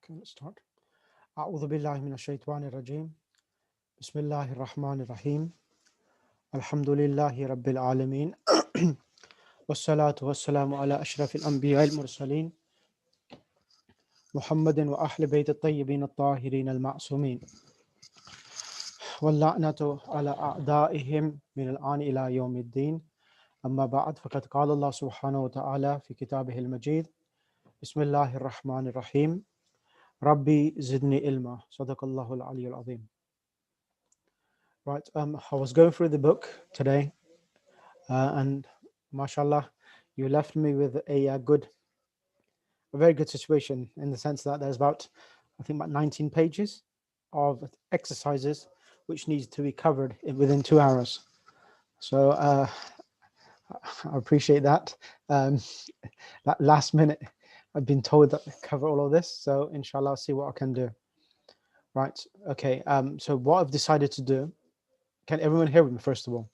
Okay, let's start. أعوذ بالله من الشيطان الرجيم. بسم الله الرحمن الرحيم. الحمد لله رب العالمين. والصلاة والسلام على أشرف الأنبياء المرسلين محمد وأهل بيت الطيبين الطاهرين المعصومين واللعنة على أعدائهم من الآن إلى يوم الدين. أما بعد فقد قال الله سبحانه وتعالى في كتابه المجيد بسم الله الرحمن الرحيم ربي زدني علما صدق الله العلي العظيم. Right, I was going through the book today, and mashallah, you left me with a very good situation in the sense that there's about 19 pages of exercises which needs to be covered within 2 hours. So I appreciate that. That last minute, I've been told that I cover all of this, so inshallah, I'll see what I can do. Right, okay. So what I've decided to do. Can everyone hear me first of all?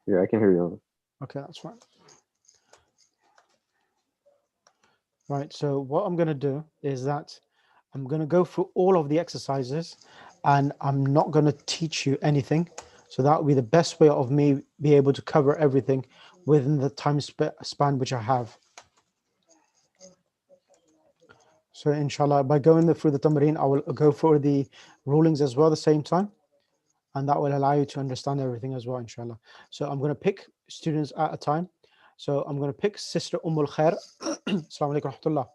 Yeah, I can hear you. Okay, that's fine. Right, so what I'm going to do is that I'm going to go through all of the exercises and I'm not going to teach you anything. So that will be the best way of me be able to cover everything within the time span which I have. So inshallah, by going through the tamreen, I will go for the rulings as well at the same time. And that will allow you to understand everything as well, inshallah. So I'm going to pick students at a time. So I'm going to pick Sister Khair. Assalamu alaikum rahmatullah.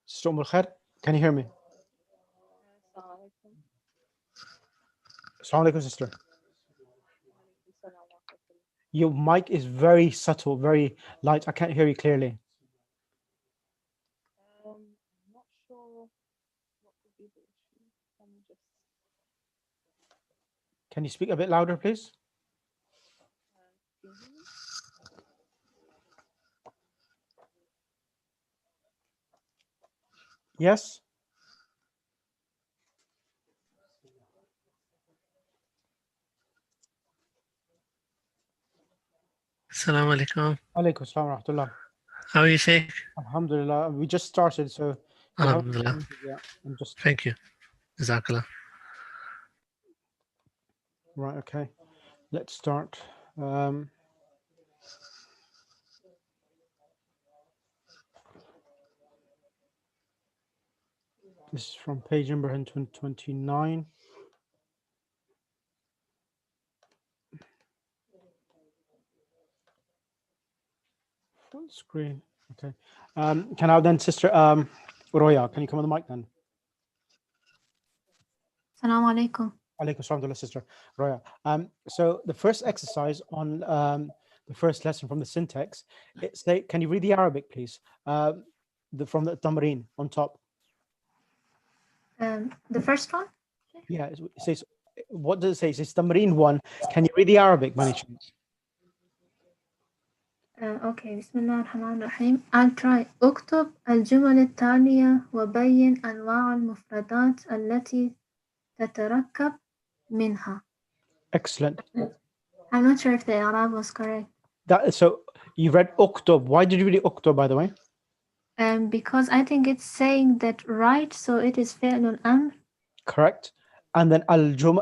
Sister Khair, can you hear me? Assalamu alaikum, sister. Your mic is very subtle, very light. I can't hear you clearly. I'm not sure what could be the issue. Let me just. Can you speak a bit louder, please? Can you hear me? Yes. Assalamu alaikum. Alaikum assalam wa rahmatullah. How are you, Sheikh? Alhamdulillah. We just started, so Alhamdulillah. yeah, I'm just Thank you. Jazakallah. right. Okay, let's start. This is from page number 129. Full screen. Okay. Can I then, Sister Roya, can you come on the mic then? Assalamu alaikum. Alaikum assalam, Sister Roya. So the first exercise on the first lesson from the syntax, can you read the Arabic, please? From the tamreen on top. The first one? Yeah, it says, what does it say? It says tamreen 1. Can you read the Arabic, by any chance? Okay, Bismillah ar-Rahman ar-Rahim. I'll try. اكتب الجمل التالية وبين أنواع المفردات التي تتركب منها. Excellent. I'm not sure if the Arab was correct. So you read uktub. Why did you read uktub, by the way? Because I think it's saying that right, so it is فعل الأمر. Correct. And then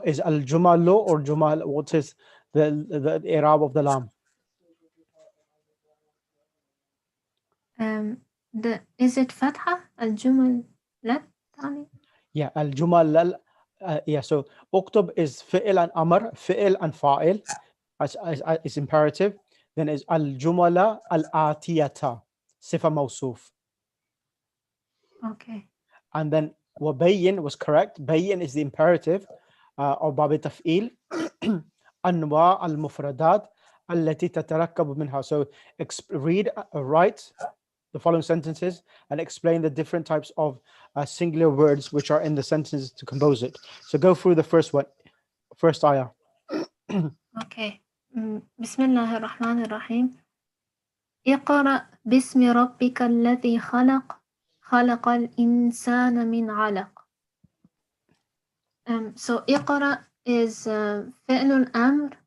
is al-jumalu or jumal, what is the Arab of the lam? Is it فتحة الجمل لا تعني? Yeah, al-jumal. Yeah, so uktub is fi'il and amr, fi'il and fa'il. It's imperative. Then is al-jumala al-atiyata, sifa mawsuf. Okay. And then wabayyin was correct. Bayyin is the imperative of bab taf'il. Anwa al-mufradat allati tatarakkabu minha. So write the following sentences and explain the different types of singular words which are in the sentences to compose it. So go through the first ayah. Okay. Bismillah ar-Rahman ar-Rahim. اقرأ باسم ربك الذي خلق خلق الإنسان من علق. So اقرأ is فعل الأمر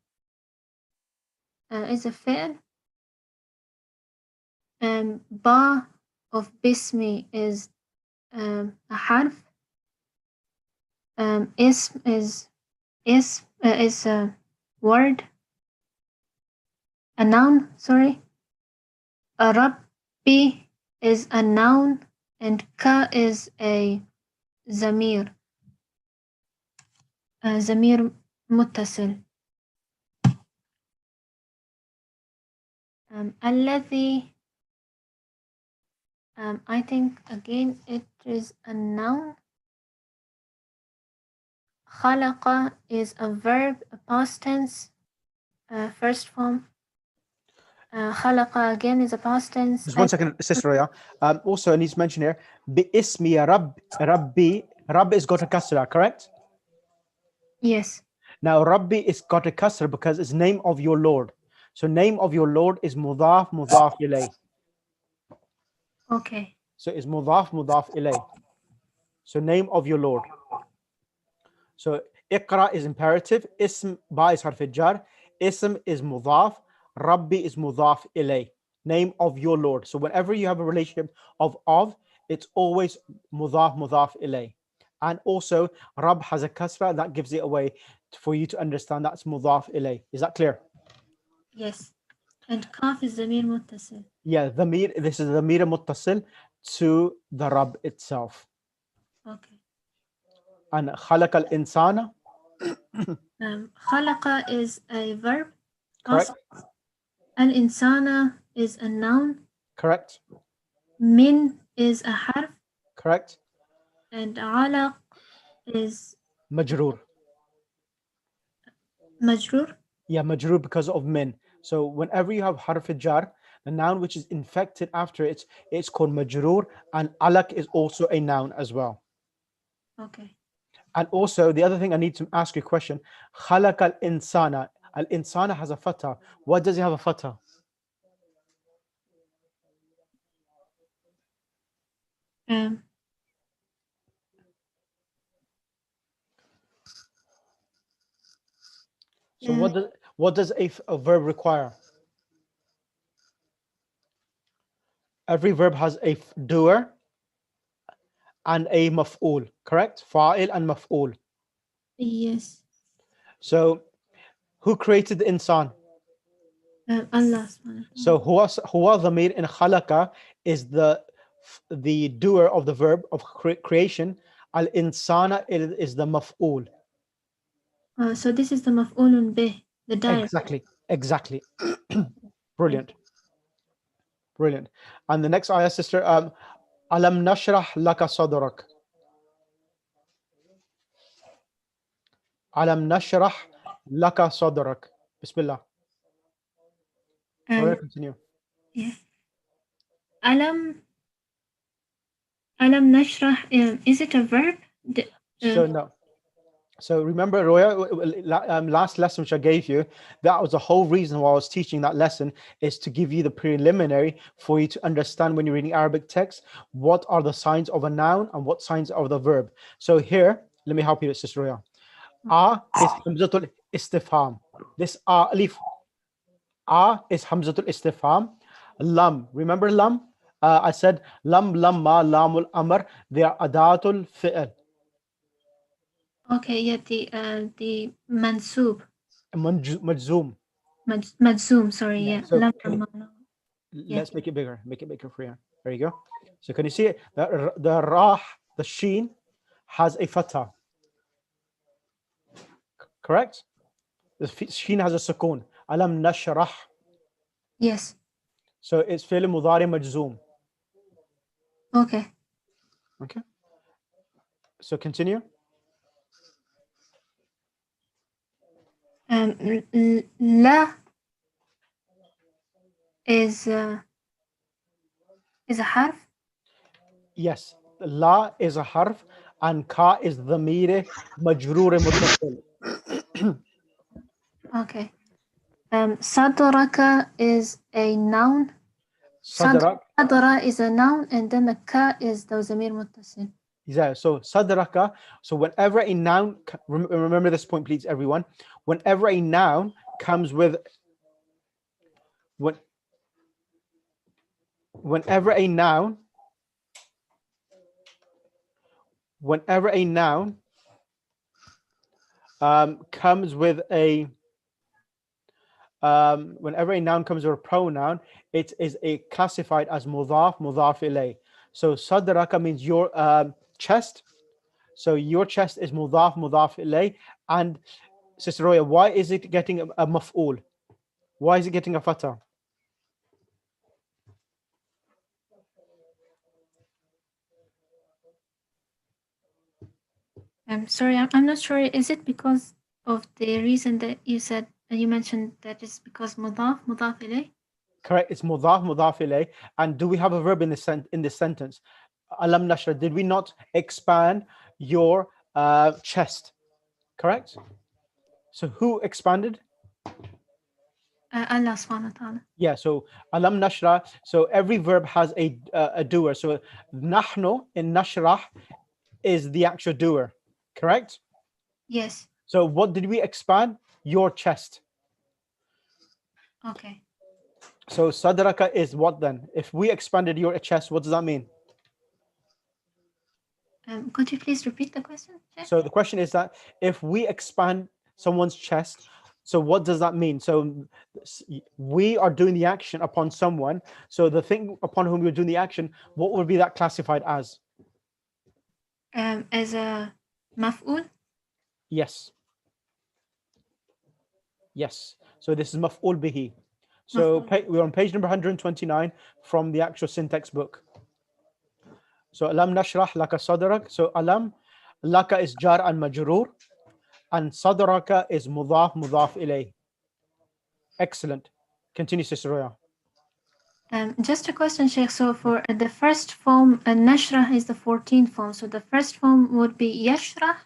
is a fi'l. Ba of bismi is a harf. Ism is a word, a noun. Sorry. A Rabbi is a noun, and ka is a zamir. Zamir muttasil. الذي, I think again it is a noun. خلق is a verb, a past tense, first form. خلق again is a past tense. Just one second, Sister Roya. Also, I need to mention here, Bi-ismi Rabbi. Rabbi is got a kasra, correct? Yes. Now, Rabbi is got a kasra because it's name of your Lord. So, name of your Lord is mudaf ilay. Okay. So, it's mudaf ilay. So, name of your Lord. So, Iqra is imperative. Ism ba is harf jar. Ism is mudaf. Rabbi is mudaf ilay. Name of your Lord. So, whenever you have a relationship of, it's always mudaf ilay. And also, Rab has a kasra that gives it away for you to understand that's mudaf ilay. Is that clear? Yes. And kaf is zamir muttasil. Yeah, this is the Zamir muttasil to the Rab itself. Okay. And خلق الإنسان. خلق is a verb. Correct. Al-insana is a noun. Correct. Min is a harf. Correct. And alaq is Majroor. majrur. Yeah, majroor because of min. So whenever you have harf jar, the noun which is infected after it's called majroor, and alaq is also a noun as well. Okay. And also the other thing I need to ask you a question. خلق الإنسان. Al-insana has a fatha. Why does it have a fatha? Um, So what does a verb require? Every verb has a doer and a maf'ul, correct? Fa'il and maf'ul. yes. So who created the insan? Allah subhanahu. So huwa dhamir in khalaqa is the doer of the verb of creation. Al insana is the maf'ul. So this is the maf'ulun bih, the direct. Exactly. Brilliant. And the next ayah, sister, alam nashrah laka sadrak. Alam nashrah laka sadrak. Bismillah. Continue. Yeah. Alam nashrah, is it a verb? So no. So remember, Roya, last lesson which I gave you, that was the whole reason why I was teaching that lesson, is to give you the preliminary for you to understand when you're reading Arabic text, what are the signs of a noun and what signs of the verb. So here, let me help you, Sister Roya. A is Hamzatul Istifham. This alif. A is Hamzatul Istifham. Lam. Remember lam? I said lam, lamma, lamul amr. They are adatul fi'l. Okay, yeah, the mansub. Majzoom. Majzoom, sorry, yeah. So Yes. let's make it bigger. Make it bigger for you. There you go. So can you see it? The rah, the sheen, has a fatha. Correct? The sheen has a sukoon. Alam nashrah. Yes. So it's fi'l mudari majzoom. Okay. Okay. So continue. La is a harf. Yes. La is a harf and ka is dhamir majroor muttasil. Okay. Sadraka is a noun. Sadrak. Sadra is a noun, and then the ka is the zamir muttasil. Yeah, so sadraka. So whenever a noun, remember this point, please, everyone. Whenever a noun comes with when, whenever a noun comes with a whenever a noun comes with a pronoun, it is classified as mudaf ilay. So sadraka means your chest. So your chest is mudaf ilay. And Sister Roya, why is it getting a maf'ul? Why is it getting a fatah? I'm sorry, I'm not sure. Is it because of the reason that you mentioned that it's because mudaf ilay? Correct. It's mudaf ilay. And do we have a verb in this sentence? Alam nashra. Did we not expand your chest? Correct. So who expanded? Allah subhanahu wa ta'ala. Yeah. So alam nashra. So every verb has a doer. So nahnu in nashrah is the actual doer. Correct. Yes. So what did we expand? Your chest. Okay. So sadraka is what then? If we expanded your chest, what does that mean? Could you please repeat the question, Sheikh? So the question is that if we expand someone's chest, so what does that mean? So we are doing the action upon someone. So the thing upon whom we're doing the action, what would be that classified as? As a maf'ul? Yes. Yes. So this is maf'ul bihi. So Maf'ul. we're on page number 129 from the actual syntax book. So alam nashrah laka sadrak. So alam, laka is jar and majroor, and sadraka is mudaf ilay. Excellent. Continue, Sister Roya. Just a question, Sheikh. So for the first form, nashrah is the 14th form. So the first form would be yashrah.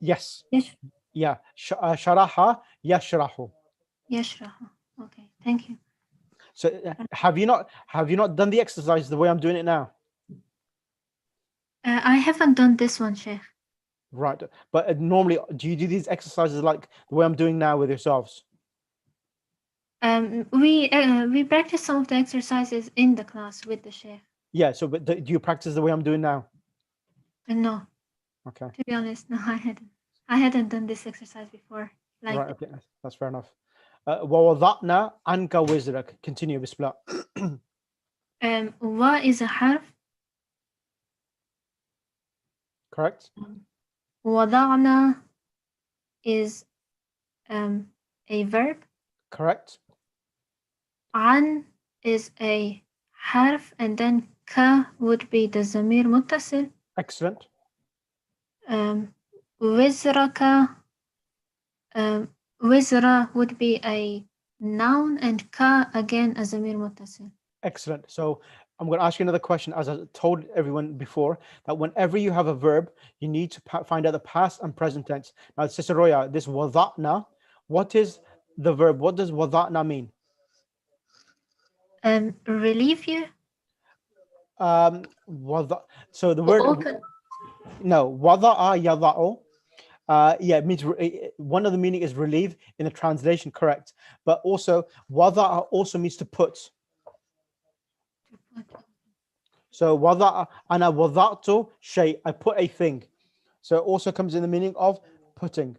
Yes. Yash- Yeah. Sharaha yashrahu. Yashrah. Okay. Thank you. So have you not done the exercise the way I'm doing it now? I haven't done this one, Sheikh. Right. But normally, do you do these exercises like the way I'm doing now with yourselves? We practice some of the exercises in the class with the Sheikh. Yeah. So, but do you practice the way I'm doing now? No. Okay. To be honest, no, I hadn't. I hadn't done this exercise before. Like Right. Okay. That's fair enough. وَوَضَعْنَا عَنْكَ وِزْرَكَ. Continue, Bismillah. wa is a harf. Correct. وضعنا is a verb. Correct. عن is a harf, and then ka would be the zamir muttasil. Excellent. وزرك وزرة would be a noun, and ka again a zamir muttasil. Excellent. So I'm going to ask you another question. As I told everyone before, that whenever you have a verb, you need to find out the past and present tense. Now, Sister Roya, this wada'na, what is the verb? What does wada'na mean? Relieve you? So the word, Open. no, wada'a yada'u. Yeah, it means one of the meaning is relieve in the translation, correct. But also, wada'a also means to put. So wada'a, ana wada'tu shay, I put a thing. So it also comes in the meaning of putting.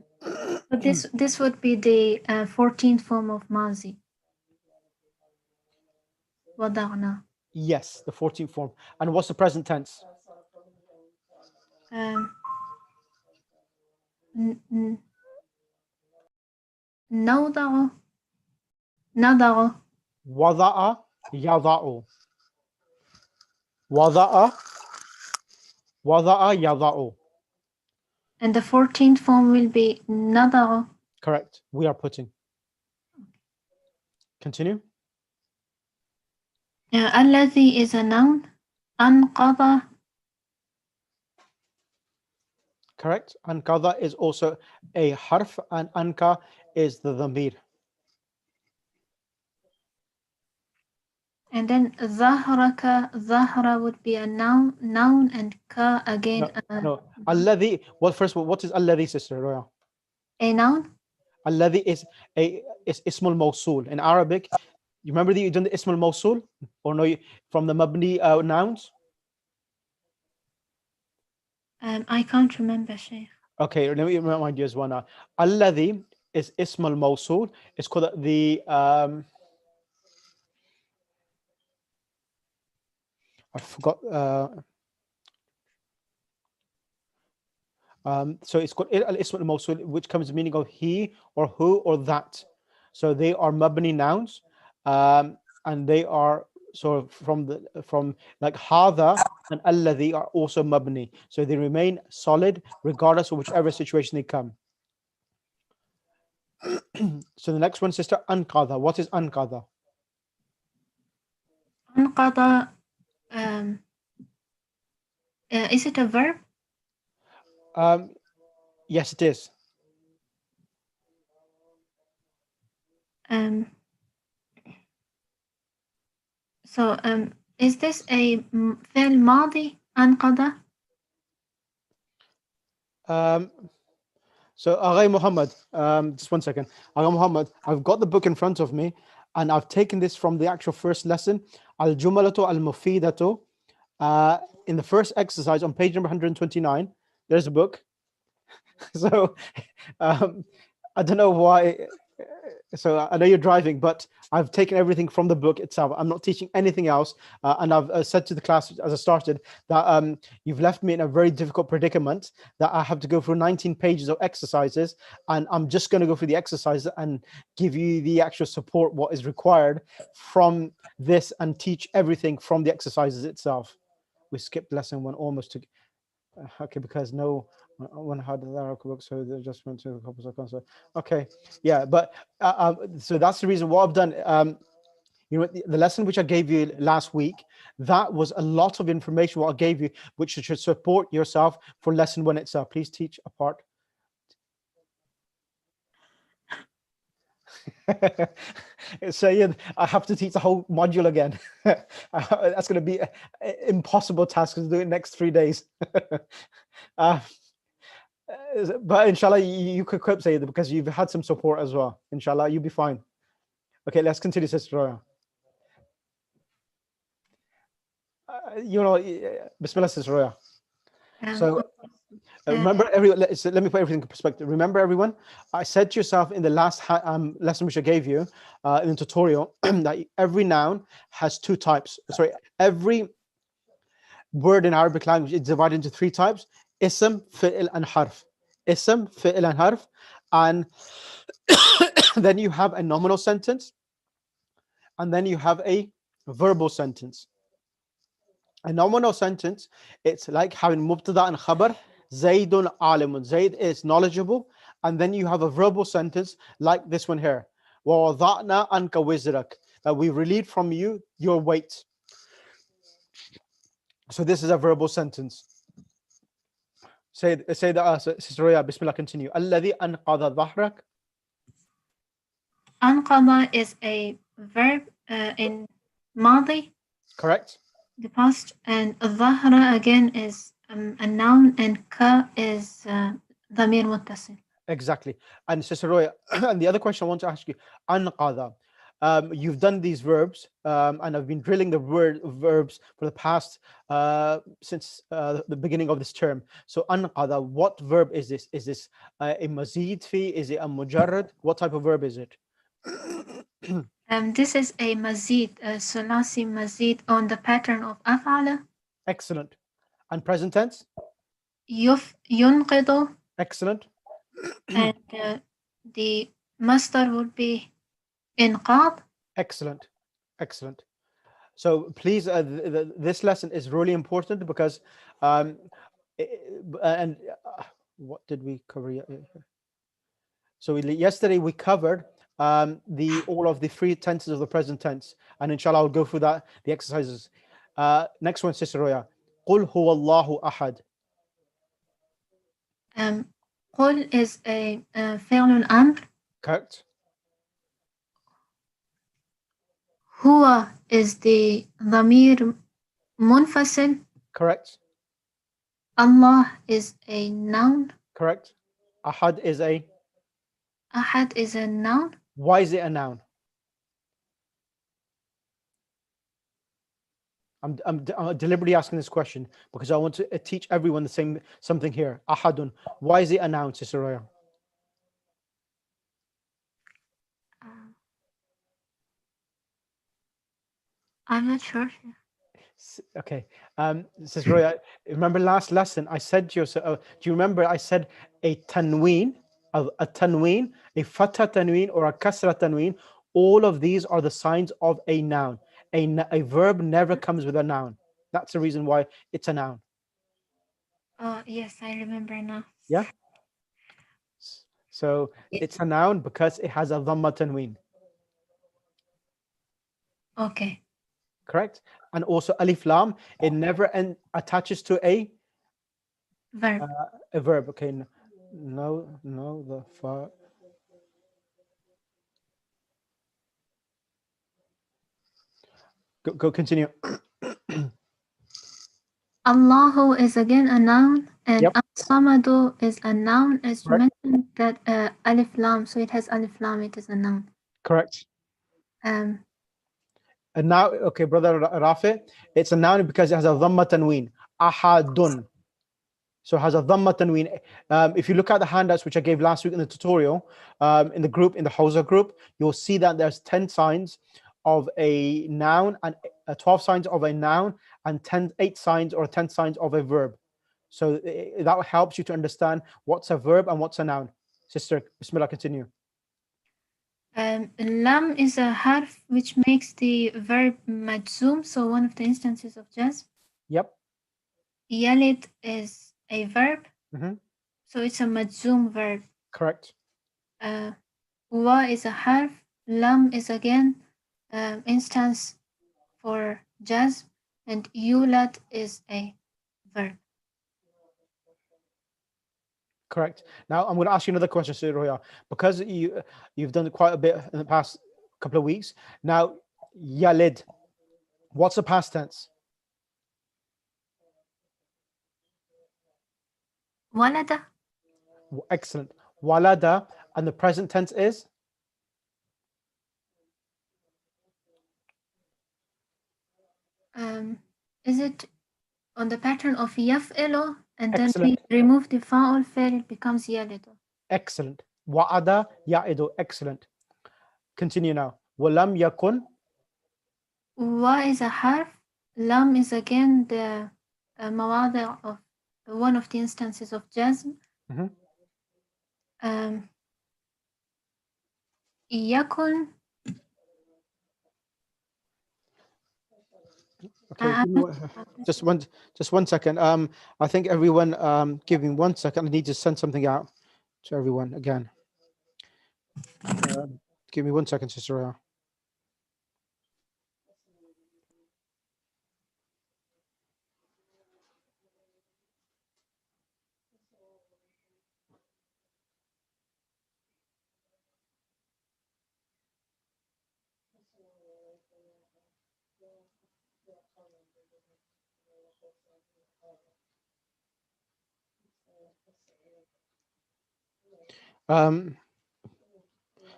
But this would be the 14th form of mazi. وضعنا. Yes, the 14th form. And what's the present tense? نوضع. نضع. Wada'a yada'u. Wada'a yada'u. And the 14th form will be نضع. Correct. We are putting. Continue. الذي is a noun. أنقض. Correct. Ankada is also a harf, and anka is the dhamir. And then ظهرك. ظهر would be a noun, and ka again. No. Alladhi. Well, first of all, what is alladhi, Sister Roya? A noun. Alladhi is ismul mawsul. In Arabic, You remember that you've done the ism al-mawsul? Or no, from the mabni nouns? I can't remember, Sheikh. Okay, let me remind you as well now. Alladhi is ism al-mawsul. It's called the I forgot. So it's called al-ism al-mawsul, which comes the meaning of he or who or that. So they are mabni nouns, and they are so from like hadha and alladhi are also mabni. So they remain solid regardless of whichever situation they come. So the next one, sister, anqadha. What is anqadha? أنقض, is it a verb? Yes, it is. So is this a فعل ماضي أنقض? So Aghay Muhammad, just one second. Aghay Muhammad, I've got the book in front of me, and I've taken this from the actual first lesson, Al-Jumalatu Al-Mufidatu. In the first exercise on page number 129, there's a book. So I don't know why. So I know you're driving, but I've taken everything from the book itself. I'm not teaching anything else. And I've said to the class as I started that you've left me in a very difficult predicament that I have to go through 19 pages of exercises. And I'm just going to go through the exercises and give you the actual support, what is required from this, and teach everything from the exercises itself. We skipped lesson one almost to, okay, because no one had the book, so they just went to a couple of concepts. Okay, yeah, but so that's the reason what I've done. You know, the lesson which I gave you last week, that was a lot of information what I gave you, which should support yourself for lesson one itself. Please teach apart. So I have to teach the whole module again. That's going to be an impossible task to do it next 3 days. But inshallah, you could cope, Sayyid, because you've had some support as well. Inshallah, you'll be fine. Okay, let's continue, Sister Roya. Bismillah, Sister Roya. So remember, everyone. Let me put everything in perspective. Remember, everyone, I said to yourself in the last lesson which I gave you in the tutorial that every noun has two types. Sorry, every word in Arabic language is divided into three types: ism, fi'l, and harf. Ism, fi'l, and harf. And then you have a nominal sentence, and then you have a verbal sentence. A nominal sentence, it's like having mubtada and khabar. Zaydun alimun. Zayd is knowledgeable. And then you have a verbal sentence like this one here. وَوَضَعْنَا عَنْكَ وِزْرَكَ. That we relieve from you your weight. So this is a verbal sentence. Say that, Sister Roya, Bismillah, continue. الَّذِي أَنْقَضَ ظَهْرَكَ. أنقض is a verb in ماضي. Correct. The past, and ظهر again is a noun, and ka is ضمير متصل. Exactly. And Sister Roya, and the other question I want to ask you, anqadha. You've done these verbs, and I've been drilling the verbs for the past since the beginning of this term. So anqadha, what verb is this? Is this a mazid fi? Is it a mujarrad? What type of verb is it? This is a mazid, a sulasi mazid on the pattern of أفعل. Excellent. And present tense? ينقض. Excellent. And the masdar would be إنقاض. Excellent. Excellent. So please, this lesson is really important because, what did we cover? So yesterday we covered all of the three tenses of the present tense, and inshallah I'll go through the exercises. Next one, Sister Roya. قُلْ هُوَ اللَّهُ أَحَدٌ. قل is a فعل الأمر. Correct. هو is the ضمير منفصل. Correct. Allah is a noun. Correct. Ahad is a. Ahad is a noun. Why is it a noun? I'm deliberately asking this question because I want to teach everyone something here. Ahadun. Why is it a noun, Sister Roya? I'm not sure. Okay. Sister Roya, remember last lesson I said to you, do you remember I said a tanween, a tanween, a fatha tanween or a kasra tanween, all of these are the signs of a noun. A verb never comes with a noun. That's the reason why it's a noun. Oh, yes, I remember now. Yeah. So it's a noun because it has a dhamma tanween. Okay. Correct? And also alif lam, it never attaches to a Verb. verb. Okay. No, the go continue. Allahu is again a noun, and Yep. As-Samadu is a noun, as you Correct. mentioned that alif lam, so it has alif lam, it is a noun. Correct. Um, And now, okay, brother Rafi, it's a noun because it has a dhamma tanween. Ahadun. So it has a dhamma tanween. If you look at the handouts which I gave last week in the tutorial, in the group, in the Hausa group, you'll see that there's 10 signs of a noun and 12 signs of a noun and 8 signs or 10 signs of a verb. So that helps you to understand what's a verb and what's a noun. Sister, Bismillah, continue. lam is a harf which makes the verb majzoom, so one of the instances of jazm. Yep. Yalid is a verb, Mhm. so it's a majzoom verb. Correct. Wa is a harf, lam is again instance for jazm, and yulad is a verb. Correct. Now I'm going to ask you another question, Sir Roya, because you've done quite a bit in the past couple of weeks. Now, yalid, what's the past tense? Walada. Excellent. Walada, and the present tense is? Is it on the pattern of yaf'elu, and then Excellent. we remove the fa'ul fi'l, it becomes yalidu. Excellent. Wa'ada ya'idu. Excellent. Continue now. Walam yakun. Wa is a harf, lam is again the mawadi' of one of the instances of jazm. Mhm. Yakun. Okay, give me just one second. I think everyone, give me 1 second. I need to send something out to everyone again. Give me 1 second, Sister Roya.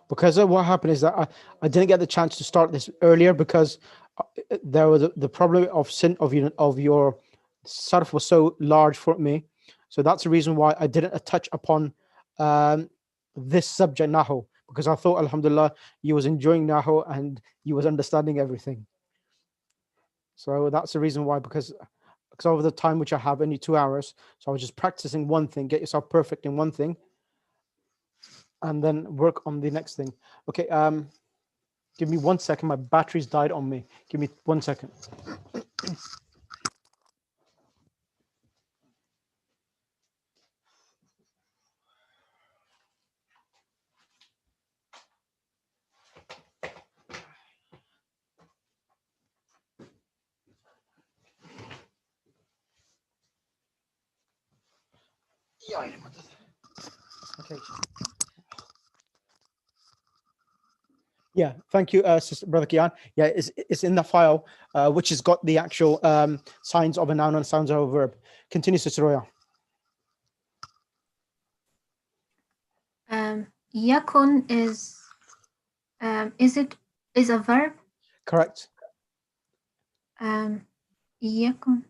Because of what happened is that I didn't get the chance to start this earlier because there was the problem of your sarf was so large for me. So that's the reason why I didn't touch upon this subject nahu, because I thought alhamdulillah you was enjoying nahu and you was understanding everything. So that's the reason why, because over the time which I have, only 2 hours, so I was just practicing one thing, get yourself perfect in one thing, and then work on the next thing. Okay, give me 1 second. My battery's died on me. Give me 1 second. Okay. Yeah, thank you, Sister Brother Kian. Yeah, it's in the file, which has got the actual signs of a noun and sounds of a verb. Continue, Sister Roya. Yakun is a verb. Correct. يكن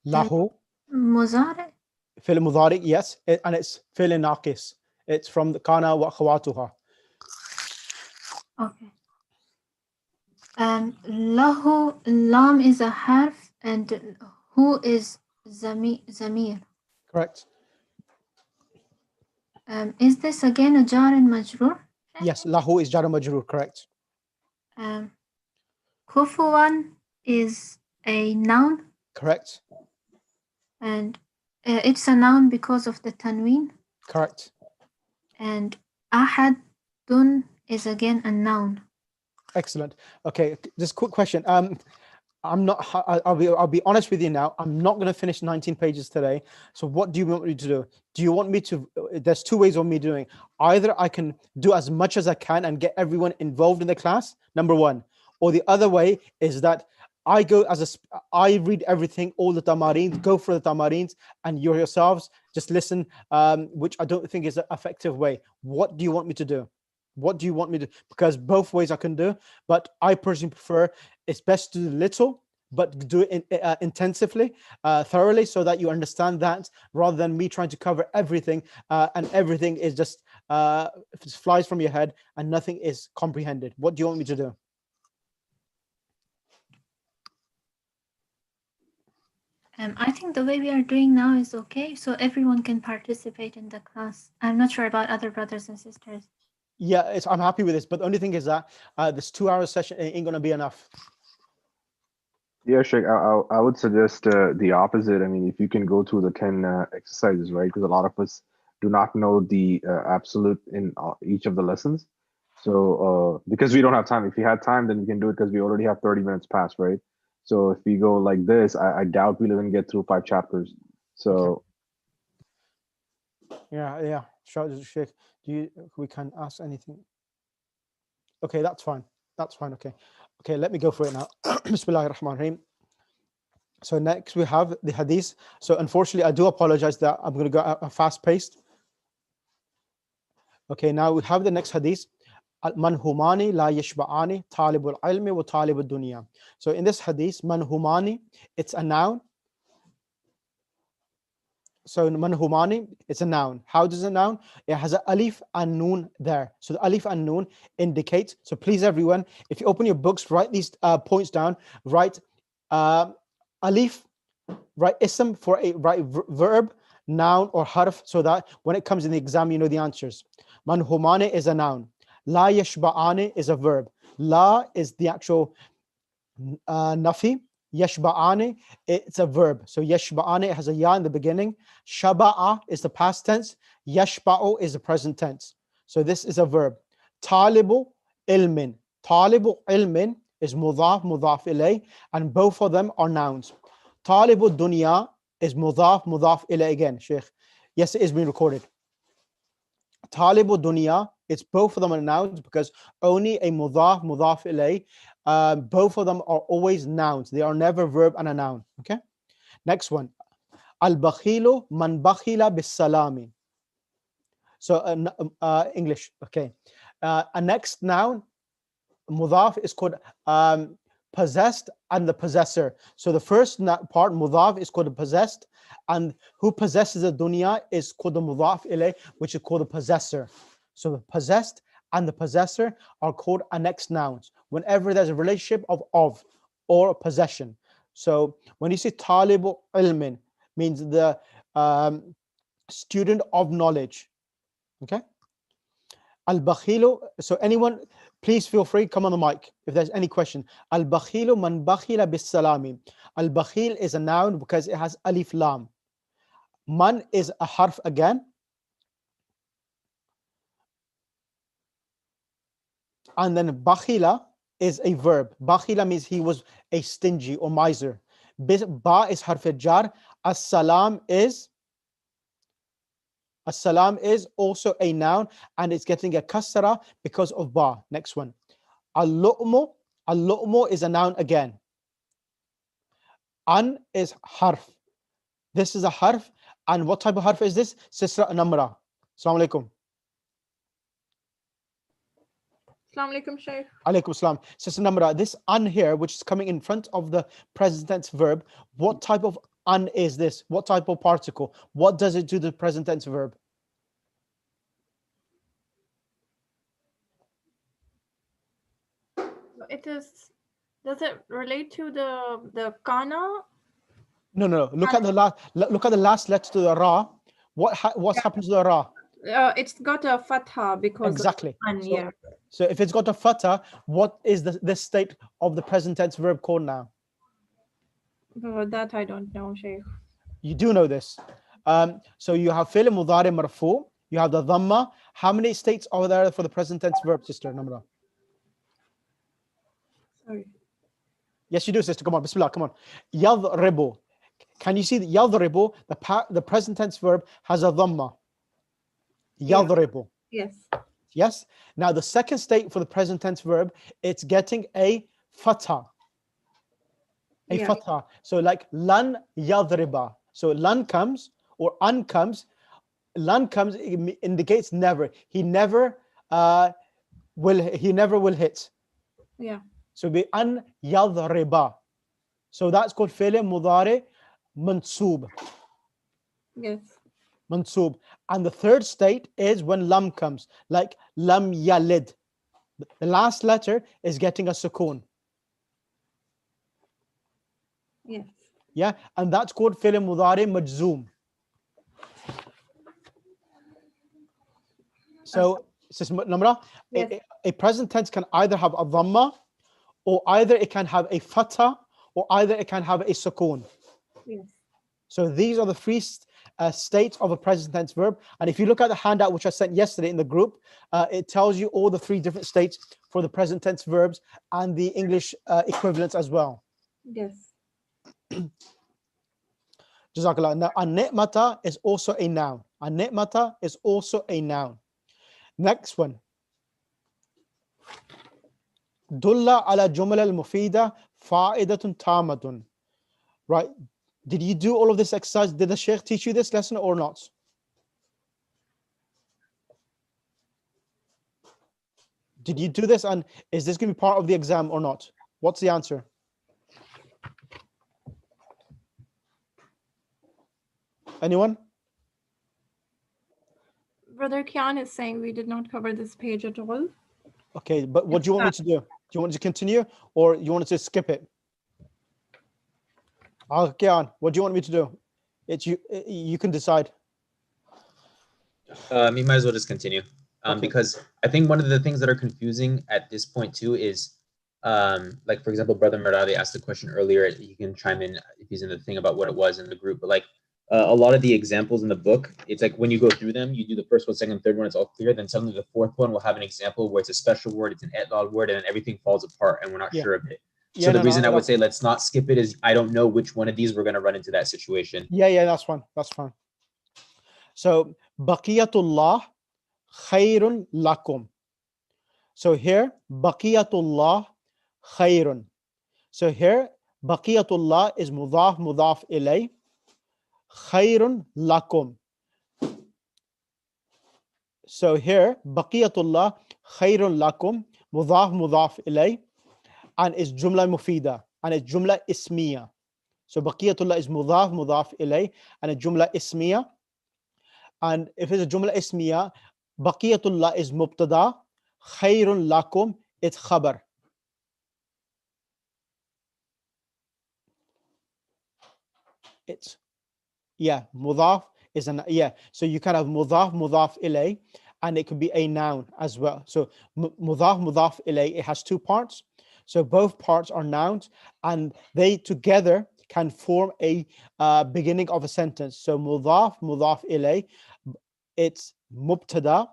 له مضارع. فعل مضارع, yes, and it's فعل ناقص. It's from the كان وأخواتها. Okay. له lam is a harf and who is zamir. Correct. Is this again a jar and majrur? Yes, له is jar majrur, correct. Kufuwan is a noun Correct. and it's a noun because of the tanween. Correct. And ahadun is again a noun. Excellent. Okay, just quick question. I'm not. I'll be honest with you now. I'm not going to finish 19 pages today. So what do you want me to do? Do you want me to? There's two ways of me doing. Either I can do as much as I can and get everyone involved in the class. Number one, or the other way is that I go I read everything, all the tamareens, go for the tamareens, and you yourselves just listen. Which I don't think is an effective way. What do you want me to do? What do you want me to? Because both ways I can do, but I personally prefer it's best to do little, but do it intensively, thoroughly, so that you understand that, rather than me trying to cover everything, and everything is just flies from your head and nothing is comprehended. What do you want me to do? I think the way we are doing now is okay, so everyone can participate in the class. I'm not sure about other brothers and sisters. Yeah, I'm happy with this, but the only thing is that this 2-hour session ain't going to be enough. Yeah, Sheikh, I would suggest the opposite. I mean, if you can go through the 10 exercises, right? Because a lot of us do not know the absolute in each of the lessons. So because we don't have time, if you had time, then we can do it because we already have 30 minutes past, right? So if we go like this, I doubt we'll even get through 5 chapters. So Yeah. Sheikh, we can ask anything? Okay, that's fine. Okay, let me go for it now. Bismillahir Rahmanir Rahim. So next we have the hadith. So unfortunately, I do apologize that I'm going to go at fast paced. Okay, now we have the next hadith. Manhumani la yashba'ani talibul ilmi wa talibul dunya. So in this hadith, manhumani, it's a noun. So manhumani, it's a noun. How does a noun? It has an alif and noon there. So the alif and noon indicates. So please, everyone, if you open your books, write these points down. Write alif, write ism for a verb, noun or harf, so that when it comes in the exam, you know the answers. Manhumani is a noun. La yashba'ani is a verb. La is the actual nafi. Yashba'ani, it's a verb. So yashba'ani, it has a ya in the beginning. Shaba'a is the past tense. Yashba'u is the present tense. So this is a verb. Talibu ilmin. Talibu ilmin is mudaf ilay, and both of them are nouns. Talibu dunya is mudaf ilay again, Sheikh. Yes, it is being recorded. Talibu dunya, it's both of them are nouns because only a mudaf ilay, both of them are always nouns. They are never verb and a noun. Okay. Next one. Al-bakhilu man bakhila bis-salami. So English. Okay. A next noun, mudaf, is called possessed and the possessor. So the first part, mudaf, is called the possessed, and who possesses the dunya is called the mudaf ilay, which is called the possessor. So the possessed and the possessor are called annexed nouns whenever there's a relationship of or possession. So when you say talibu ilmin, means the student of knowledge. Okay. Al-bakhilu, so anyone, please feel free, come on the mic if there's any question. Al-bakhilu man bakhila bis-salami. Al-bakhil is a noun because it has alif lam. Man is a harf again. And then bakhila is a verb. Bakhila means he was a stingy or miser. Ba is harf jar. As-salam is also a noun, and it's getting a kasra because of ba. Next one. Al-lu'mu is a noun again. An is harf. This is a harf. And what type of harf is this? Sister Namra. Assalamu alaikum. Assalamu alaikum, Shaykh. Alaikum salam. Sister Namra, this an here, which is coming in front of the present tense verb, what type of an is this? What type of particle? What does it do to the present tense verb? It is. Does it relate to the kana? No. Look at the last letter to the ra. What's happened to the ra? It's got a fatha because Exactly. of an, yeah. So if it's got a fatha, what is this state of the present tense verb called now? That I don't know, Shaykh. You do know this. So you have fi'l mudari marfu, you have the dhamma. How many states are there for the present tense verb, Sister Namra? Sorry. Yes, you do, sister. Come on, bismillah, come on. Yadribu. Can you see that yadribu, the present tense verb, has a dhamma? Yeah. Yadribu. Yes. Yes? Now, the second state for the present tense verb, it's getting a fatha. A Yeah. fatha. So like lan yadriba. So lan comes or an comes. Lan comes, it indicates never. He never will hit. Yeah. So be an yadriba. So that's called fi'l mudari mansub. Yes. Mansub. And the third state is when lam comes, like lam yalid. The last letter is getting a sukoon. Yes. Yeah, and that's called fi'l mudari majzoom. So, Sis Namra, Yes. a present tense can either have a dhamma, or either it can have a fatha, or either it can have a sukoon. Yes. So these are the three states of a present tense verb. And if you look at the handout which I sent yesterday in the group, it tells you all the three different states for the present tense verbs and the English equivalents as well. Yes. Jazakallah. Now, an-ni'mata is also a noun. An-ni'mata is also a noun. Next one. Dulla ala jumal al-mufida fa'idatun tamatun. Right. Did you do all of this exercise? Did the Sheikh teach you this lesson or not? Did you do this, and is this going to be part of the exam or not? What's the answer? Anyone? Brother Kian is saying we did not cover this page at all. Okay, but what do you want me to do? Do you want me to continue or you want to skip it? Okay, what do you want me to do? It's you. You can decide. You might as well just continue, Okay. because I think one of the things that are confusing at this point too is, like for example, Brother Muradi asked a question earlier. He can chime in if he's in the thing about what it was in the group. But like a lot of the examples in the book, it's like when you go through them, you do the first one, second, third one, it's all clear. Then suddenly the fourth one will have an example where it's a special word, it's an etlal word, and then everything falls apart, and we're not sure of it. So the reason I would say let's not skip it is I don't know which one of these we're going to run into that situation. Yeah, that's fine. That's fine. So baqiyatullah khairun lakum. So here baqiyatullah khairun. So here baqiyatullah is mudaf ilay. Khairun lakum. So here baqiyatullah khairun lakum mudaf ilay, and it's jumla mufida, and it's jumla ismiya. So baqiyatullah is mudaf ilay, and a jumla ismiya. And if it's a jumla ismiya, baqiyatullah is mubtada, khairun lakum, it's khabar. It's, mudaf is an, so you can have mudaf ilay, and it could be a noun as well. So mudaf ilay, it has two parts. So both parts are nouns, and they together can form a beginning of a sentence. So mudaf ilay, it's mubtada,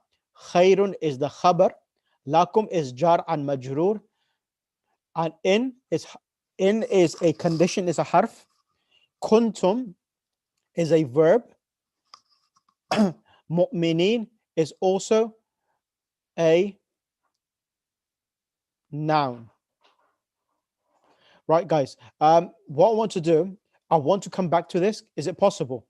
khairun is the khabar, lakum is jar and majroor, and in is a condition, is a harf, kuntum is a verb, mu'minin is also a noun. Right, guys, what I want to do, I want to come back to this. Is it possible?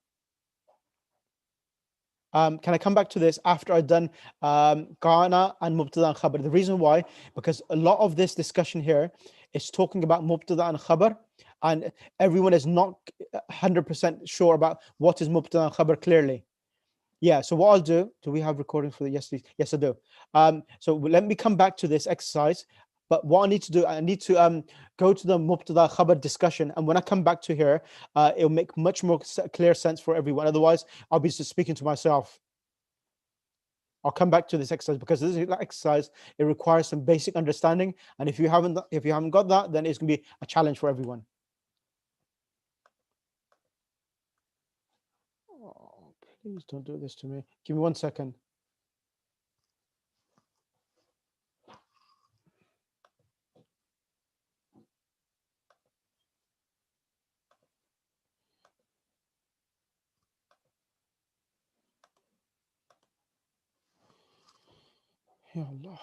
Can I come back to this after I've done Kana and Mubtada and Khabar? The reason why, because a lot of this discussion here is talking about Mubtada and Khabar, and everyone is not 100% sure about what is Mubtada and Khabar clearly. Yeah, so what I'll do we have recording for the yes, please? Yes, I do. So let me come back to this exercise. But what I need to do, I need to go to the Mubtada Khabar discussion. And when I come back to here, it'll make much more clear sense for everyone. Otherwise, I'll be just speaking to myself. I'll come back to this exercise because this exercise, it requires some basic understanding. And if you haven't got that, then it's gonna be a challenge for everyone. Oh, please don't do this to me. Give me 1 second. Ya Allah.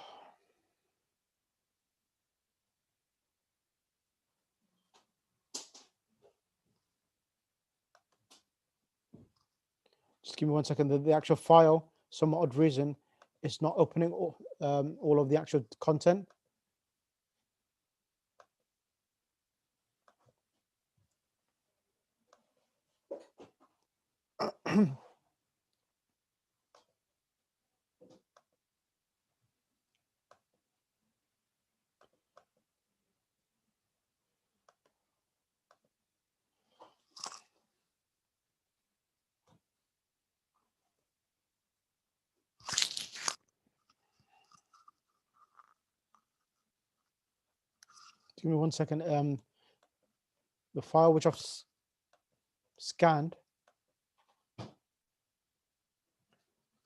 Just give me 1 second. The actual file, some odd reason, it's not opening all of the actual content. Give me 1 second. The file which I've scanned,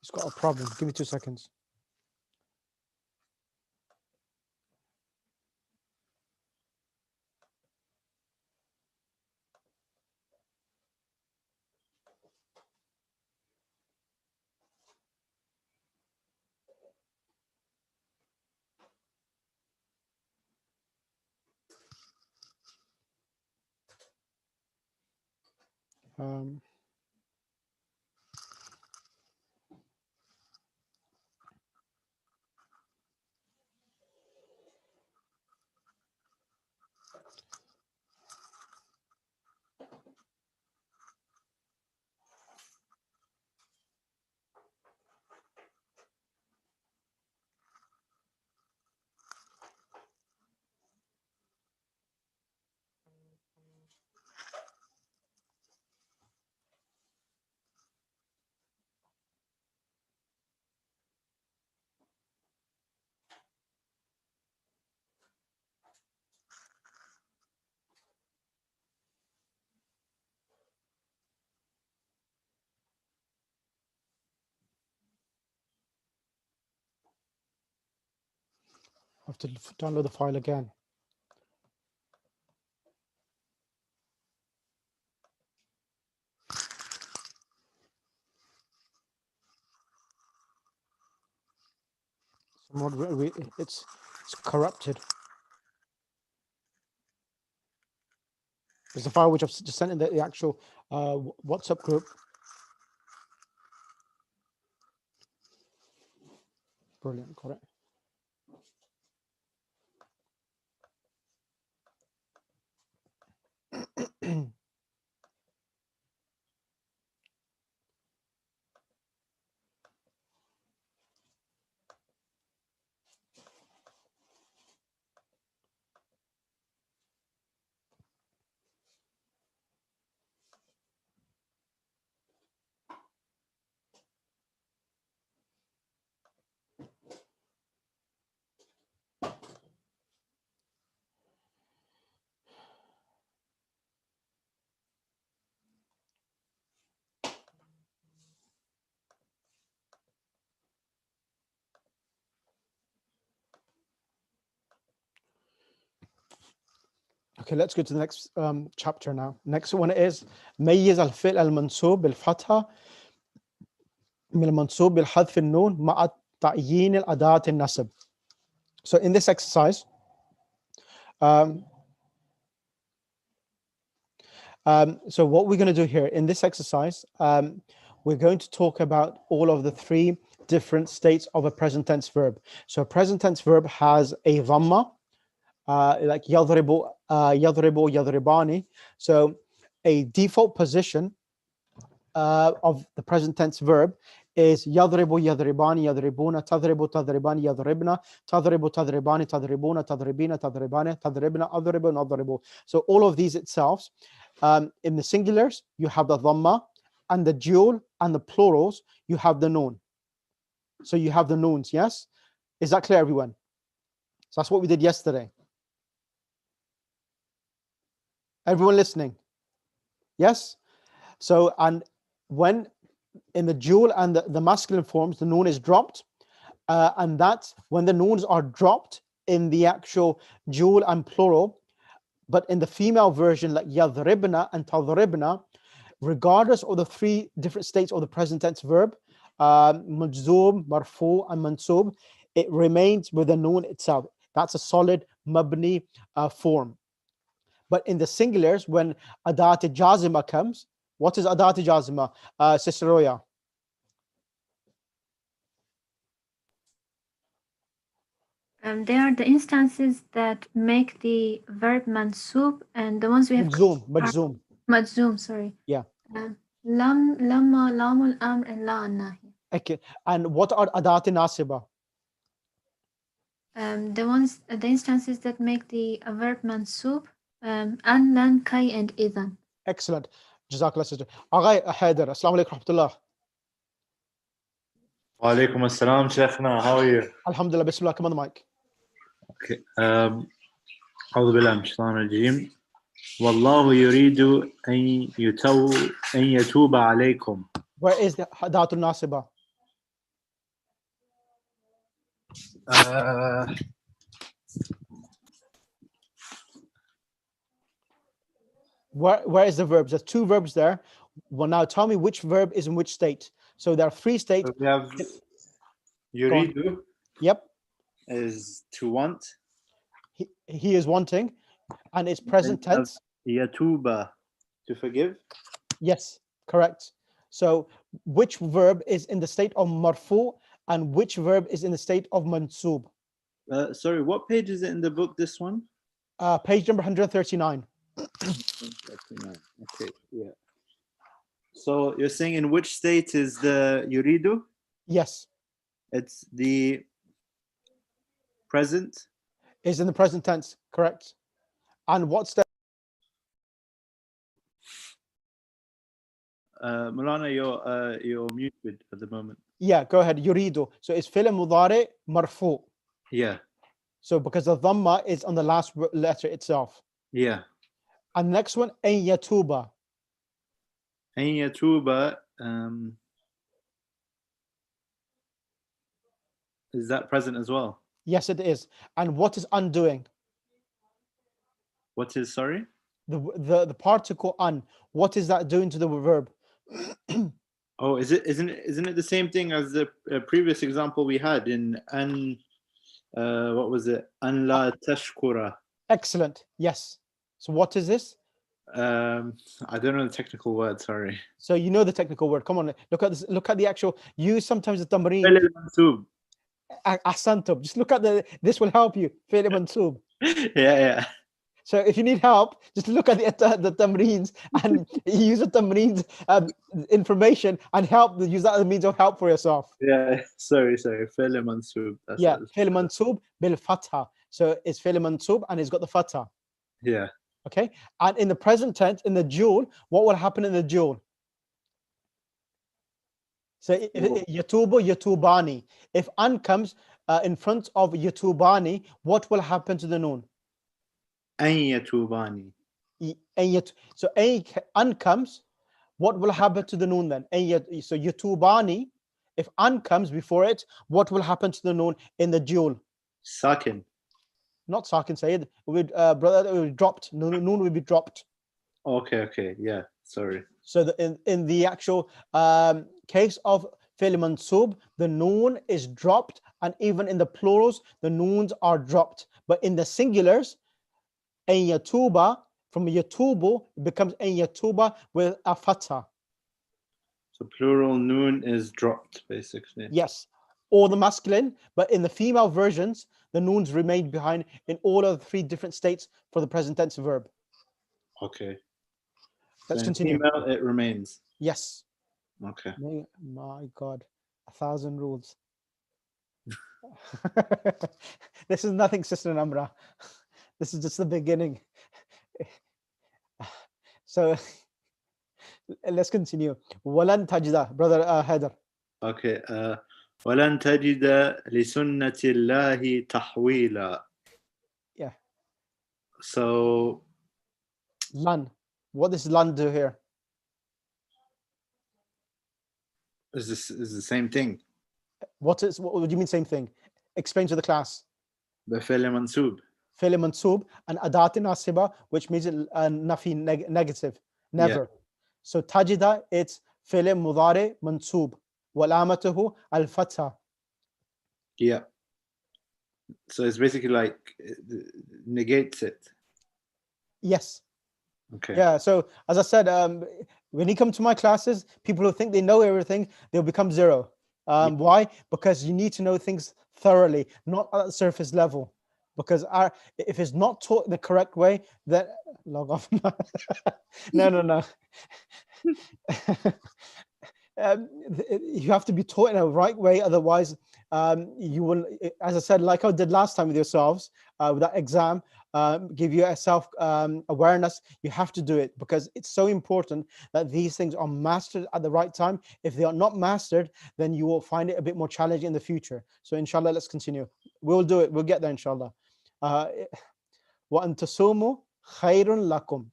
it's got a problem. Give me 2 seconds. Um, I have to download the file again. It's corrupted. It's the file which I've just sent in the actual WhatsApp group. Brilliant, got it. Okay, let's go to the next chapter now. Next one is ميز الفعل المنصوب بالفتحة من المنصوب بالحذف النون مع تعيين الأداة النصب. So in this exercise, so what we're going to do here in this exercise, we're going to talk about all of the three different states of a present tense verb. So a present tense verb has a dhamma, like yadribu, yadribu, yadribani. So a default position of the present tense verb is yadribu, yadribani, yadribuna, tadribu, tadribani, yadribna, tadribu, tadribani, tadribuna, tadribina, tadribani, tadribna, adribu, and adribu. So all of these itself, in the singulars, you have the dhamma, and the dual and the plurals, you have the noon. So you have the noons, yes? Is that clear, everyone? So that's what we did yesterday. Everyone listening? Yes? So, and when in the dual and the masculine forms, the noon is dropped. And that's when the noons are dropped in the actual dual and plural. But in the female version, like yadribna and tadribna, regardless of the three different states of the present tense verb, majzoom, marfu, and mansub, it remains with the noon itself. That's a solid mabni form. But in the singulars, when adat jazima comes, what is adat jazima, Sister Roya? They are the instances that make the verb mansub, and the ones we have Majzoom. majzoom, sorry. Yeah. Lam, lamma, lamul amr, and la nahi. Okay. And what are adat nasiba? The instances that make the verb mansub, an, lan, kai, and idhan. Excellent. Jazakallah, sister. Aghay Haider, assalamu alaikum rahmatullah. Wa alaikum assalam, Sheikhna. How are you? Alhamdulillah, bismillah, come on the mic. Okay. أعوذ بالله من الشيطان الرجيم. والله يريد أن يتوب عليكم. Where is the adat nasiba? Where is the verbs? There's two verbs there. Well, now tell me which verb is in which state. So there are three states. We have يريد Yep. is to want. He is wanting, and it's present tense. يتوب to forgive. Yes, correct. So which verb is in the state of marfu and which verb is in the state of mansub? Sorry, what page is it in the book? This one? Page number 139. Okay, yeah. So you're saying in which state is the yuridu? Yes, It's the present. is in the present tense, correct. And what state? Mulana, you're muted at the moment. Yeah, go ahead. Yuridu. So it's fi'l mudari marfu. Yeah, So because the dhamma is on the last letter itself. yeah. And next one, an yatuba. And yatuba, is that present as well? Yes, it is. And what is undoing? What is, sorry? The particle un. What is that doing to the verb? Oh, isn't it the same thing as the previous example we had in an what was it? An la tashkura. Excellent. Yes. So what is this? I don't know the technical word, sorry. So you know the technical word. Come on, look at this. Look at the actual. Use sometimes the tamreen. Fi'l mansub. Ahsantum. Just look at this will help you. Fi'l mansub. Yeah. So if you need help, just look at the tamreens and use the tamreens information and use that as a means of help for yourself. Yeah, sorry. Fi'l mansub. Yeah, fi'l mansub bil fatha. So it's fi'l mansub and it's got the fatha. Yeah. Okay. And in the present tense, in the dual, what will happen in the dual? So yatubu, yatubani. If an comes in front of yatubani, what will happen to the noon? An yatubani. So an comes, what will happen to the noon then? So yatubani, if an comes before it, what will happen to the noon in the dual? Sakin. Not sakin, Sayyid. Brother, it will be dropped. Noon will be dropped. Okay. Yeah, sorry. So in the actual case of fi'l mansub, the noon is dropped, and even in the plurals, the noons are dropped. But in the singulars, an yatuba, from yatubu, it becomes an yatuba with a fatha. So The plural noon is dropped, basically. Yes, or the masculine, but in the female versions, the noons remain behind in all of the 3 different states for the present tense verb. Okay. Let's So in continue. female, it remains. Yes. Okay. My God, 1,000 rules. This is nothing, Sister Namra. This is just the beginning. So let's continue. Walan tajda, brother Haider. Okay. ولن تجد لسنة الله تحويلا. Yeah. So Lan. What does lan do here? is this is the same thing. What do you mean same thing? Explain to the class. بفعل منصوب. Fi'l mansub and adat nasiba, which means nafi negative, never. So tajida, it's fi'l mudari mansub. Walamatuhu al-fatha. Yeah. So it's basically like it negates it. Yes. Okay. Yeah. So as I said, when you come to my classes, people who think they know everything, they'll become 0. Why? Because you need to know things thoroughly, not at the surface level. Because if it's not taught the correct way, then log off. No. You have to be taught in a right way. Otherwise, you will, as I said, like I did last time with yourselves, with that exam, give you a self awareness. You have to do it because it's so important that these things are mastered at the right time. If they are not mastered, then you will find it a bit more challenging in the future. So inshallah, let's continue. We'll do it. We'll get there inshallah. وأن تصوموا خير لكم.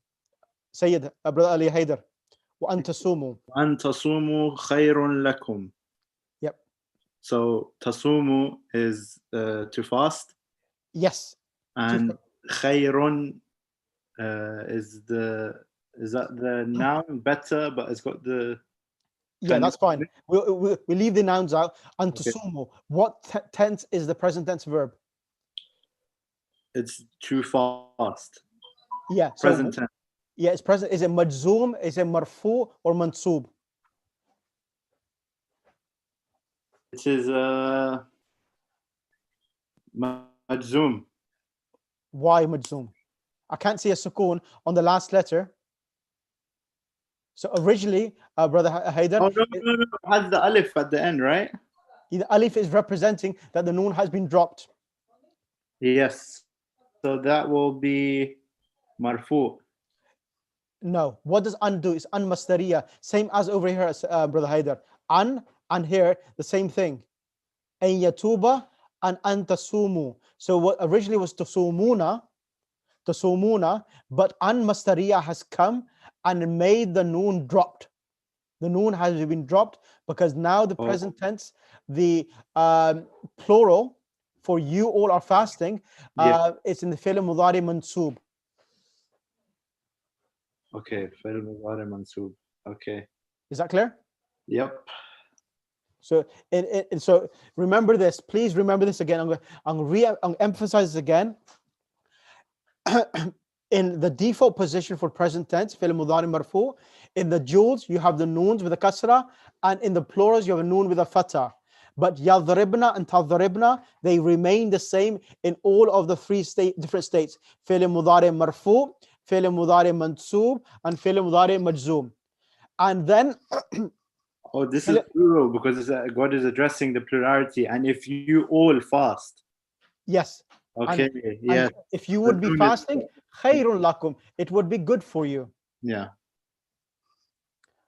Sayyid, brother Ali Haider. وأن تصوموا. وأن تصوموا خير لكم. Yep. So تصوموا is to fast. Yes. And خير is that the noun better, but it's got the. Yeah, that's fine. We'll leave the nouns out. And تصوموا. What tense is the present tense verb? It's too fast. Yeah. Present tense. Yeah, it's present. Is it majzoom? Is it marfu or mansub? It is majzoom. Why majzoom? I can't see a sukoon on the last letter. So originally, brother Haider, no. It has the alif at the end, right? The alif is representing that the noon has been dropped. Yes. So that will be marfu. No. What does an do? It's an masdariya. Same as over here, brother Haider. An and here, the same thing. An yatuba and an tasumu. So what originally was tasumuna, but an masdariya has come and made the noon dropped. The noon has been dropped because now the present tense, the plural for you all are fasting, it's in the fi'l mudari mansub. Okay, fi'l mudari mansub. Okay. Is that clear? Yep. So so remember this. Please remember this again. I'm going to emphasize this again. In the default position for present tense, fi'l mudari marfu, in the duals you have the noons with a kasra, and in the plurals you have a noon with a fatha. But yadribna and tadribna, they remain the same in all of the 3 different states. Fi'l mudari marfu, fi'l mudari mansub, and fi'l mudari majzoom. And then oh, this is plural because God is addressing the plurality. And if you all fast. Yes. Okay. And if you would be fasting, khayrun lakum, it would be good for you. Yeah.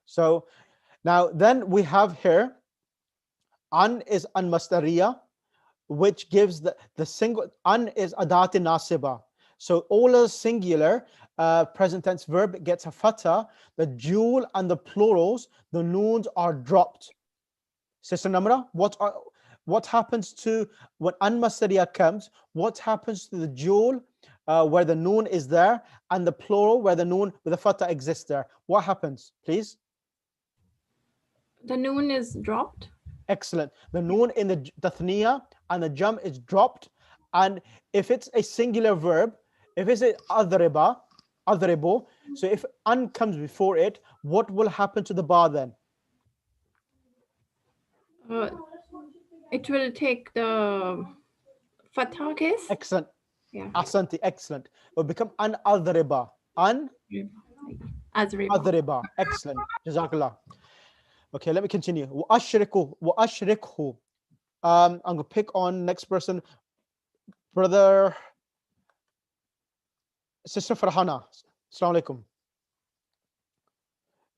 So now then we have here an is an masdariya, which gives the single. An is adat nasiba. So all a singular present tense verb gets a fatha. The dual and the plurals, the noons are dropped. Sister Namra, what happens to when an masdariya comes? What happens to the dual where the noon is there and the plural where the noon with the fatha exists there? What happens, please? The noon is dropped. Excellent. The noon in the tathniya and the jam is dropped. And if it's a singular verb, if it's a adriba, adribu, so if an comes before it, what will happen to the ba then? It will take the fatha case. Excellent. Yeah. Ahsanti, excellent. It will become an adriba. An Azriba. adriba. Excellent. Jazakallah. Okay, let me continue. وأشركه. I'm going to pick on next person. Brother, Sister Farhana. Assalamu alaikum.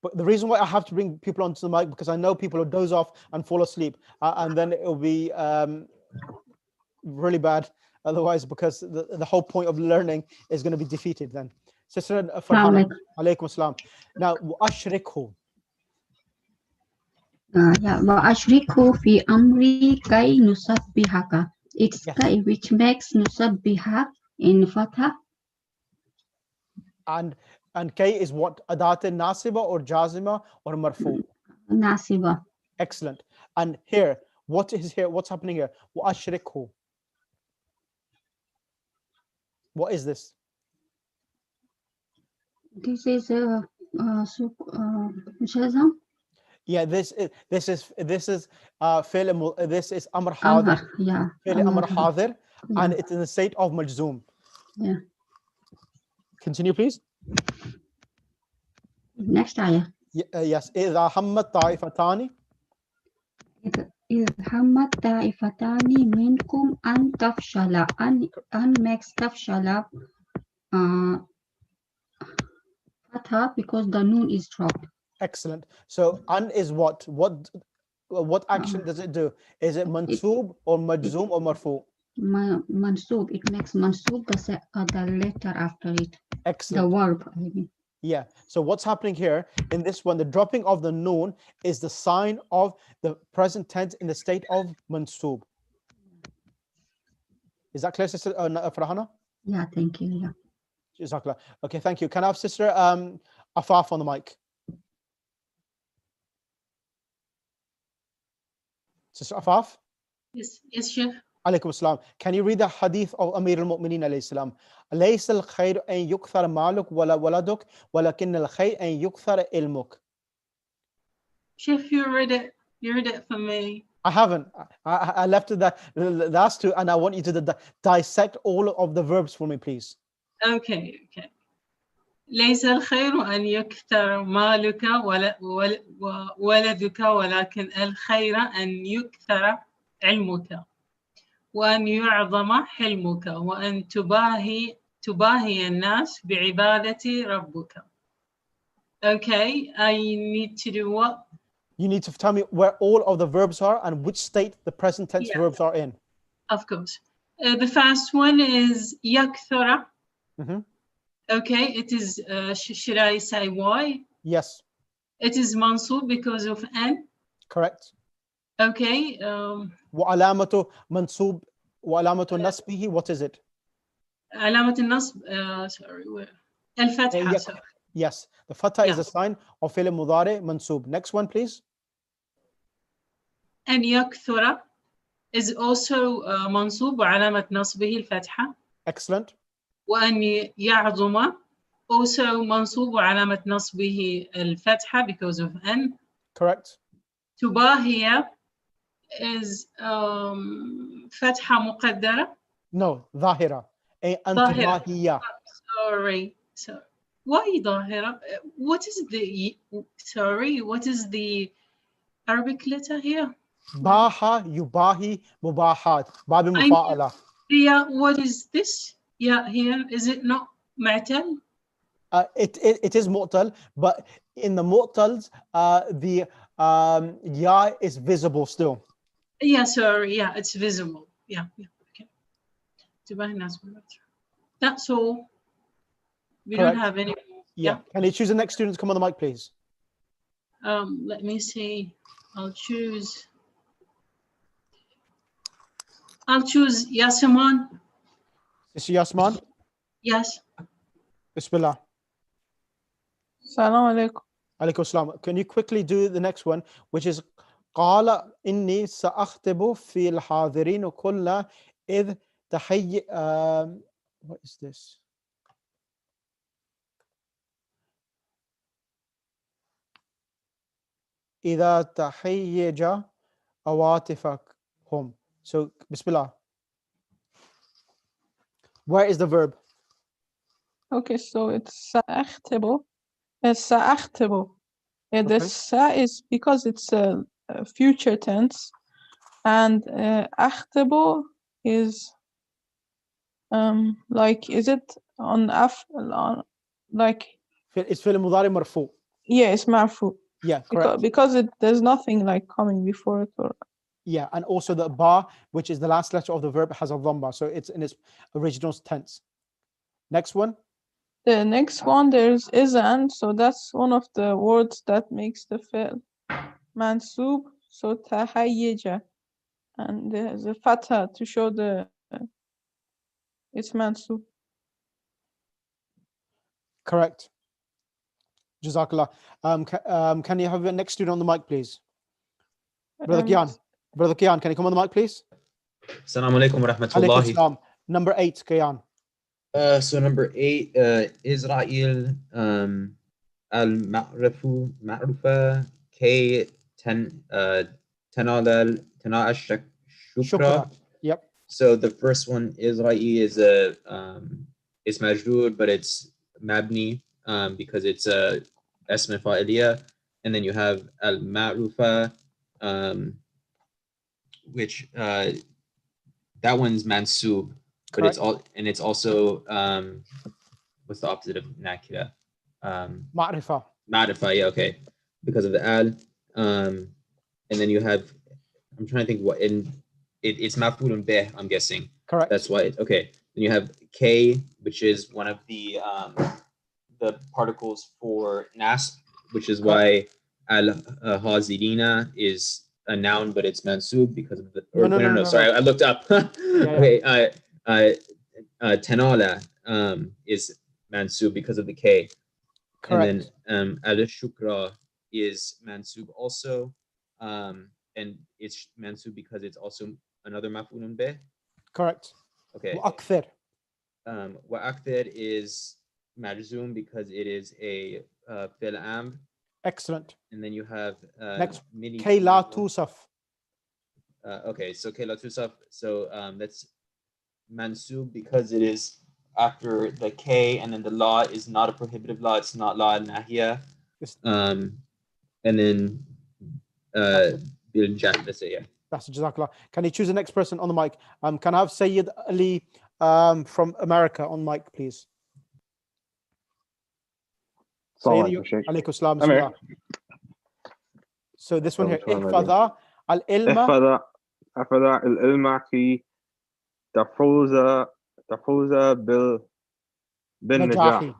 But the reason why I have to bring people onto the mic, because I know people will doze off and fall asleep, and then it will be really bad otherwise, because the whole point of learning is going to be defeated then. Sister Farhana, alaykum assalam. Now, وأشركه. وأشركه في أمري كي نسبحك. It's Yes. كي which makes نسبح in fatha. And K is what? Adat nasiba or jazima or marfu? ناصبة. Excellent. And here, what is here? What's happening here? وأشركه. What is this? This is جزم. Yeah, this is فعل this is amr hadir. أمر. Yeah. فعل amr hadir, and it's in the state of majzoom. Yeah. Continue, please. Next ayah. Yes. إذا همت طائفتان. إذ همت طائفتان منكم أن تفشل. أن makes تفشل fatha because the noon is dropped. Excellent. So an is what? What action does it do? Is it mansub or majzoom or marfu? Mansub. It makes mansub the letter after it. Excellent. The verb. I mean. Yeah. So what's happening here in this one? The dropping of the noon is the sign of the present tense in the state of mansub. Is that clear, Sister Farhana? Yeah. Thank you. Yeah. Jazakallah. Okay. Thank you. Can I have Sister Afaf on the mic? Sister Afaf? Yes, Sheikh. Alaikum assalam. Can you read the hadith of Amir al-Mu'mineen alayhi salam? ليس الخير أن يكثر مالك ولا ولدك ولكن الخير أن يكثر علمك. Sheikh, you read it for me. I haven't. I left it the last two, and I want you to dissect all of the verbs for me, please. Okay. ليس الخير أن يكثر مالك وولدك ولكن الخير أن يكثر علمك وأن يعظم حلمك وأن تباهي الناس بعبادة ربك. Okay, I need to do what? You need to tell me where all of the verbs are and which state the present tense verbs are in. Of course. The first one is yakthura. Okay, it is, should I say why? Yes. It is mansub because of an. Correct. Okay. وعلامة منصوب وعلامة نصبه, what is it? علامة النصب, sorry, where? الفتحة. Sorry. Yes, the fatha is a sign of fi'l mudari mansub. Next one, please. أن يكثر is also mansub وعلامة نصبه الفتحة. Excellent. وأن يعظم also منصوب وعلامة نصبه الفتحة because of أن. Correct. تباهي is فتحة مقدرة. No, ظاهرة. أن تباهي. Sorry. Why ظاهرة? What is the Arabic letter here? باها يباهي مباحات باب مفاعلة. Yeah, what is this? Yeah, here is it not معتل? It is mu'tal, but in the mu'tals, the ya is visible still. Yeah, sorry. Yeah, it's visible. Yeah. Okay. That's all. We Correct. don't have any. Yeah. Can you choose the next student to come on the mic, please? Let me see. I'll choose Yasaman. Is Yasman? Yes. Bismillah. Assalamu alaikum. Alaikum salam. Can you quickly do the next one, which is قال إني سأخطب في الحاضرين كل إذ تحي. What is this? إذا تحيج عواطفهم. So, Bismillah. Where is the verb? Okay, so it's سأختبو. It's سأختبو. And the Okay. sa is because it's a future tense, and أختبو is like, is it on like, It's فعل مضارع مرفوع. yeah, it's مرفوع. Yeah, correct. Because there's nothing like coming before it, or Yeah, and also the ba, which is the last letter of the verb, has a dhamma, so it's in its original tense. Next one. the next one there's isn't, so that's one of the words that makes the fi'l mansub. So تهيج, and there's a fatha to show it's mansub. Correct. Jazakallah. Can you have the next student on the mic, please? Brother Kian. Brother Kian, can you come on the mic, please? Assalamu alaikum wa Alaikum rahmatullahi. salam. Number 8, Kian. So number 8, Israel al-ma'rufa K tanal shukra. Shukra. Yep. So the first one, Israel, is a is majroor, but it's mabni because it's a اسم فاعلية, and then you have al-ma'rufa, which that one's mansub, but Correct. it's also what's the opposite of nakira? Ma'rifa. Ma'rifa, yeah, okay, because of the al. And then you have, I'm trying to think what it's maf'ulun bih, I'm guessing. Correct. That's why okay. Then you have K, which is one of the particles for nasb, which is why al-hazirina is a noun, but it's mansub because of the. No. Sorry, I looked up. Okay, tanala is mansub because of the K. Correct. And then al-shukra is mansub also, and it's mansub because it's also another maf'ulun bih. Correct. Okay. Wa'akthir. Wa'akthir is majzoom because it is a fi'l amr. Excellent. And then you have next, Kay la tusaf. Okay, so Kay la tusaf. So that's mansub because it is after the K, and then the law is not a prohibitive law. It's not law al-nahya. And then that's it, yeah. That's Jazakallah. Can you choose the next person on the mic? Can I have Sayyid Ali from America on mic, please? Alaykum salam. So this one here, ihfadha al-ilma. ihfadha al-ilma fi tafuza bil najahi.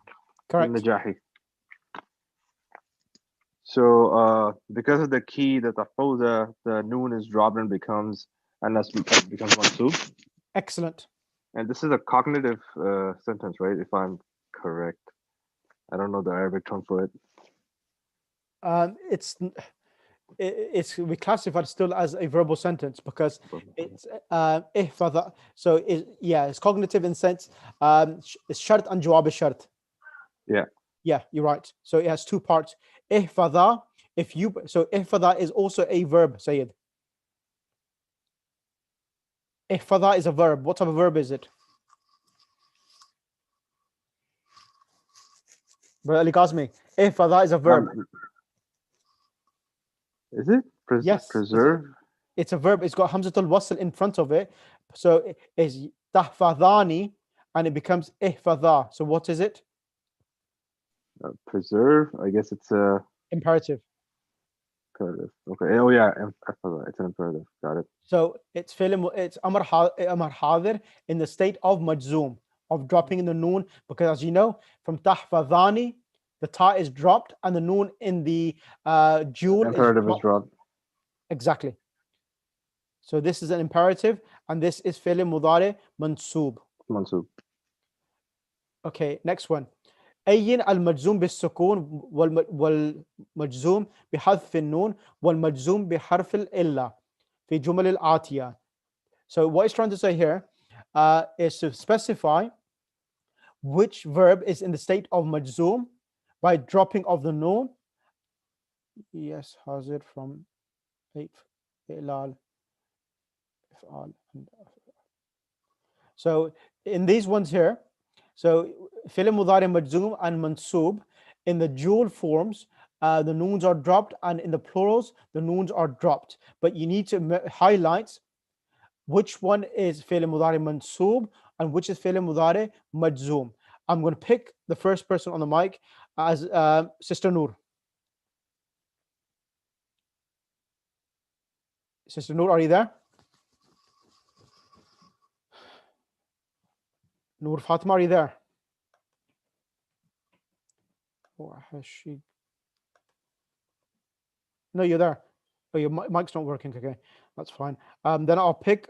Correct. So because of the key, the tafuza, the noon is dropped and becomes mansub. Excellent. And this is a cognitive sentence, right? If I'm correct. I don't know the Arabic term for it. It's we classify it still as a verbal sentence because it's ihfadha. So it's cognitive in sense. It's shart and jawab shart. Yeah, you're right. So it has two parts. Ihfadha, so ihfadha is also a verb, Sayyid. Ihfadha is a verb. What type of verb is it? Brother Ali Qasmi, ihfadha is a verb. Is it? Yes. Preserve? It's a verb. It's got Hamzatul Wasl in front of it. So it's tahfadhani and it becomes ihfadha. So what is it? Preserve. I guess it's a imperative. Imperative. Okay. Oh yeah, it's an imperative. Got it. So it's amar hadir in the state of majzoom, of dropping in the noon, because as you know, from tahfadhani, the ta is dropped and the noon in the jewel imperative is dropped. Exactly. So this is an imperative, and this is fi'l mudari mansub. Mansub. Okay, next one. أين المجزوم بالسكون والمجزوم بحذف النون والمجزوم بحرف الإلا في جمل الآتية. So what it's trying to say here is to specify which verb is in the state of majzoom by dropping of the noon. Yes, hazir from 8. إعلال إفعال. So in these ones here, so فعل مضارع مجزوم and منصوب, in the dual forms, the noons are dropped, and in the plurals, the noons are dropped. But you need to highlight which one is فعل مضارع منصوب and which is فعل مضارع مجزوم. I'm going to pick the first person on the mic as Sister Noor. Sister Noor, are you there? Noor Fatima, are you there? Oh, has she? No, you're there. Oh, your mic's not working. Okay, that's fine. Then I'll pick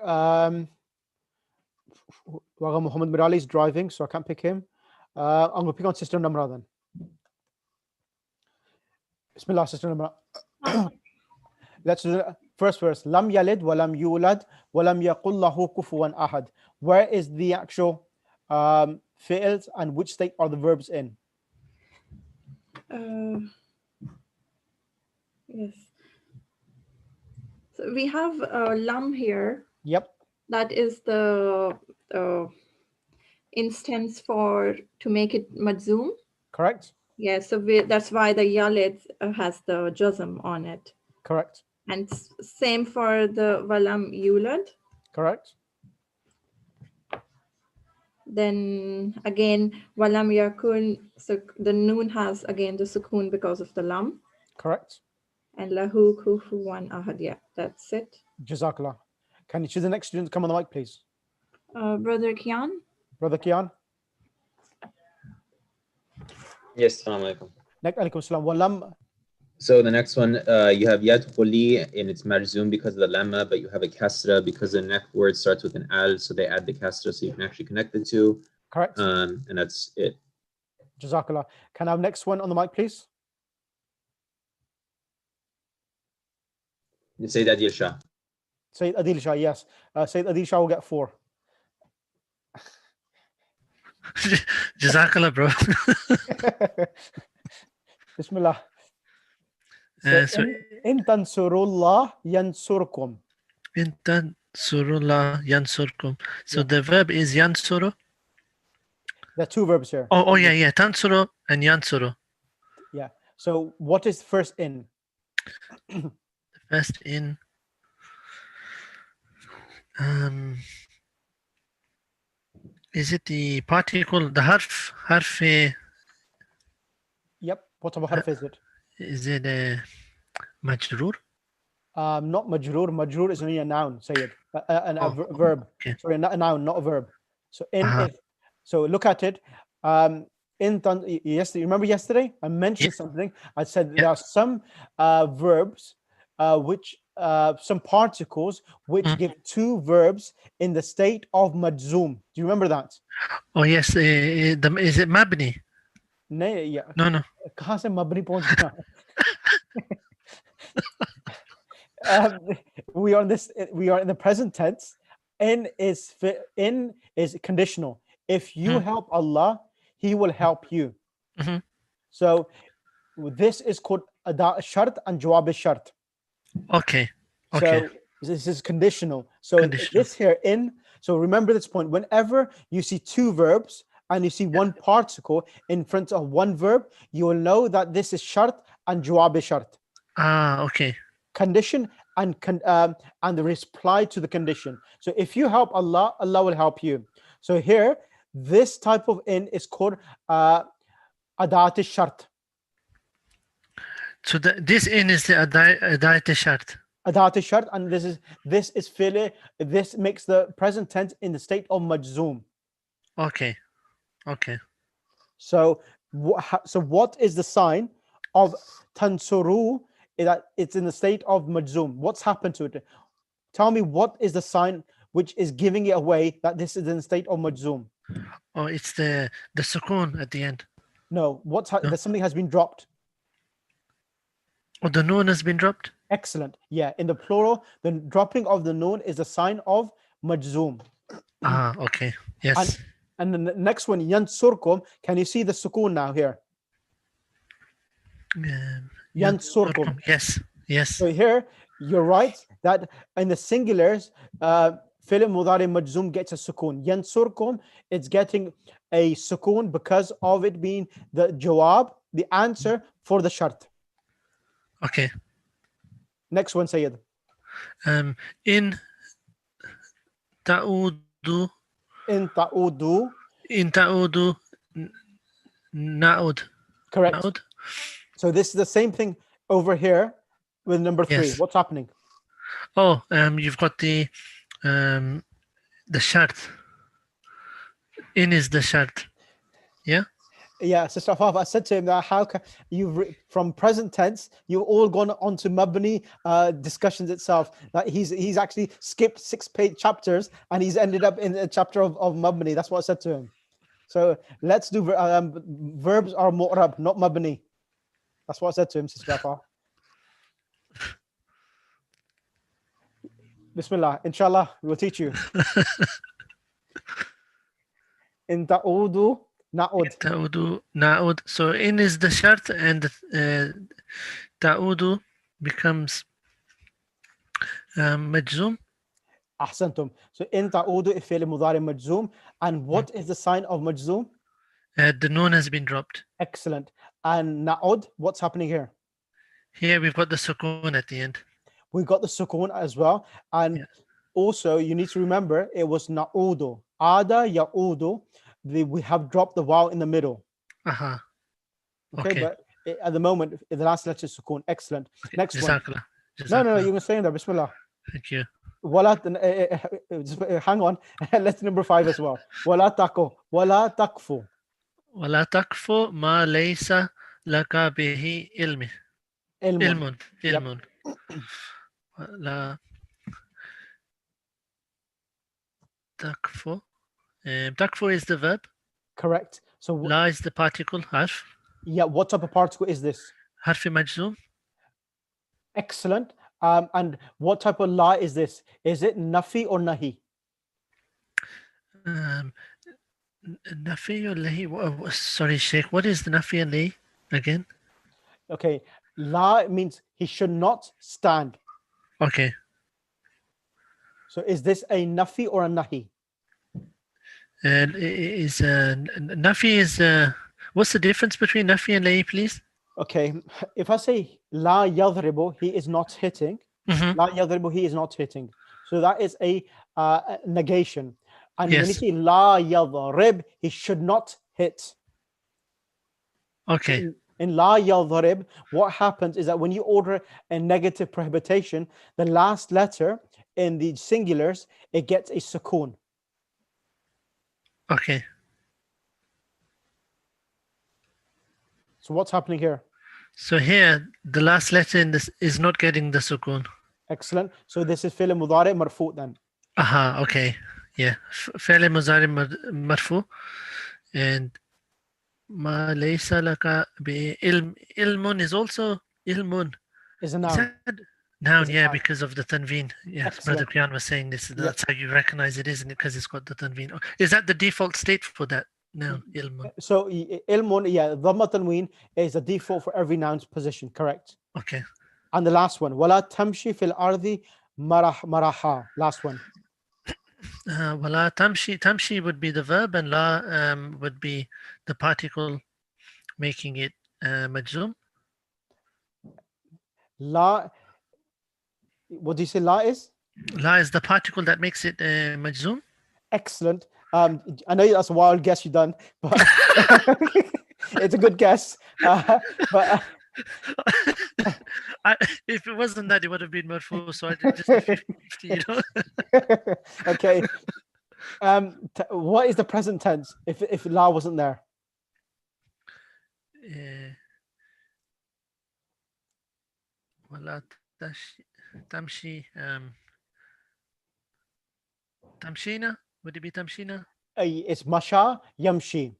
Muhammad Mirali is driving, so I can't pick him. I'm going to pick on Sister Namra then. Bismillah, Sister Namra. Let's do the first verse. Lam yalid wa lam yulad wa lam yaqul lahu kufuwan ahad. Where is the actual fi'ls and which state are the verbs in? Yes. So we have lam here. Yep. That is the instance to make it majzoom. Correct. Yeah, so that's why the yalid has the jazm on it. Correct. And same for the walam yulad. Correct. Then again, walam yakun, so the noon has again the sukoon because of the lam. Correct. And lahu kufuwan ahad. Yeah, that's it. Jazakallah. Can you choose the next student to come on the mic, please? Brother Kian. Brother Kian. Yes, assalamu alaikum. So the next one, you have yadkhuli and it's marzoom because of the lamma, but you have a kasra because the next word starts with an al, so they add the kasra so you can actually connect the two. Correct. And that's it. Jazakallah. Can I have next one on the mic, please? Sayyid Adil Shah. Sayyid Adil Shah, yes. Sayyid Adil Shah will get 4. Jazakallah, bro. Bismillah. In tansurullah yansurkum. In tansurullah yansurkum. So the verb is yansuru. There are 2 verbs here. Oh yeah. Tansuru and yansuru. Yeah. So what is first in? First in. Is it the particle, the harf? Yep. What type of harf is it? Is it a majroor? Not majroor. Majroor is only a noun, Sayyid. A verb. Okay. Sorry, not a noun, not a verb. So so look at it. Yes, you remember yesterday I mentioned something. I said there are some verbs which some particles which give 2 verbs in the state of majzoom. Do you remember that? Oh yes. Is it mabni? No. कहाँ से मबनी पहुंच गया? We are in the present tense. In is conditional. If you help Allah, He will help you. So this is called ada shart and jawab shart. Okay. So this is conditional. So this here in. So remember this point. Whenever you see 2 verbs and you see 1 particle in front of 1 verb, you will know that this is shart and jawab shart. Okay. Condition and the reply to the condition. So if you help Allah, Allah will help you. So here, this type of in is called adat shart. So this in is the adat shart. Adat shart, and this is fi'l. This makes the present tense in the state of majzoom. Okay. So what is the sign of tansuru? That it's in the state of majzoom. What's happened to it? Tell me what is the sign which is giving it away that this is in the state of majzoom? Oh, it's the sukoon at the end. No, that something has been dropped. Oh, the noon has been dropped? Excellent. Yeah, in the plural, the dropping of the noon is a sign of majzoom. Okay. Yes. And then the next one, yansurkum. Can you see the sukoon now here? Yansurkum. Yes. So here, You're right that in the singulars, fi'l mudari majzum gets a sukoon. Yansurkum, it's getting a sukoon because of it being the jawab, the answer for the shart. Okay. Next one, Sayyid. In ta'udu, In ta'udu. Na'ud. Correct. Na'ud. So this is the same thing over here with number 3. Yes. What's happening? Oh, you've got the shart. In is the shart. Yeah. Yeah, Sister Afaf, I said to him that how can from present tense, you've all gone on to Mabni discussions itself. That he's actually skipped 6 chapters and he's ended up in a chapter of Mabni. That's what I said to him. So let's do verbs are mu'rab, not Mabni. That's what I said to him, Sister Afaf. Bismillah, inshallah, we will teach you. In ta'udu, na'ud. Ta'udu, na'ud. So in is the shart and ta'udu becomes majzum. Ahsantum. So in ta'udu is fi'l mudari majzum. And what is the sign of majzum? The noon has been dropped. Excellent. And na'ud, what's happening here? Here we've got the sukoon at the end. We got the sukoon as well. And also you need to remember it was na'udu. Ada ya'udu. We have dropped the waw in the middle. Uh-huh. Okay, but at the moment, the last letter is sukoon. Excellent. Next one. No, you can stay in there. Bismillah. Thank you. Wala, hang on. Let's number 5 as well. Wala taqfu. Wala taqfu. Wala taqfu ma laysa laka bihi ilmun. Ilmun. Wala taqfu. Taqfu is the verb. Correct. So la is the particle, harf. Yeah, what type of particle is this? Harfi majzum. Excellent. And what type of la is this? Is it nafi or nahi? Nafi or lahi? Sorry, Sheikh. What is the nafi and lahi again? Okay. La means he should not stand. Okay. So is this a nafi or a nahi? And nafi is what's the difference between nafi and lahi, please? Okay, if I say la yadribu, he is not hitting. La yadribu, he is not hitting. So that is a negation. And when you say la yadrib, he should not hit. Okay. In la yadrib, what happens is that when you order a negative prohibition, the last letter in the singulars, it gets a sukoon. Okay. So what's happening here? So here, the last letter in this is not getting the sukoon. Excellent. So this is fi'l mudari marfu then. Aha, okay. Yeah. Fi'l mudari marfu. And ma laysa laka bi ilmun is also ilmun. Is a noun. Noun, yeah, because of the tanveen. Yes, Brother Priyan was saying this. That's how you recognize it, isn't it? Because it's got the tanveen. Is that the default state for that noun, ilmun? So ilmun, yeah, dhamma tanween is the default for every noun's position, correct? Okay. And the last one, wala tamshi fil ardi maraha. Last one. Wala tamshi. Tamshi would be the verb, and la would be the particle making it majzum. La. What do you say la is? La is the particle that makes it majzum. Excellent. I know that's a wild guess you've done, but it's a good guess. But if it wasn't that, it would have been marfu. So I did just 50, you know. Okay. What is the present tense if la wasn't there? Wala tamshi. Tamshina? Would it be tamshina? It's masha yamshi.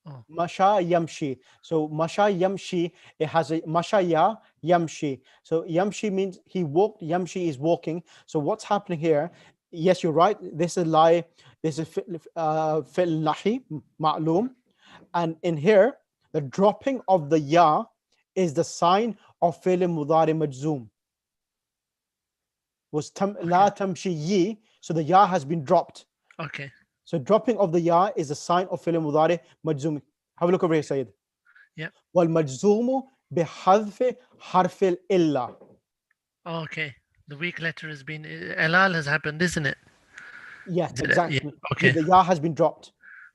Oh. Masha yamshi. So masha yamshi, it has a masha ya yamshi. So yamshi means he walked, yamshi is walking. So what's happening here? Yes, you're right. This is lie. This is fi'l nahi, ma'lum. And in here, the dropping of the ya is the sign of fi'l mudari majzoom. was la tamshi, so the ya has been dropped. Okay. So dropping of the ya is a sign of fi'l mudari majzum. Have a look over here, Sayyid. Yeah. Wal majzumu bihadfi harfil illa. Okay. The weak letter has been elal has happened, isn't it? Yes, Did it? exactly. Yeah. Okay. The ya has been dropped.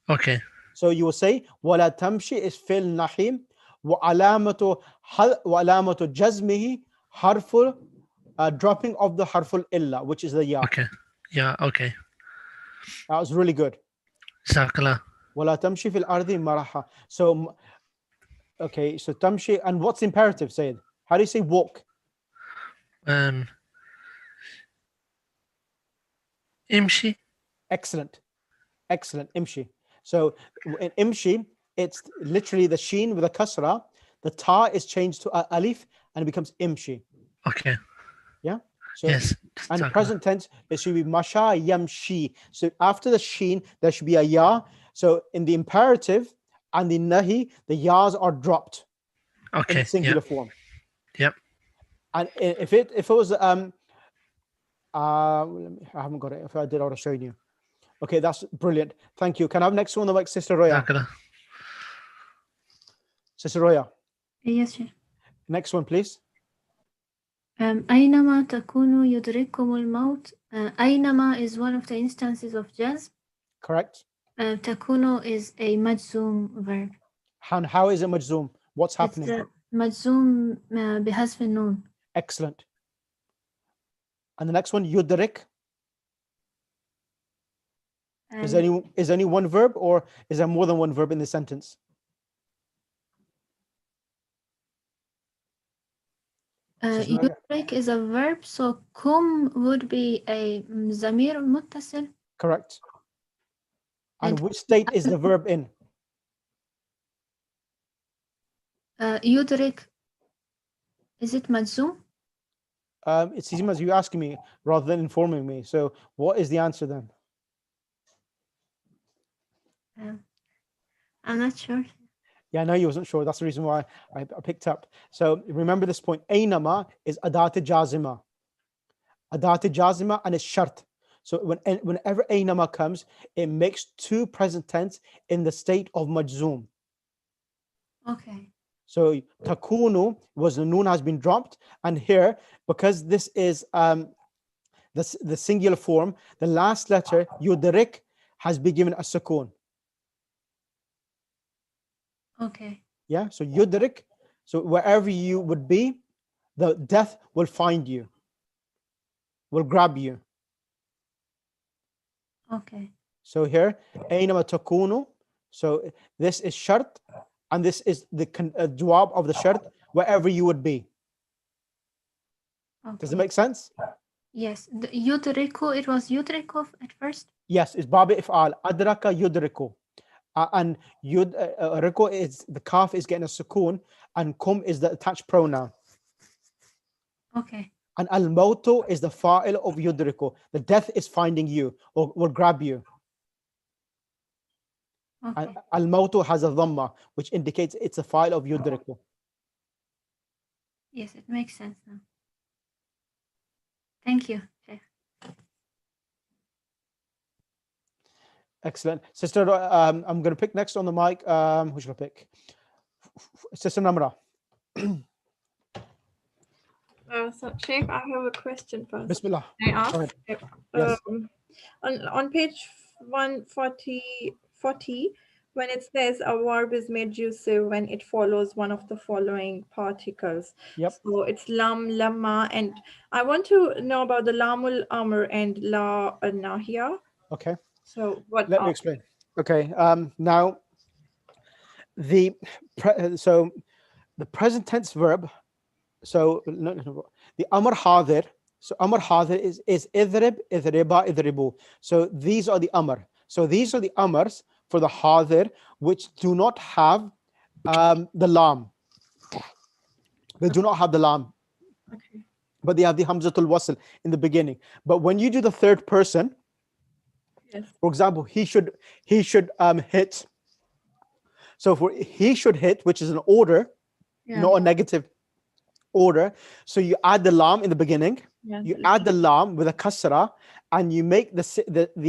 Okay. So you will say wala tamshi is fi'l nahim wa alamatu jazmihi harful dropping of the harful illa, which is the ya. Okay. Yeah. Okay. That was really good. Jazakallah. Wala tamshi fil ardi maraha. So okay, so tamshi, and what's imperative, Sayyid? How do you say walk? Imshi. Excellent. Excellent. Imshi. So in imshi, it's literally the sheen with a kasra. The ta is changed to a alif and it becomes imshi. Okay. Yeah. So, Yes. and Jazakallah. present tense, it should be masha yamshi. So after the sheen, there should be a ya. So in the imperative and the nahi, the yas are dropped in Okay. the singular Yep. form. Yep. And if it was I haven't got it. If I did, I would have shown you. Okay, that's brilliant. Thank you. Can I have next one, like Sister Roya? Jazakallah. Sister Roya, Yes, Sheikh. next one, please. أينما تكونوا يدرككم الموت. أينما is one of the instances of jazm. Correct. تكونوا is a majzoom verb. And how is it majzoom? What's happening? It's majzoom بحذف النون. Excellent. And the next one, yudrik. Is any one verb, or is there more than one verb in the sentence? يدرك is a verb, so kum would be a ضمير متصل. Correct. And which state is the verb in? يدرك, is it majzoom? It seems as you asking me rather than informing me. So what is the answer then? I'm not sure. Yeah, I know you wasn't sure. That's the reason why I picked up. So remember this point. Aynama is adat jazima. Adat jazima and it's shart. So whenever aynama comes, it makes two present tense in the state of majzoom. Okay. So takunu was the noon has been dropped, and here because this is the singular form, the last letter yudrik has been given a sukoon. Okay. Yeah, so yudrik, so wherever you would be, the death will find you, will grab you. Okay. So here, aynama takunu, so this is shart, and this is the jawab of the shart, wherever you would be. Okay. Does it make sense? Yes. The yudriku, it was yudriku at first? Yes, it's babi if'al, adraka yudriku. And yud riko is the kaf is getting a sukoon, and kum is the attached pronoun. Okay. And al mautu is the fa'il of yudriku. The death is finding you or will grab you. Okay. And al mautu has a dhamma, which indicates it's a fa'il of yudriku. Yes, it makes sense now. Thank you. Okay. Excellent. Sister, I'm going to pick next on the mic. Who should I pick? Sister Namra. So, Sheikh, I have a question first. Bismillah. May I ask? Go ahead. Yes. On page 140, when it says a verb is made usive when it follows one of the following particles. Yep. So it's lam, lamma, and I want to know about the lamul amr and la nahya. Okay. So what? Let me explain. Okay. Now, the present tense verb. So the amr hadir. So amr hadir is idrib, idriba, idribu. So these are the amr. So these are the amrs for the hadir which do not have the lam. They do not have the lam. Okay. But they have the hamzatul wasl in the beginning. But when you do the third person, yes. For example, he should hit. So for he should hit, which is an order, not a negative order. So you add the lam in the beginning, Yeah, You add the lam with a kasra, and you make the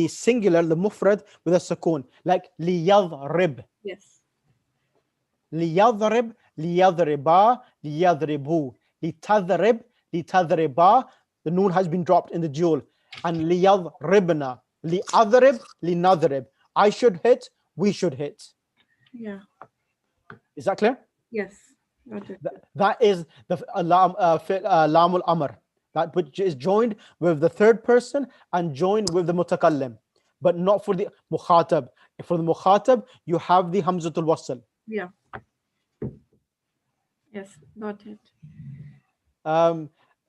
singular, the mufrad, with a sukoon, like liyadrib. Yes. ليضرب ليضربا ليضربوا لتضرب لتضربا. The noon has been dropped in the dual. And ليضربنا لأضرب لنضرب. I should hit, we should hit. Yeah. Is that clear? Yes. Got it. That is the lamul amr, that which is joined with the third person and joined with the mutakallim, but not for the mukhatab. For the mukhatab, you have the hamzatul wasl. Yeah. Yes, got it.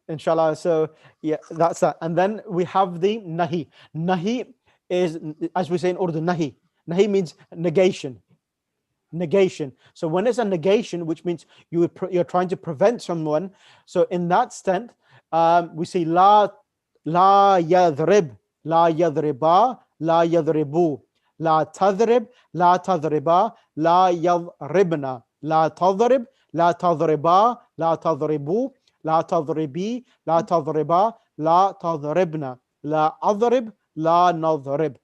Inshallah. So yeah, that's that. And then we have the nahi. Nahi is, as we say in Urdu, nahi. Nahi means negation. Negation. So when it's a negation, which means you're trying to prevent someone. So in that extent, we say la yadrib, la yadriba, la yadribu, la tadrib, la tadriba, la yadribna, la tadrib, la tadriba, la tadribu, la tadribi, la tadriba, la tadribna, la adrib, la nadrib.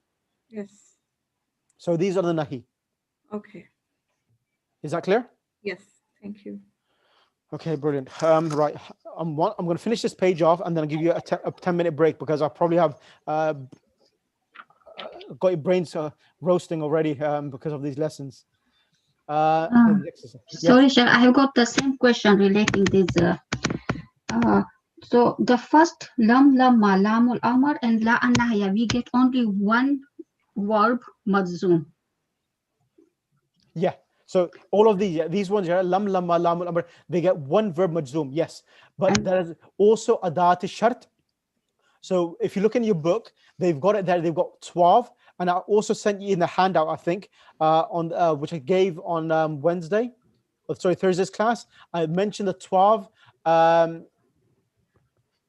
Yes. So these are the nahi. Okay. Is that clear? Yes. Thank you. Okay, brilliant. Right, I'm going to finish this page off and then I'll give you a 10-minute break because I probably have got your brains roasting already because of these lessons. Sorry, Sheikh, I have got the same question relating this. So the first lam lamma lamul amr and la anahya, we get only one verb majzoom. Yeah. So all of these ones here, lam lamma lamul amr, they get one verb majzoom. Yes, but there is also adat shart. So if you look in your book, they've got it there. They've got 12, and I also sent you in the handout, I think, on which I gave on Wednesday. Thursday's class. I mentioned the 12.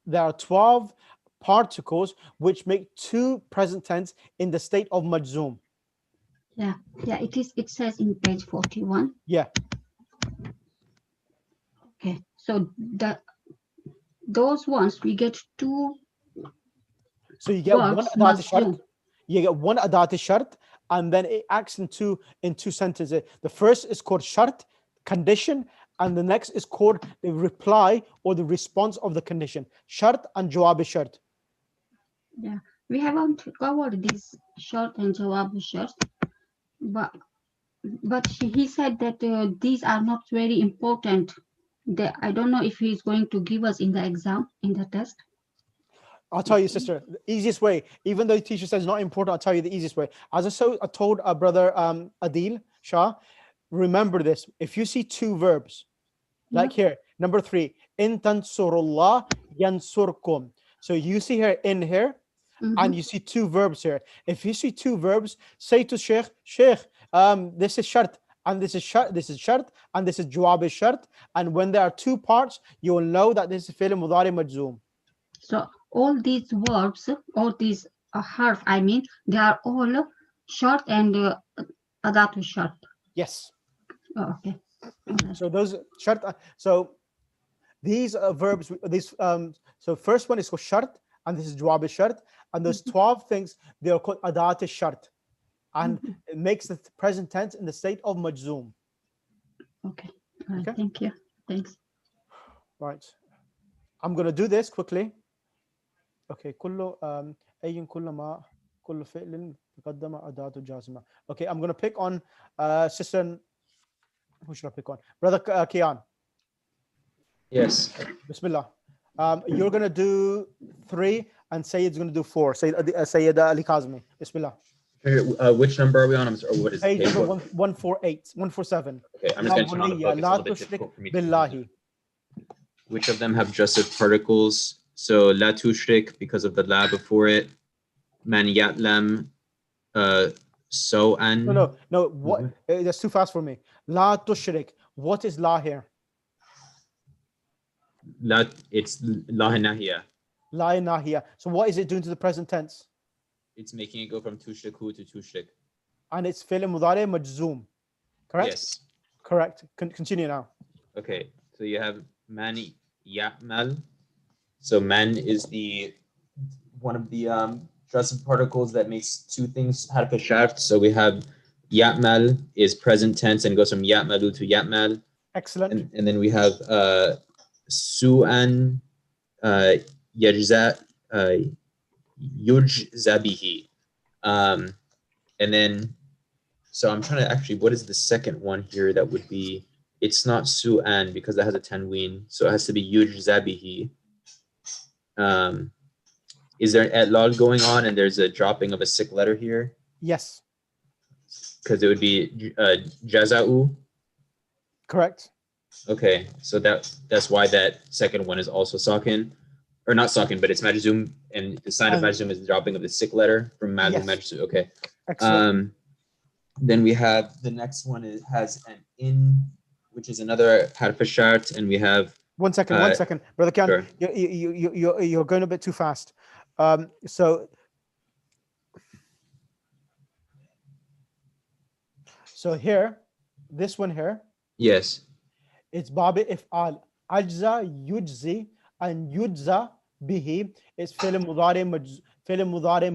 There are 12 particles which make two present tense in the state of majzoom. Yeah, it is. It says in page 41. Yeah. Okay, so those ones we get two. So you get one adat shart. You get one adat shart, and then it acts in two sentences. The first is called shart, condition, and the next is called the reply or the response of the condition. Shart and jawab shart. Yeah, we haven't covered this shart and jawab shart, but he said that these are not very important. I don't know if he's going to give us in the exam, in the test. I'll tell you, sister, the easiest way, even though the teacher says not important, I'll tell you the easiest way. As I told our brother Adil Shah, remember this. If you see two verbs, like here, number 3, in tansurullah yansurkum. So you see here in here, and you see two verbs here. If you see two verbs, say to Sheikh, this is shart, and this is shart, and this is jawab shart. And when there are two parts, you will know that this is fi'l mudari majzoom. So all these verbs, all these harf, I mean, they are all short and adatu short. Yes. Oh, okay. So those shart. So these verbs. So first one is called shart, and this is jawab shart. And those 12 things, they are called adat shart, and it makes the present tense in the state of majzoom. Okay. Okay. Thank you. Thanks. Right. I'm going to do this quickly. Okay. كل فعل تقدم أداة جازمة. Okay. I'm going to pick on sister. Who should I pick on? Brother Kian. Yes. Bismillah. You're going to do 3 and Sayyid's going to do 4. Sayyid Ali Kazmi. Bismillah. Which number are we on? Or what is page number 148, 147. Okay, I'm just going to turn on the book. It's a little bit difficult for me to read. Which of them have adjusted particles? So la tushrik because of the la before it. Man yatlam. So and. No. What? That's too fast for me. La tushrik. What is la here? La. It's la nahiya. La nahiya. So what is it doing to the present tense? It's making it go from tushriku to tushrik. And it's fi'l mudari majzoom. Correct? Yes. Correct. Continue now. Okay. So you have mani ya'mal. So man is the one of the stressive particles that makes two things harf al-shart. So we have ya'mal is present tense and goes from ya'malu to ya'mal. Excellent. And then we have su'an yajza yujza bihi. And then, so I'm trying to actually, what is the second one here that would be, it's not su'an because that has a tanween. So it has to be yujza bihi. Is there an etlal going on and there's a dropping of a sick letter here? Yes. Because it would be jaza'u. Correct. Okay, so that's why that second one is also sakin, or not sakin, but it's majzum, and the sign of majzum is the dropping of the sick letter from malu majzum. Okay. Excellent. Then we have the next one has an in, which is another harf al-shart, and we have one second, brother Khan. Sure. You're going a bit too fast. So here, this one here. Yes. It's babi if'al. Ajza yujzi and yujza bihi. It's fi'l mudari fi'l mudari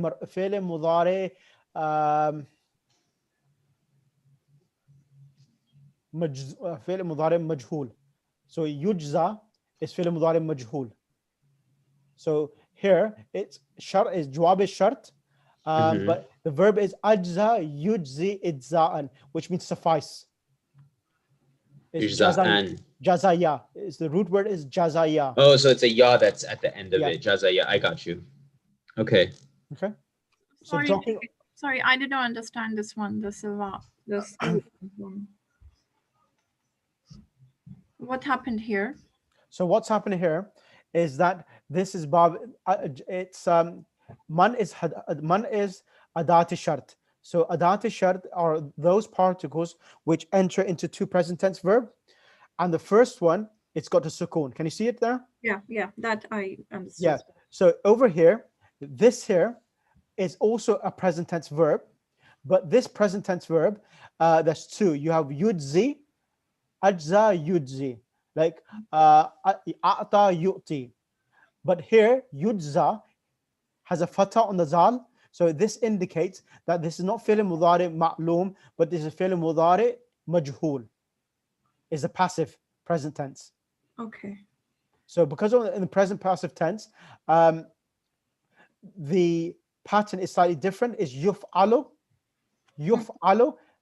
majhul. So yujza is fi'l mudari majhul. So here it's shart is jawab is shart, but the verb is ajza yujzi idza'an, which means suffice. It's jazaya. It's the root word is jazaya. Oh, so it's a ya that's at the end of it. Jazaya. I got you. Okay. Okay. So sorry, I did not understand this one. The silva. What happened here? So what's happening here is that this is bab. It's man is adat shart. So adat shart are those particles which enter into two present tense verb, and the first one it's got a sukun. Can you see it there? Yeah, that I understood. Yeah. So over here, this here is also a present tense verb, but this present tense verb, there's two. You have yudzi, ajza yudzi, like a'ta yu'ti. But here yudza has a fatha on the zal. So this indicates that this is not fi'l mudari ma'lum, but this is fi'l mudari majhul. Is a passive present tense. Okay. So because in the present passive tense, the pattern is slightly different. Is yuf'alu.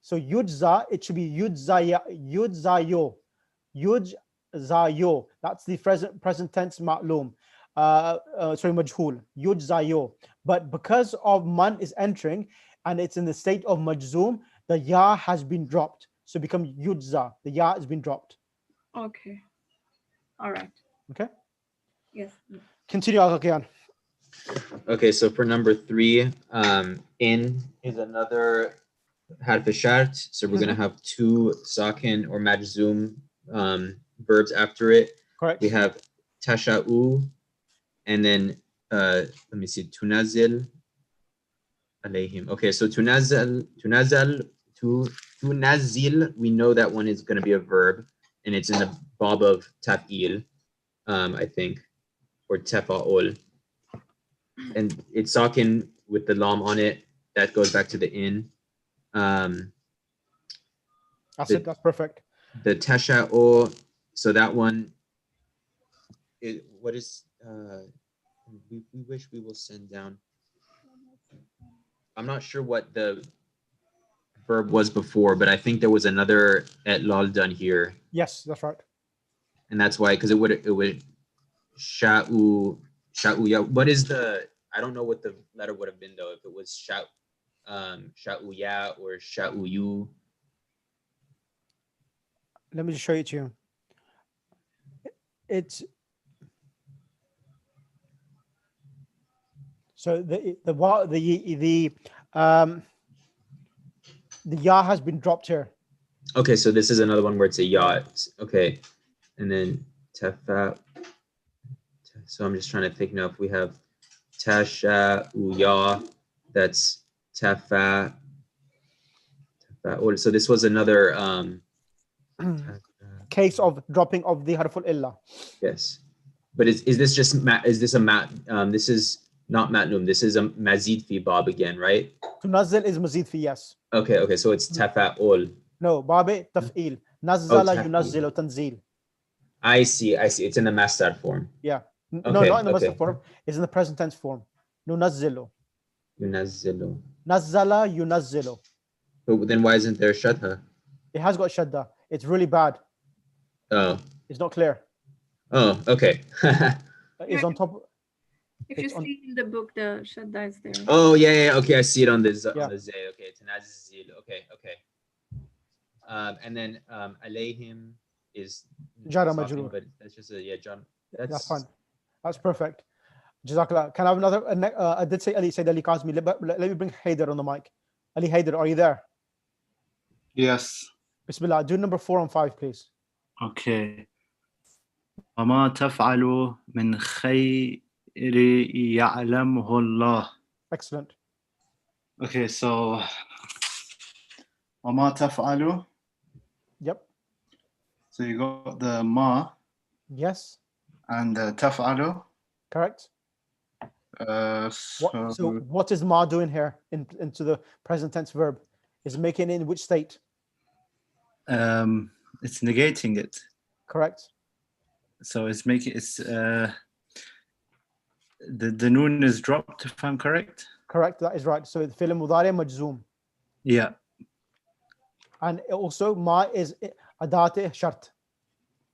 So yujza, it should be yujzayo. Yujzayo. That's the present tense ma'lum. Majhul, yujzayo. But because of man is entering and it's in the state of majzoom, the ya has been dropped. So it becomes yujza. The ya has been dropped. Okay. All right. Okay. Yes. Continue, Al-Qiyan. Okay, so for number 3, in is another harf al-shart. So we're going to have two sakin or majzoom verbs after it. Correct. We have tasha'u, and then let me see, tunazil alayhim. Okay, so tunazil, we know that one is going to be a verb, and it's in the bab of taf'il, I think, or tafa'ul. And it's sakin with the lam on it. That goes back to the in. That's it. That's perfect. The tasha'u, so that one, what is, we wish we will send down. I'm not sure what the verb was before, but I think there was another etlal done here. Yes, that's right. And that's why, because it would sha'u ya. What is the, I don't know what the letter would have been though, if it was sha'u ya or sha'u yu. Let me just show it to you. It's so the ya has been dropped here. Okay, so this is another one where it's a ya. Okay, and then tafa. So I'm just trying to think now if we have tasha uya, that's tafa. So this was another case of dropping of the harful illa. Yes. But is this just is this a mat? This is not matnum. This is a mazid fi bab again, right? تنزل is مزيد في yes. Okay, so it's tafa'ul. No, باب تفعيل. نزل ينزل تنزيل. I see. It's in the masdar form. Yeah. No, Okay, not in the okay. masdar form. It's in the present tense form. ننزل. Yunazzilu. نزل ينزل. But then why isn't there shadha? It has got shadda. It's really bad. Oh. It's not clear. Oh, okay. It's on top. If you see in the book, the shadda is there. Oh yeah. Okay, I see it on the Yeah. on the zay. Okay, tanazzil. Okay. And then alayhim is Jara talking, majroor. but that's just a John. That's fine. That's perfect. Jazakallah. Can I have another? I did say Ali said Ali Kazmi. Let me bring Haider on the mic. Ali Haider, are you there? Yes. Bismillah. Do number 4 and 5, please. Okay. وما تفعلوا من خير يعلمه الله. Excellent. Okay, so وما تفعلوا. Yep. So you got the ma. Yes. And the taf'alu. Correct. So what is ma doing here into the present tense verb? Is making it in which state? It's negating it. Correct. So it's making the noon is dropped, if I'm correct. Correct. That is right. So the fi'l mudari majzoom. Yeah. And also ma is adat shart.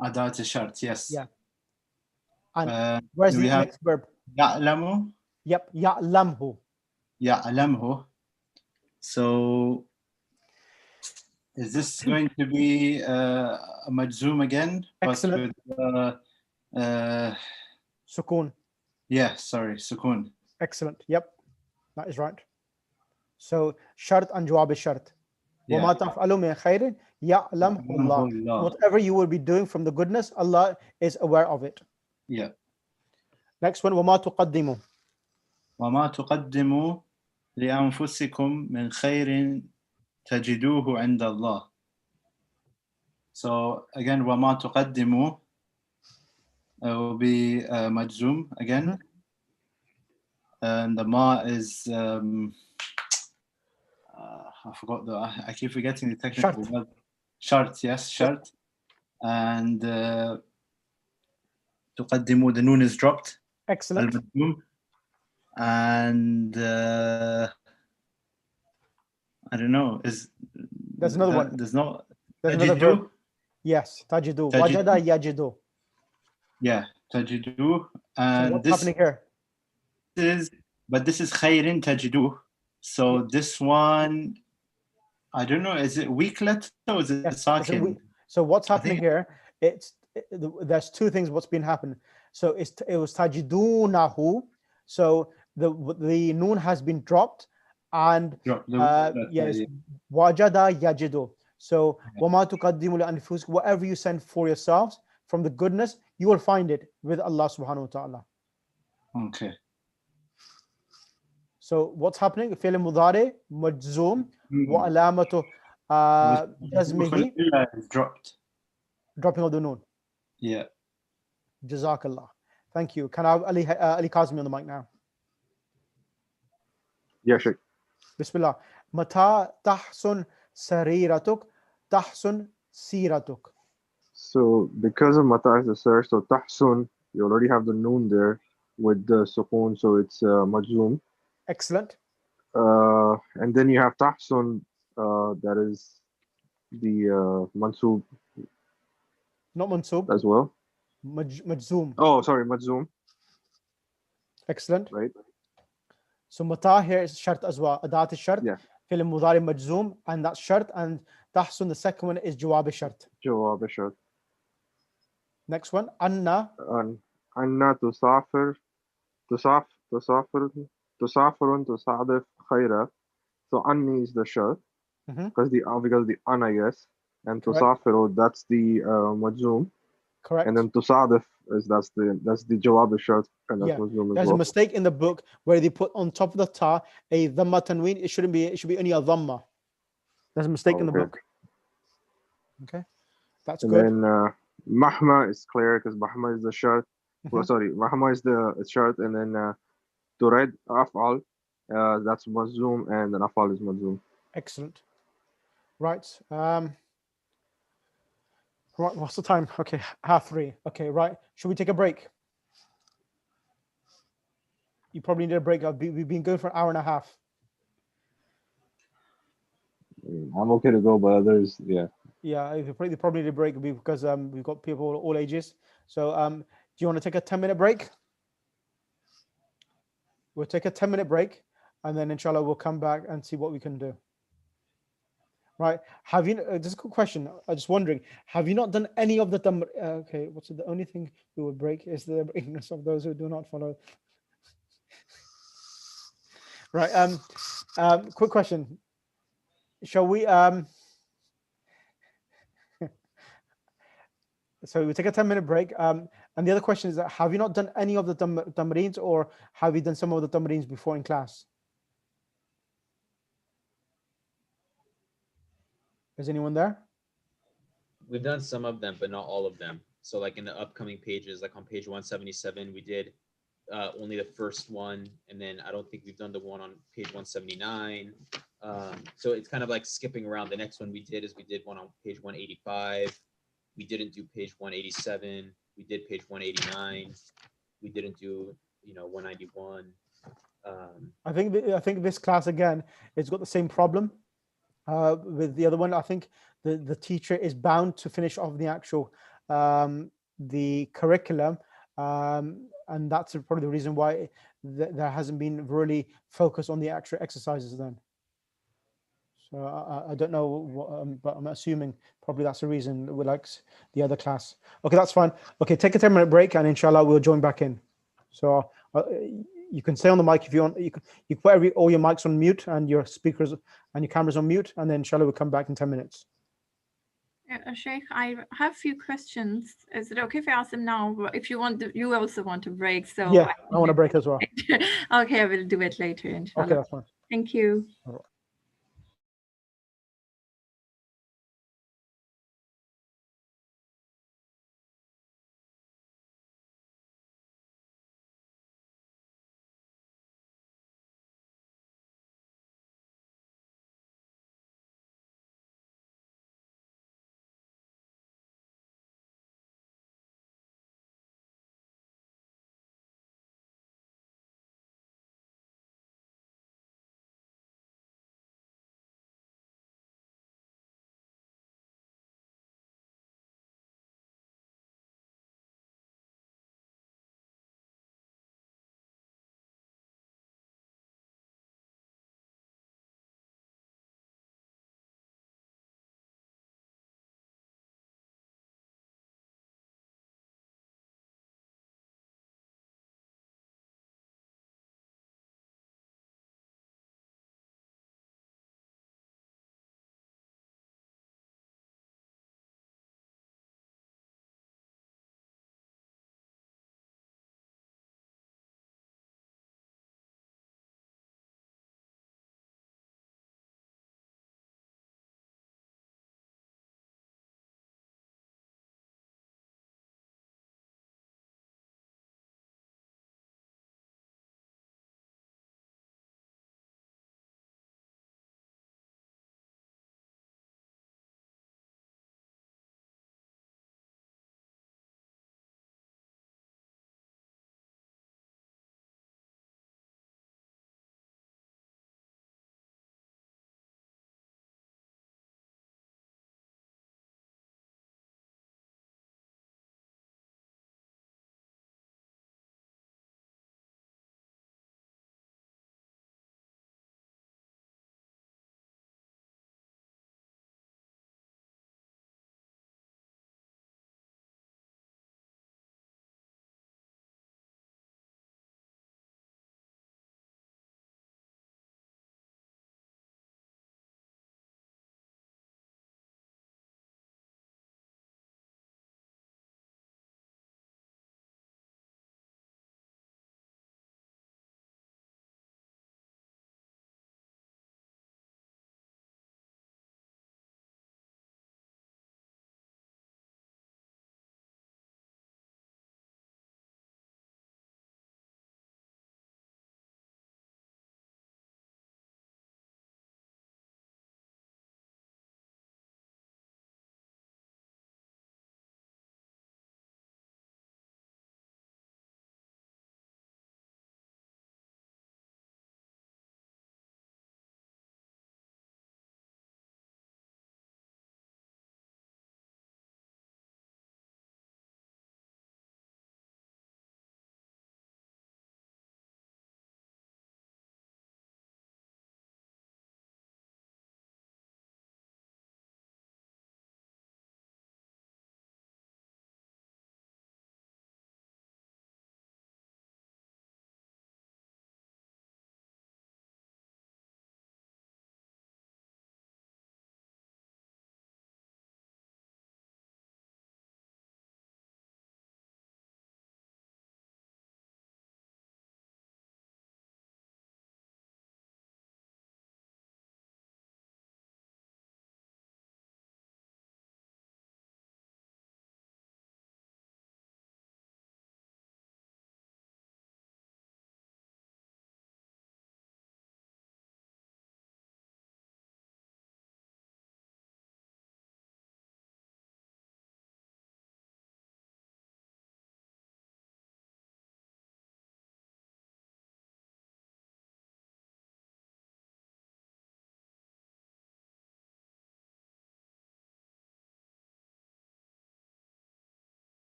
Adat shart, yes. Yeah. And where's the next verb? Ya'lamu. Yep. Ya'lamhu. Ya'lamhu. So is this going to be a majzoom again? Excellent. But with, Sukoon. Yeah, sorry, sukoon. Excellent. Yep. That is right. So shart and jawab is shart. وَمَا تَفْعَلُوا مِنْ خَيْرٍ يَعْلَمْهُ اللَّهُ. Whatever you will be doing from the goodness, Allah is aware of it. Yeah. Next one, وَمَا تُقَدِّمُوا. وَمَا تُقَدِّمُوا لِأَنفُسِكُم مِّن خَيْرٍ تَجِدُوهُ عِندَ اللَّهِ. So again, وَمَا تُقَدِّمُوا will be majzoom again. Mm-hmm. And the ma is I forgot I keep forgetting the technical word. Shart, yes, shart. And تقدموا, the noon is dropped. Excellent. And I don't know. There's another one. There's no. There's another verb. Yes, tajidu. Wajada yajidu. Yeah, tajidu. And so what's happening here? This is khairin tajidu. So this one, I don't know. Is it weak letter or is it sakin? So what's happening here? There's two things. What's been happening? So it was tajidunahu. So the noon has been dropped, and yes, wajada yajidu. So wama tuqaddimu li anfusikum, whatever you send for yourselves from the goodness, you will find it with Allah subhanahu wa ta'ala. Okay. So what's happening? Fi'l mudari majzoom wa alamatu jazmihi is dropped. Dropping of the noon. Yeah. Jazakallah. Thank you. Can I have Ali Kazmi on the mic now? Yeah, Sheikh. Bismillah. Mata tahsun sariratuk, tahsun siratuk. So because of mata is the sir, so tahsun, you already have the noon there with the sukoon, so it's majzoom. Excellent. And then you have tahsun, that is the mansoob. Not mansoob. As well. Majzoom. Oh, sorry, majzoom. Excellent. Right. So mata here is shart as well. Adat is shart. Yeah. Fi'l mudari majzoom, and that's shart. And tahsun, the second one, is jawab shart. Jawab shart. Next one, anna. Anna tusafirun tusadif khayra. So anni is the shart because the an, I guess, and tusafiru, that's the majzoom. Correct. And then tusadif is that's the jawab shart, and that's majzoom as There's well. a mistake in the book where they put on top of the ta a dhamma tanween. It should be only a dhamma. There's a mistake in the book. Okay, that's and good. And then mahma is clear because mahma is the shart. Well, sorry, Rahma is the shart, and then Tured Afal, that's Mazum, and then Afal is Mazum. Excellent. Right. Right. What's the time? Okay, 3:30. Okay, right. Should we take a break? You probably need a break. We've been going for an hour and a half. I'm okay to go, but others, yeah. Yeah, they probably need a break because we've got people all ages. So do you want to take a 10-minute break? We'll take a 10-minute break, and then inshallah we'll come back and see what we can do. Right? Have you? Just a quick question. I'm just wondering. Have you not done any of the? Okay. What's the only thing we would break is the ignorance of those who do not follow. Right. Quick question. Shall we? So we take a 10-minute break. And the other question is that have you not done any of the tamreens, or have you done some of the tamreens before in class? Is anyone there? We've done some of them, but not all of them. So like in the upcoming pages, like on page 177, we did only the first one, and then I don't think we've done the one on page 179. So it's kind of like skipping around. The next one we did is we did one on page 185. We didn't do page 187. We did page 189. We didn't do 191. I think this class again, it's got the same problem with the other one. I think the teacher is bound to finish off the actual the curriculum, and that's probably the reason why there hasn't been really focus on the actual exercises then. So I don't know, but I'm assuming probably that's the reason we like the other class. Okay, that's fine. Okay, take a 10-minute break, and inshallah we'll join back in. So you can stay on the mic if you want. You put all your mics on mute and your speakers and your cameras on mute, and then inshallah we'll come back in 10 minutes. Sheikh, I have a few questions. Is it okay if I ask them now? If you want, you also want to break. So Yeah, I want to break as well. Okay, I will do it later, inshallah. Okay, that's fine. Thank you. All right.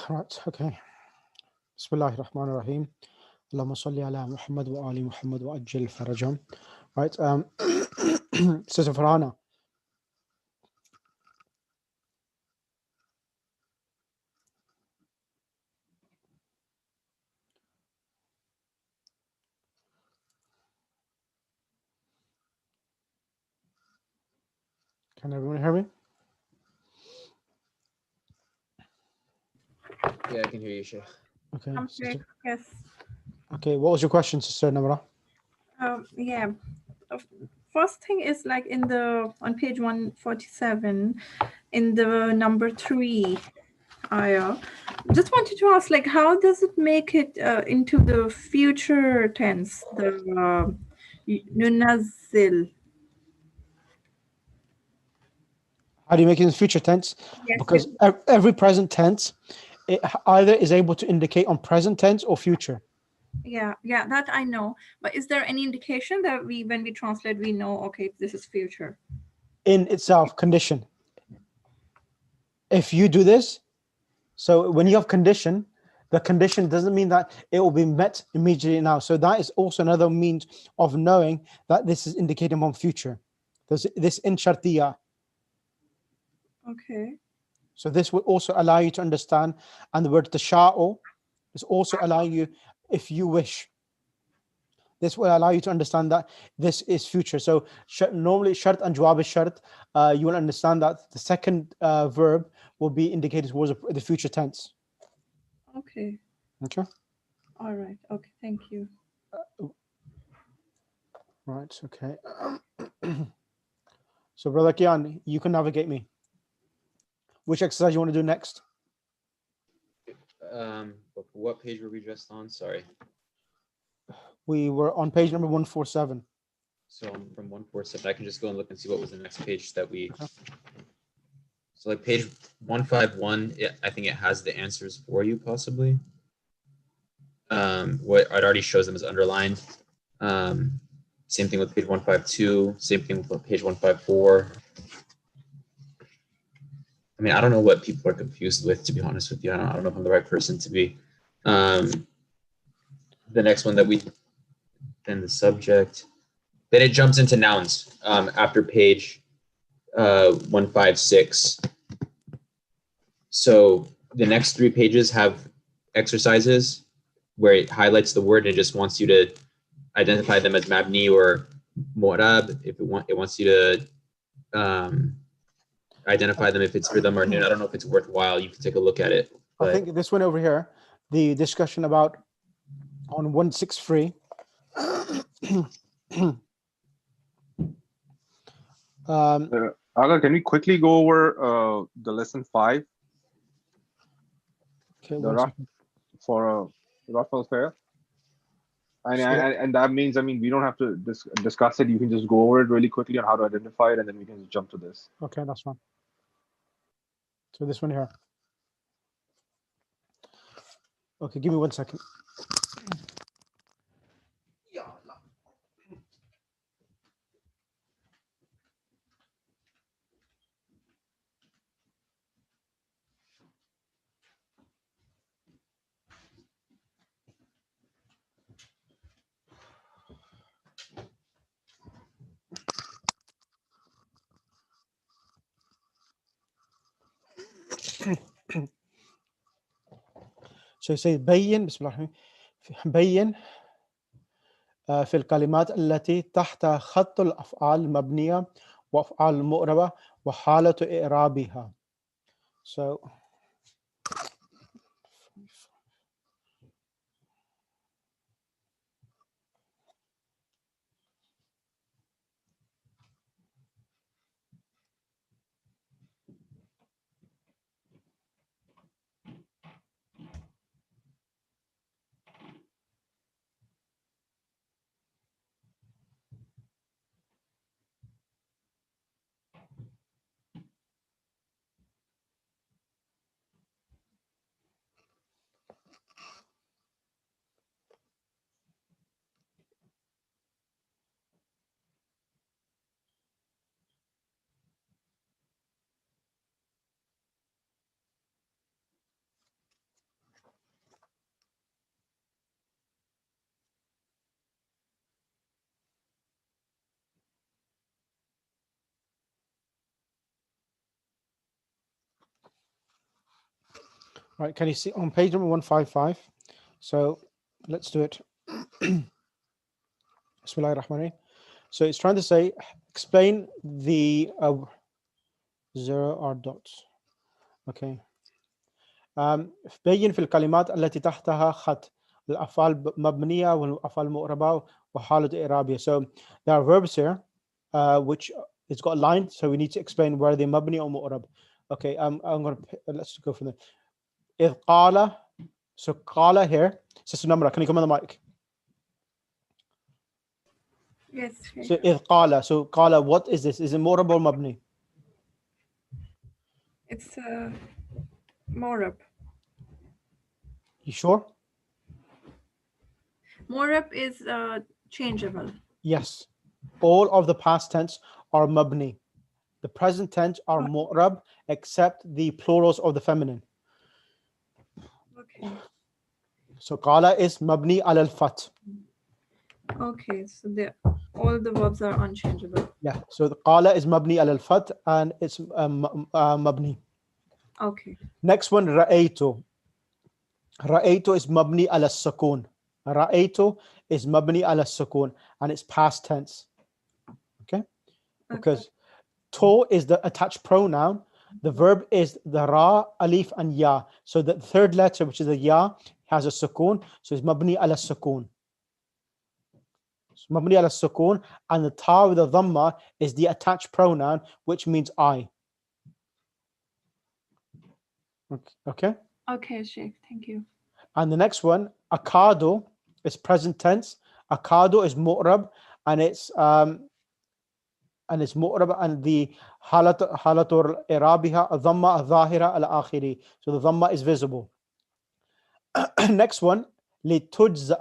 Right, okay. Bismillahir Rahmanir Rahim. Allahumma salli ala Muhammad wa ali Muhammad wa ajil farajam. Right, Sister Farhana. Can everyone hear me? Yeah, I can hear you, Sheikh. Okay. Okay. Sister. Yes. Okay, what was your question, Sister Namra? Yeah. First thing is like on page 147, in the number 3 ayah. Just wanted to ask, like, how does it make it into the future tense? The nunazil. How do you make it in future tense? Yes, Because every present tense, it either is able to indicate on present tense or future. Yeah, that I know. But is there any indication that when we translate, we know, okay, this is future? In itself, condition. If you do this, so when you have condition, the condition doesn't mean that it will be met immediately now. So that is also another means of knowing that this is indicating on future. There's this in shartiya. Okay. So this will also allow you to understand, and the word tasha'u is also allowing you, if you wish. This will allow you to understand that this is future. So normally shart and jawab shart, you will understand that the second verb will be indicated towards the future tense. Okay. Okay. All right. Okay. Thank you. Right. Okay. So Brother Kian, you can navigate me. Which exercise you want to do next? What page were we just on? Sorry. We were on page number 147. So from 147, I can just go and look and see what was the next page that we. So like page 151, I think it has the answers for you possibly. What it already shows them as underlined. Same thing with page 152. Same thing with page 154. I mean, I don't know what people are confused with, to be honest with you. I don't know if I'm the right person to be. The next one that then the subject. Then it jumps into nouns after page 156. So the next 3 pages have exercises where it highlights the word and it just wants you to identify them as mabni or mu'rab. If it wants you to identify them if it's for them or noon. I don't know if it's worthwhile. You can take a look at it. I think this one over here, the discussion about on 163. Aga, can we quickly go over the lesson 5? Okay, for Rafal Fair. So- And that means, I mean, we don't have to discuss it. You can just go over it really quickly on how to identify it, and then we can just jump to this. Okay, that's fine. So this one here. Okay, give me 1 second. So you say بين بسم الله الرحمن الرحيم بين في الكلمات التي تحت خط الأفعال المبنية وأفعال المؤربة وحالة إعرابها. So Right, can you see on page number 155? So let's do it. Bismillahirrahmanirrahim. So it's trying to say, explain the zero or dots. Okay. بين في الكلمات التي تحتها خط الأفعال مبنية والأفعال مؤربة وحالة إعرابية. So there are verbs here which it's got a line, so we need to explain whether they're mabni or mu'rab. Okay, I'm gonna let's go from there. إذ قال, so قال here, Sister Namra, can you come on the mic? Yes. So إذ قال, so قال, what is this? Is it mu'rab or mabni? It's Morab. You sure? Morab is changeable. Yes. All of the past tense are mabni. The present tense are mu'rab except the plurals of the feminine. Okay. So qala is mabni al al-fat. Okay, so all the verbs are unchangeable. Yeah. So the qala is mabni al al-fat and it's mabni. Okay. Next one, ra'aytu. Ra'aytu is mabni al sakun. Ra'aytu is mabni al sakun and it's past tense. Okay? Because to is the attached pronoun. The verb is the ra, alif, and ya. So the third letter, which is the ya, has a sukoon. So it's mabni ala sukoon. So mabni ala sukoon. And the ta with the dhamma is the attached pronoun, which means I. Okay? Okay, Sheikh. Thank you. And the next one, akadu, is present tense. Akadu is mu'rab, and it's mu'rab, and the halatur irabiha dhamma dhahira al akhiri. So the dhamma is visible. Next one, li tujza,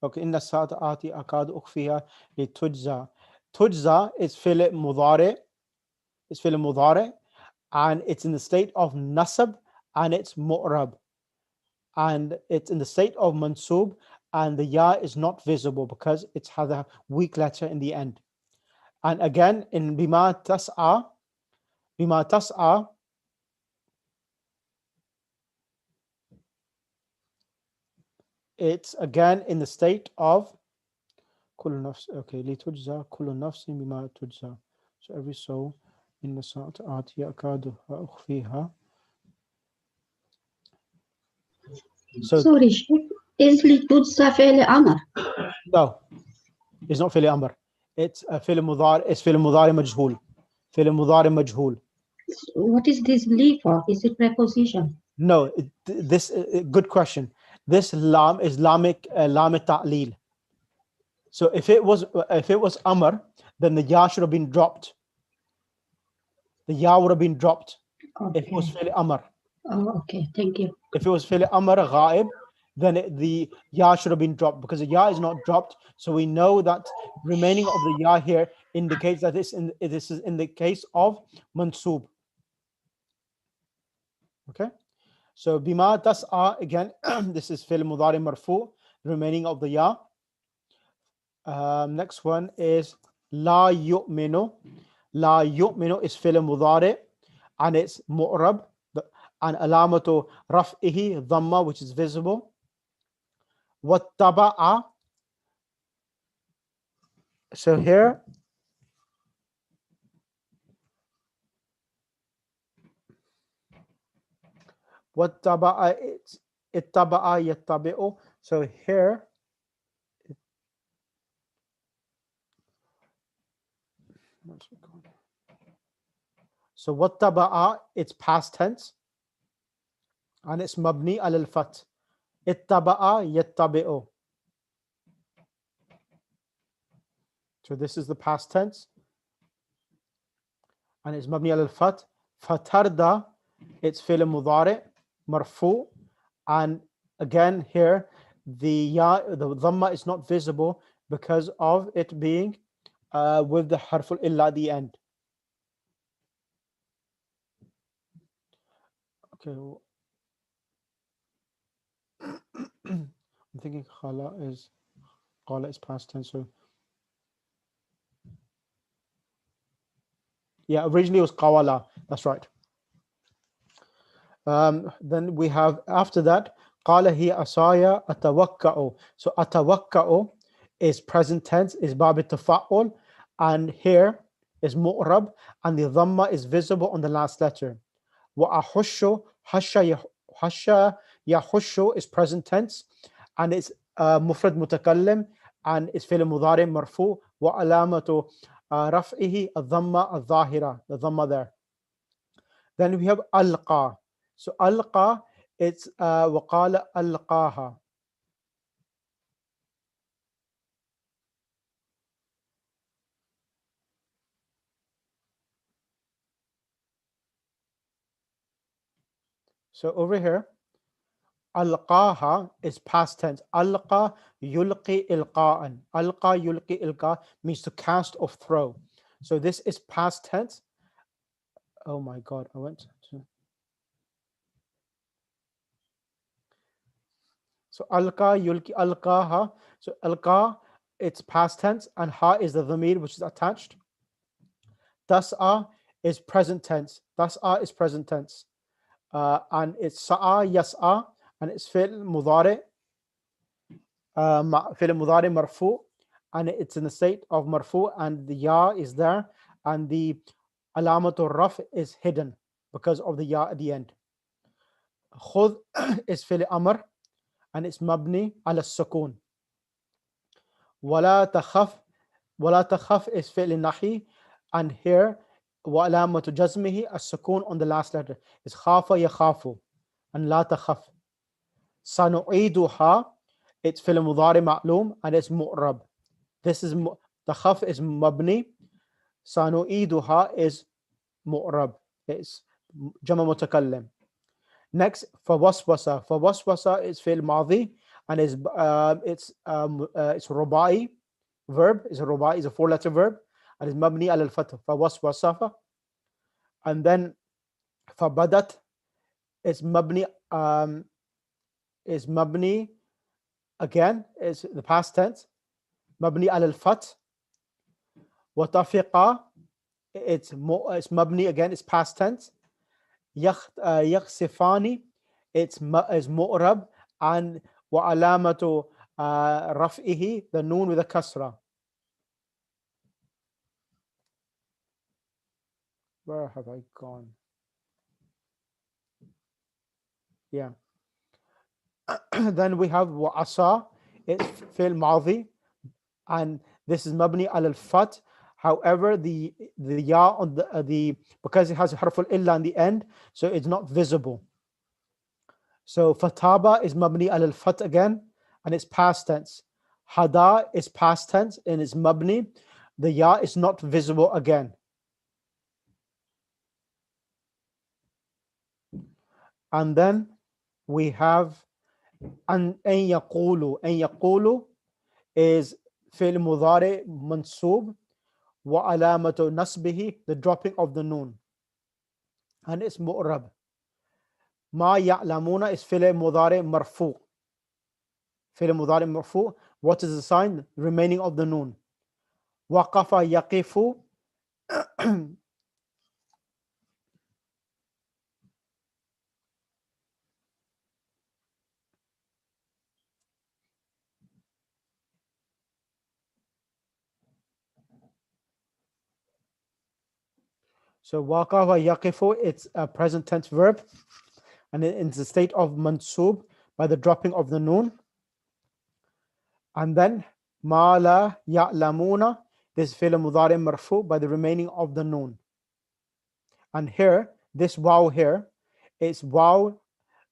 okay, inna sa'ata ati akadu ukhfiha li tujza. Tujza is fi'l mudari, and it's in the state of nasab, and it's mu'rab, and it's in the state of mansub, and the ya is not visible because it has a weak letter in the end. And again in bima tas'a, it's again in the state of kullu nafs. Okay, li tujza kullu nafsin bima tujza. So every soul in the sa'at atiya akadu ukhfiha. So sorry, Sheikh, is li tujza fi'l amr? No, it's not fi'l amr. It's a fi'l mudari. It's fi'l mudari majhul. Fi'l mudari majhul. What is this li for? Is it preposition? No, this good question. This lam is lam ta'lil. So if it was amr, then the ya should have been dropped. The ya would have been dropped if it was fi'l amr. Oh, okay. Thank you. If it was fi'l amr ghaib, then the ya should have been dropped, because the ya is not dropped. So we know that remaining of the ya here indicates that this is in the case of mansub. Okay. So bima tas'a, again, this is fi'l mudari marfu, remaining of the ya. Next one is la yu'minu. La yu'minu is fi'l mudari, and it's mu'rab, and alamatu raf'ihi dhamma, which is visible. Wattaba'a. So here, wattaba'a, it's ittaba'a yattabi'u. So here, so wattaba'a, it's past tense, and it's mabni al fat. Ittaba'a yattabi'u. So this is the past tense, and it's mabni al fat. Fatarda, it's fi'l mudari marfu, and again here the dhamma is not visible because of it being with the harful illa at the end. Okay. I'm thinking qala is past tense. So Yeah, originally it was qawala. That's right. Then we have after that, qala hi asaya atawakka'u. So atawakka'u is present tense, is bab tafa'ul, and here is mu'rab, and the dhamma is visible on the last letter. Wa ahushu, hasha yahushu is present tense, and it's mufrad mutakallim, and it's fi'l mudari marfu, wa alamatu raf'ihi al-dhamma al-dhahira, the dhamma there. Then we have alqa. So alqa, it's waqala alqaha. So over here, alqaha is past tense. Alqa yulqi ilqa'an. Alqa yulqi ilqa means to cast or throw. So this is past tense. Oh my God, I went to. So alqa yulqi alqaha. So alqa, it's past tense, and ha is the dhamir which is attached. Tas'a is present tense. Tas'a is present tense. And it's sa'a yas'a, and it's fi'l mudari, marfu, and it's in the state of marfu, and the ya is there, and the alamatul raf is hidden because of the ya at the end. Khudh is fi'l amr, and it's mabni ala sukun. Wala takhaf is fi'l nahi, and here wa alamatu jazmihi as-sukun on the last letter is khafa yakhafu, and la takhaf. Sanu'iduha, it's fi'l mudari ma'lum, and it's mu'rab. This is takhaf is mabni, sanu'iduha is mu'rab, it's jama mutakallim. Next, fawaswasa is fi'l madhi, and it's rubai verb, is a rubai, is a 4-letter verb, and it's mabni al fath, fawaswasafa. And then fabadat is mabni, again, is the past tense, mabni al fath. Watafiqa, it's mabni, again, it's past tense. Yakhsifani, it's mu'rab, and wa alamatu raf'ihi, the noon with a kasra. Where have I gone? Yeah. Then we have wa asa, it's fi'l madhi, and this is mabni al fath. However, the ya on the because it has harful illa on the end, so it's not visible. So fataba is mabni al fath again, and it's past tense. Hada is past tense, and it's mabni. The ya is not visible again. And then we have an yaqulu. An yaqulu is fi'l mudari mansub, wa alamatu nasbihi, the dropping of the noon, and it's mu'rab. Ma ya'lamuna is fi'l mudari marfu. Fi'l mudari marfu. What is the sign? Remaining of the noon. Waqafa yaqifu. So waqafa yaqifu, it's a present tense verb, and it's the state of mansub by the dropping of the noon. And then ma la ya'lamuna, this fi'l mudari marfu by the remaining of the noon. And here, this waw here, is waw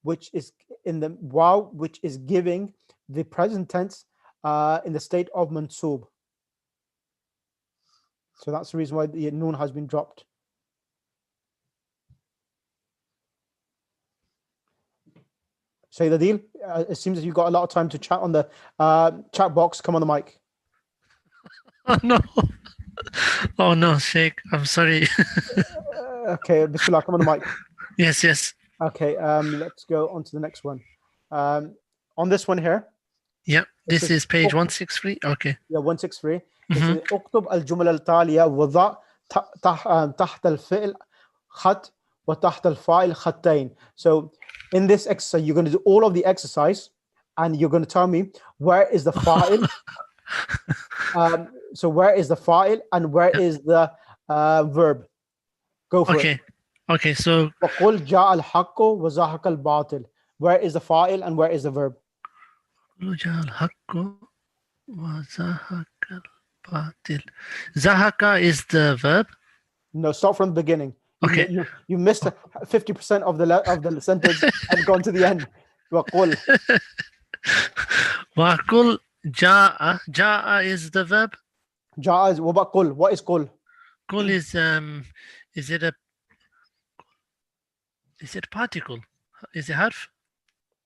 which is in the waw which is giving the present tense in the state of mansub. So that's the reason why the noon has been dropped. Say the deal. It seems that you've got a lot of time to chat on the chat box. Come on the mic. Oh no. Oh no, Sheikh. I'm sorry. Okay, Bismillah, come on the mic. Yes. Okay, let's go on to the next one. On this one here. Yep, this is page 163. Okay. Yeah, 163. It says, اكتب الجمل التالية وضع تحت الفعل خط وتحت الفاعل خطين. So in this exercise, you're going to do all of the exercise, and you're going to tell me where is the fa'il. So where is the fa'il and where is the verb? Go for it. Okay, so وقل جاء الحق وزهق الباطل. Where is the fa'il and where is the verb? جاء الحق وزهق الباطل. زهق is the verb. No, start from the beginning. Okay. You missed 50% of the sentence and gone to the end. وقل. وقل جاء. جاء is the verb. جاء is, what about قل? What is قل? قل is it a particle? Is it harf?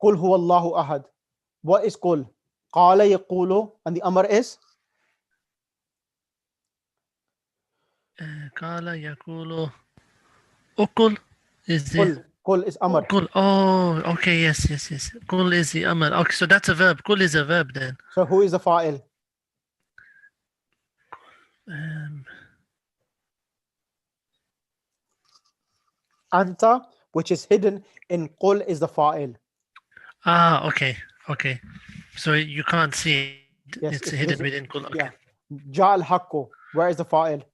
قل هو الله أحد. What is قل? قال يقول, and the amr is? قال يقول أقل is the قل is amr. قل. Oh, okay, yes. قل is the amr. Okay, so that's a verb. قل is a verb then. So who is the fa'il? Anta, which is hidden in قل, is the fa'il. Okay. So you can't see it. Yes, it's hidden within قل. Okay. Yeah. جاء الحق. Where is the fa'il?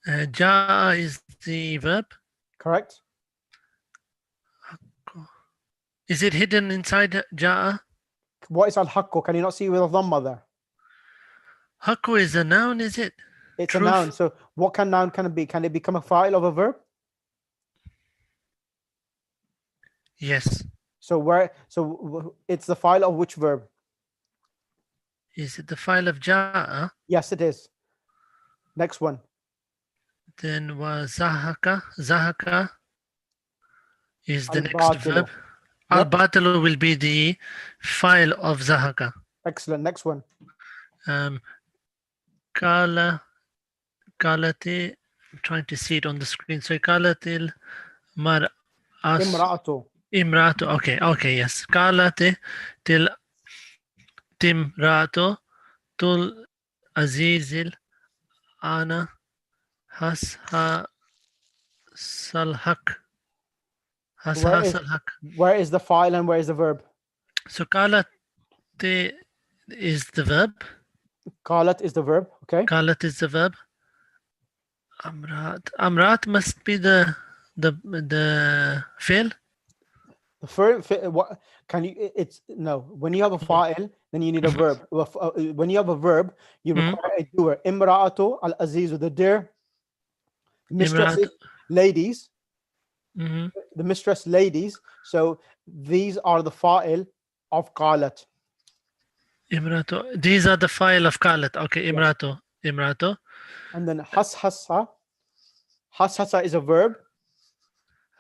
جاء is the verb. Correct. Is it hidden inside جاء? What is al-haqqu? Can you not see with a dhamma there? Haqqu is a noun, is it? It's Truth. a noun. So what noun can it be? Can it become a fa'il of a verb? Yes. So it's the fa'il of which verb? Is it the file of جاء? Yes, it is. Next one. Then وزهق. زهق is the next Al-batilu. verb. Yep. Al-batilu will be the file of زهق. Excellent. Next one. قالت. I'm trying to see it on the screen. So قالت المرأة. Imra'atu. Okay, yes. قالت امرأة تل عزيز أنا حسها الحق. Where is the fa'il and where is the verb? So قالت is the verb. Qalat is the verb. Okay. قالت is the verb. Amrat must be the fi'l. The verb. What can you? It's no. When you have a fa'il, then you need a verb. When you have a verb, you require a doer. Imra'atu al-azizu, the dear mistresses, ladies. The mistress ladies. So these are the fa'il of qalat. Imratu. These are the file of qalat. Okay, imratu. Imratu. And then hashasa. Hashasa is a verb.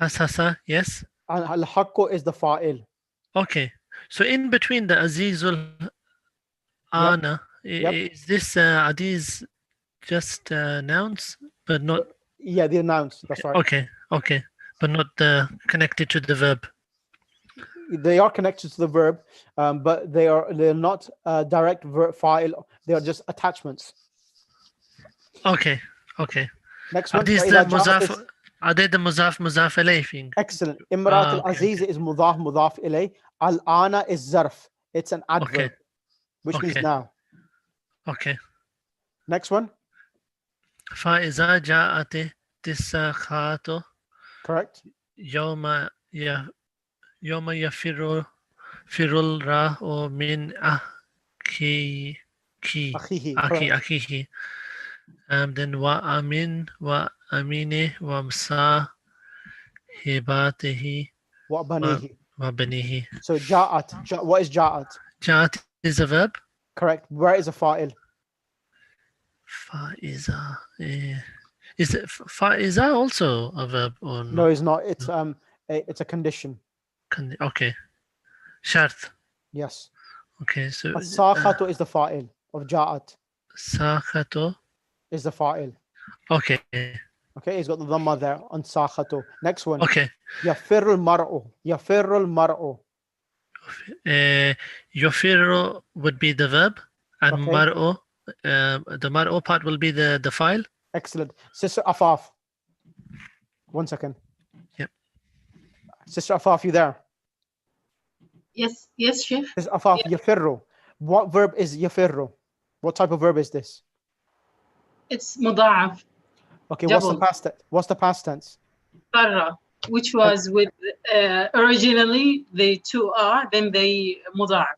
Hashasa, yes. And al-haqqu is the fa'il. Okay. So in between the azizul ana, is this are these just nouns, but not? Yeah, they're nouns. That's right. Okay, but not connected to the verb. They are connected to the verb, but they're not direct verb fa'il. They are just attachments. Okay. Next Are one. these the muzaf? Are they the muzaf ilayh thing? Excellent. Imrat al-aziz is mudaf ilayh. Al-ana is zarf. It's an adverb, which means now. Okay. Next one. فإذا جاءت الساعة. Correct. يوم يفر المرء من أخيه. Then وأمينه وصاحبته وبنيه. So ja'at. What is ja'at? Ja'at is a verb. Correct. Where is a fa'il? Fa'iza. Is it fa'iza also a verb or no? It's not. It's a condition. Okay. Shart. Yes. Okay. So as-sakhatu is the fa'il of ja'at. Sakhatu is the fa'il. Okay. Okay, he's got the dhamma there on sakhatu. Next one. Okay. Yafirru al-mar'u. Yafirru al-mar'u. Yafirru would be the verb, and mar'u the mar'u part will be the file. Excellent. Sister Afaf. 1 second. Yep. Sister Afaf, you there? Yes, yes, Sheikh. Sister Afaf, yafirru. What verb is yafirru? What type of verb is this? It's مضاعف. Okay, Double. what's the past tense? فرّ, which was with originally the two are, then they مضاعف.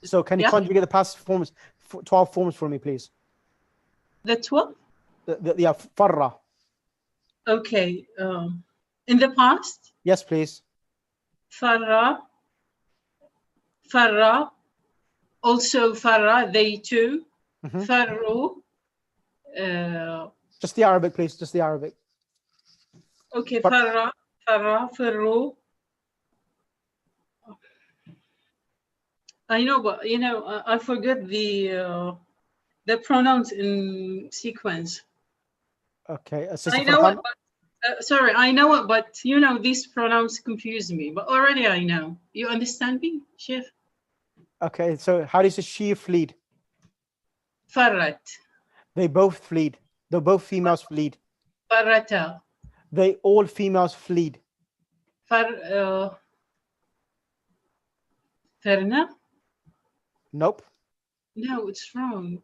So can you conjugate the past forms, 12 forms for me, please? The 12? Yeah, farra. Okay. In the past? Yes, please. فرّ, فرّ, also فرّ, they too. فرّوا. Just the Arabic, please. Just the Arabic. Okay, فرّ, فرّ, فرّوا. I know, but I forget the pronouns in sequence. Okay. I know it, but sorry, I know it, but these pronouns confuse me. But already I know. You understand me, Chef? Okay, so how does she fleed? فرت. They both fleed. They both females fleed. فرتا. They all females fleed. فرنا? Nope. No, it's wrong.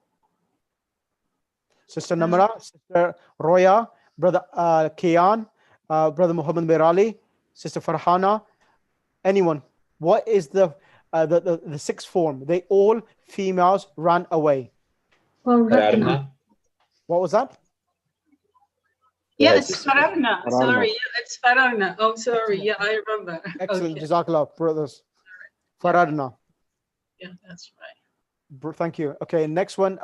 Sister Namra, Sister Roya, Brother Kian, Brother Muhammad Mirali, Sister Farhana, anyone. What is the sixth form? They all females ran away. Fararna. What was that? Yeah, it's Fararna. Sorry, yeah, it's Fararna. Oh, sorry. Yeah, I remember. Excellent. Okay. Jazakallah, brothers. Fararna. Yeah, that's right. Thank you. Okay, next one.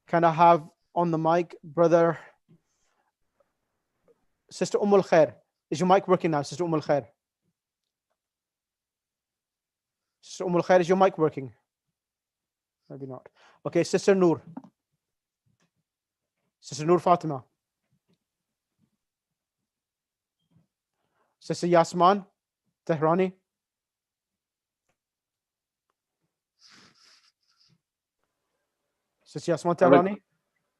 Can I have on the mic, brother, Sister Al Khair? Is your mic working now, Sister Al Khair? Sister Al Khair, is your mic working? Maybe not. Okay, Sister Noor. Sister Noor Fatima. Sister Yasman Tehrani. Sister Yasman Tehrani.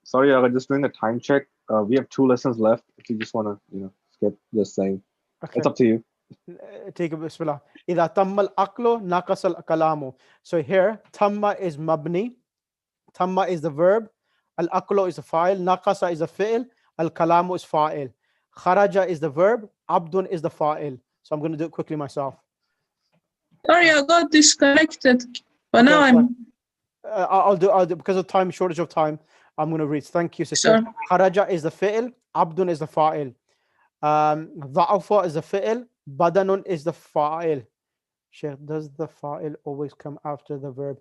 Sorry, I'm just doing a time check. We have 2 lessons left. If you just want to, skip, just saying. Okay. It's up to you. Take it, bismillah. إذا تم الأكل نقص الكلام. So here, tamma is mabni. Tamma is the verb. Al-aklu is the file. Naqasa is the fi'l. Al-kalamu is fa'il. Kharaja is the verb. Abdun is the fa'il. So I'm going to do it quickly myself. Sorry, I got disconnected. But Okay, now I'm. I'll do because of time, shortage of time. I'm going to read. Thank you, sister. Sure. Kharaja is the fi'l. Abdun is the fa'il. Dha'afa is the fi'l. Badanun is the fa'il. Sheikh, does the fa'il always come after the verb?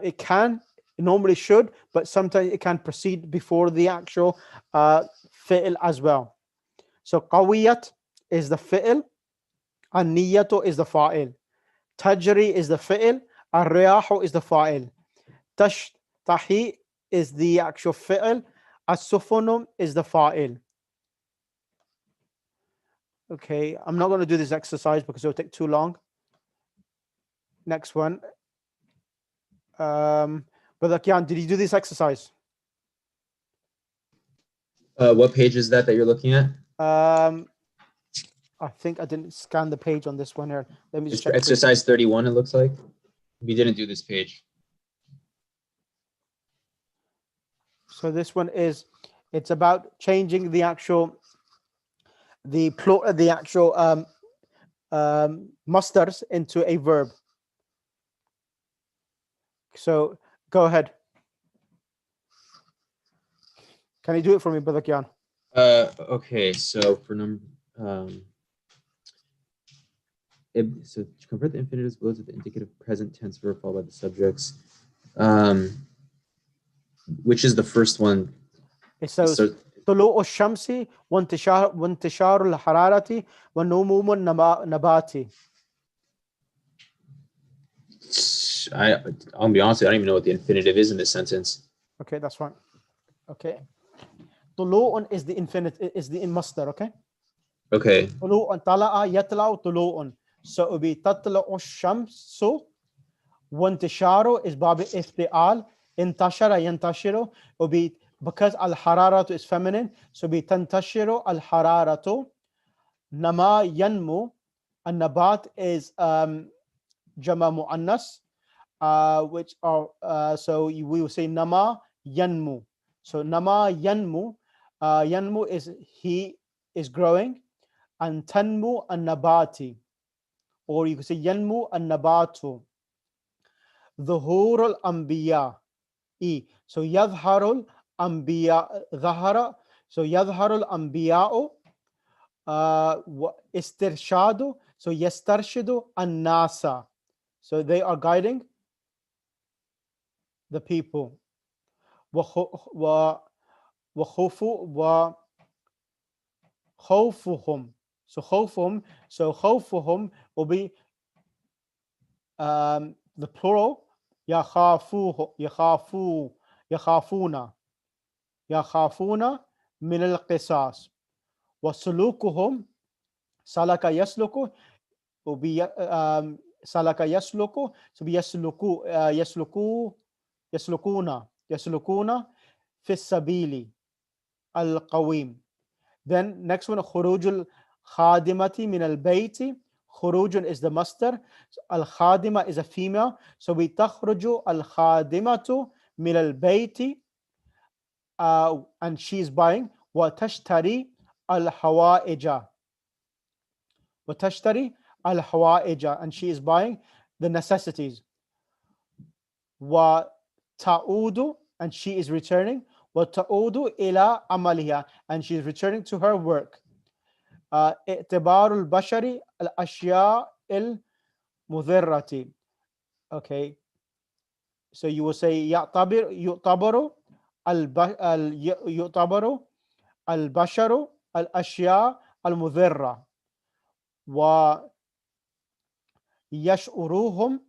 It can. It normally should, but sometimes it can proceed before the actual fi'l as well. So qawiyat is the fi'l. An-niyatu is the fa'il. Tajri is the fi'l. Ar-riyahu is the fa'il. Tahi is the actual fi'l. As-sufunum is the fa'il. Okay, I'm not going to do this exercise because it'll take too long. Next one. Brother Kian, did you do this exercise? What page is that you're looking at? I think I didn't scan the page on this one here. Let me just check. Exercise 31, it looks like. We didn't do this page. So this one is, it's about changing the actual, the actual musters into a verb. So go ahead. Can you do it for me, Brother Kian? Okay, so for number so to convert the infinitives below to the indicative present tense verb followed by the subjects. Which is the first one? It says طلوع الشمس وانتشار الحرارة ونمو النبات. I'll be honest, I don't even know what the infinitive is in this sentence. Okay, that's fine. Okay. طلوع is the infinitive, is the masdar, okay? Okay. طلوع طلع يطلع طلوع. So it will be تطلع الشمس وانتشاره is باب افتعال Intashara yantashiru will be, because al-hararatu is feminine, so be tantashiru al-hararatu. Nama yanmu, and nabat is jama muannas, which are so we will say nama yanmu. So nama yanmu, yanmu is he is growing, and tanmu and nabati, or you could say yanmu and nabatu. Dhuhur al-anbiya, so yadharul anbiya, dhahara, so yadharul anbiya'u, istirshadu, so yastarshidu an-nasa, so they are guiding the people. Wa khawfuhum, so khawfuhum will be the plural, yakhafuna min al-qisas. Wa sulukuhum, salaka yasluku will be salaka yasluku, so be yaslukuna fi sabili al-qawim. Then next one, khurujul khadimati min al-bayti. Khurujun is the master, al-khadima is a female, so we takhruju al-khadimatu min al-bayti, and she's buying. Wa tashtari al-hawaija, wa tashtari al-hawaija, and she is buying the necessities. Wa ta'udu, and she is returning. Wa ta'udu ila amaliha, and she is returning to her work. I'tibarul bashari al-ashya al-mudhirrati. Okay, so you will say yu'tabaru al-basharu al-ashya al-mudhirra, wa yash'uruhum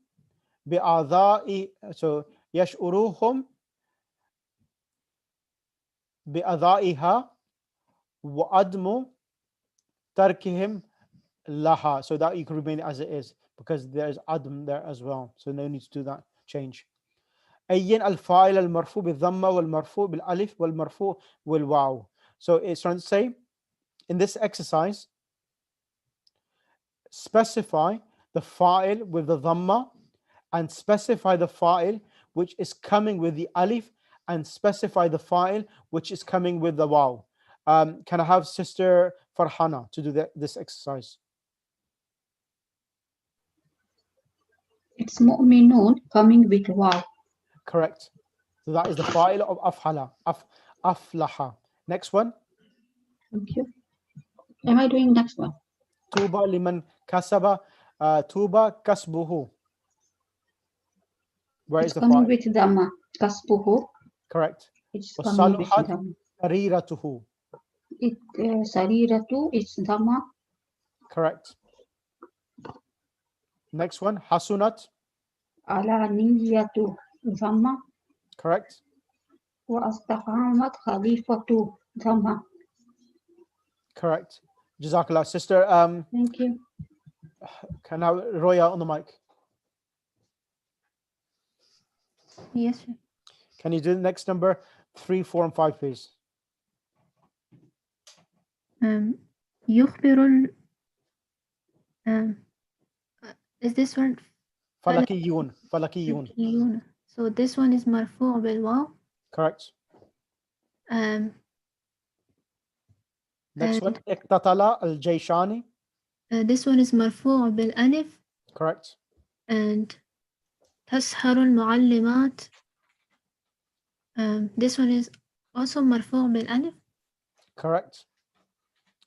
bi'adha'i, so yash'uruhum bi'adha'iha wa admu tarkihim laha, so that you can remain as it is, because there is adam there as well, so no need to do that change. Ayyin al-fa'il al-marfu bil-dhamma wal-marfu bil-alif wal-marfu wal-waw. So it's trying to say, in this exercise, specify the fa'il with the dhamma, and specify the fa'il which is coming with the alif, and specify the fa'il which is coming with the waw. Can I have Sister Farhana to do this exercise? It's mu'minun coming with wow. Correct. So that is the fa'il of afhala, aflaha. Next one. Thank you. Am I doing next one? Tuba liman kasaba, tuba kasbuhu. Where It's is the coming fa'il? with dhamma. Kasbuhu. Correct. It's coming with Saluhat dhamma. sariratuhu. Sariratu, it's dhamma. Correct. Next one, hasunat. Ala niyatu, dhamma. Correct. Wa astaqamat khalifatu, dhamma. Correct. Jazakallah. Sister, Thank you. can I Roya on the mic? Yes, sir. Can you do the next number 3, 4, and 5, please? يخبر is this one Falakiyun. فلكيون. So this one is مرفوع بالواو. Correct. Next And one, Iqtatala al-Jayshani. this one is مرفوع بالألف. Correct. And تسهر المعلمات. This one is also مرفوع بالألف. Correct.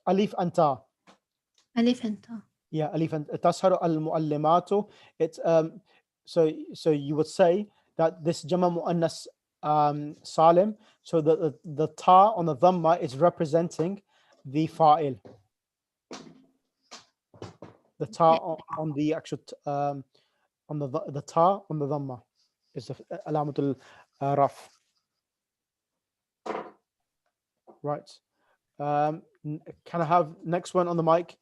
Alif anta. ألف أنت. Yeah, alif anta. Tasharu al-muallimatu. It's so you would say that this jama muannas salim. So the ta on the dhamma is representing the fa'il. The ta on the actual on the ta on the dhamma is the alamatul raf. Right. Can I have next one on the mic?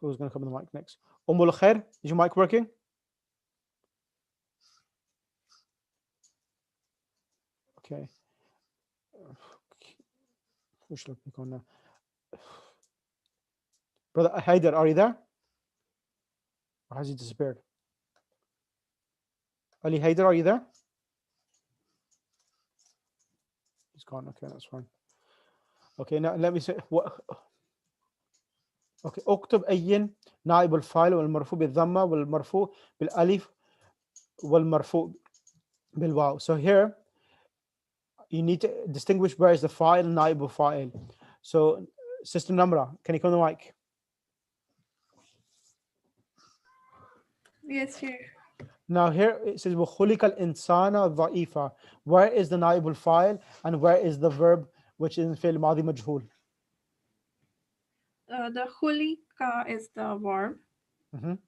Who's going to come on the mic next? Ummul Khair, is your mic working? Okay. Who should I pick on now? Brother Haider, are you there? Or has he disappeared? Ali Haider, are you there? He's gone. Okay, that's fine. Okay, now let me say what. Okay, اكتب أين نائب الفاعل والمرفوع بالضمة والمرفوع بالألف والمرفوع بالواو. So here you need to distinguish where is the file, نائب الفاعل. So Sister Namra, can you come on the mic? Yes, sure. Now here it says وخلق الإنسان ضعيفا. Where is the نائب الفاعل and where is the verb which is in فعل ماضي مجهول? The khulika is the verb, Mhm.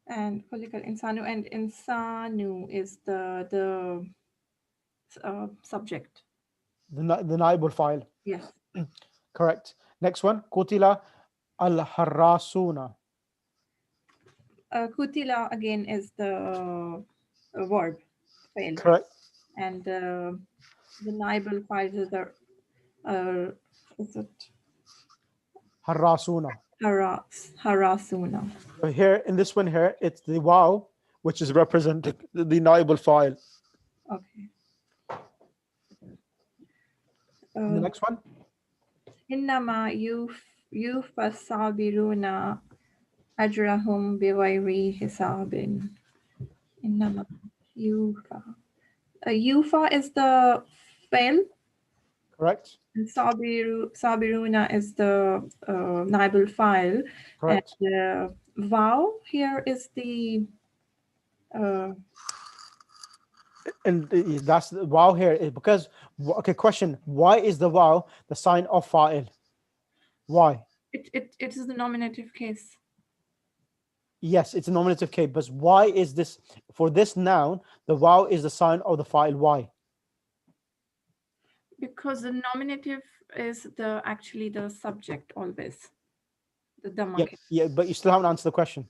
and khulika insanu, and insanu is the subject. The نائب الفاعل. Yes. Correct. Next one. قتل الحراسون. Kutila again is the verb, fail. Correct. And the naibal file is the is it حراسون. harasuna. So here in this one here, it's the wow which is representing the naibul file. Okay. And the next one. Innama yufasabiruna ajrahum bighayri hisabin. Innama yufa. Yufa is the fail. Correct. And sabiruna is the naibal file. Correct. And vow here is the And that's the wow here is because okay, question, why is the wow the sign of fa'il? Why? it is the nominative case. Yes, it's a nominative case, but why is this for this noun the wow is the sign of the fa'il? Why? Because the nominative is actually the subject always. The dhamma Yeah, case. yeah, but you still haven't answered the question.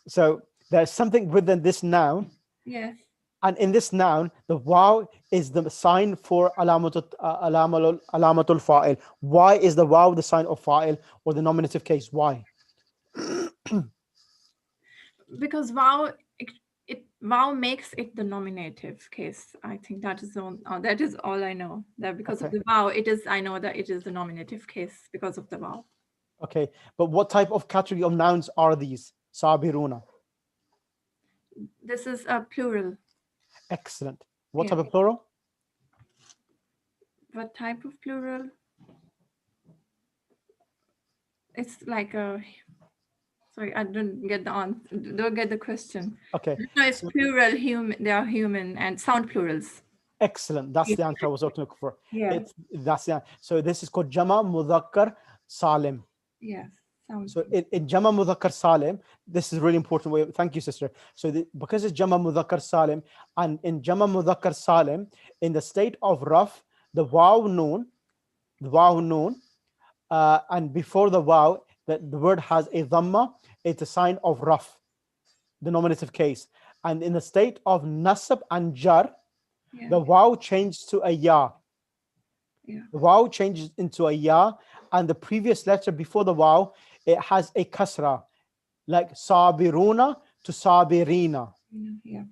So there's something within this noun, Yes. and in this noun, the wow is the sign for alamatul fa'il. Why is the wow the sign of fa'il or the nominative case? Why? Because vow vow makes it the nominative case. I think that is all I know. That because of Okay. the vow, I know that it is the nominative case because of the vow. Okay, but what type of category of nouns are these? Sabiruna. This is a plural. Excellent. What Yeah. type of plural? What type of plural? It's like a. Sorry, I don't get the question. Okay. No, it's plural. Human. They are human and sound plurals. Excellent. That's the answer I was looking for. Yeah. That's the answer. So this is called Jama Mudhakkar Salim. Yes. So in Jama Mudhakkar Salim, this is really important. Thank you, sister. So because it's Jama Mudhakkar Salim, and in Jama Mudhakkar Salim, in the state of Raf, the waw noon, and before the waw, the word has a dhamma, it's a sign of Raf, the nominative case. And in the state of Nasab and Jar, the waw changed to a ya. Yeah. The waw changes into a ya, and the previous letter before the waw, it has a kasra, like sabiruna to sabirina. Yeah.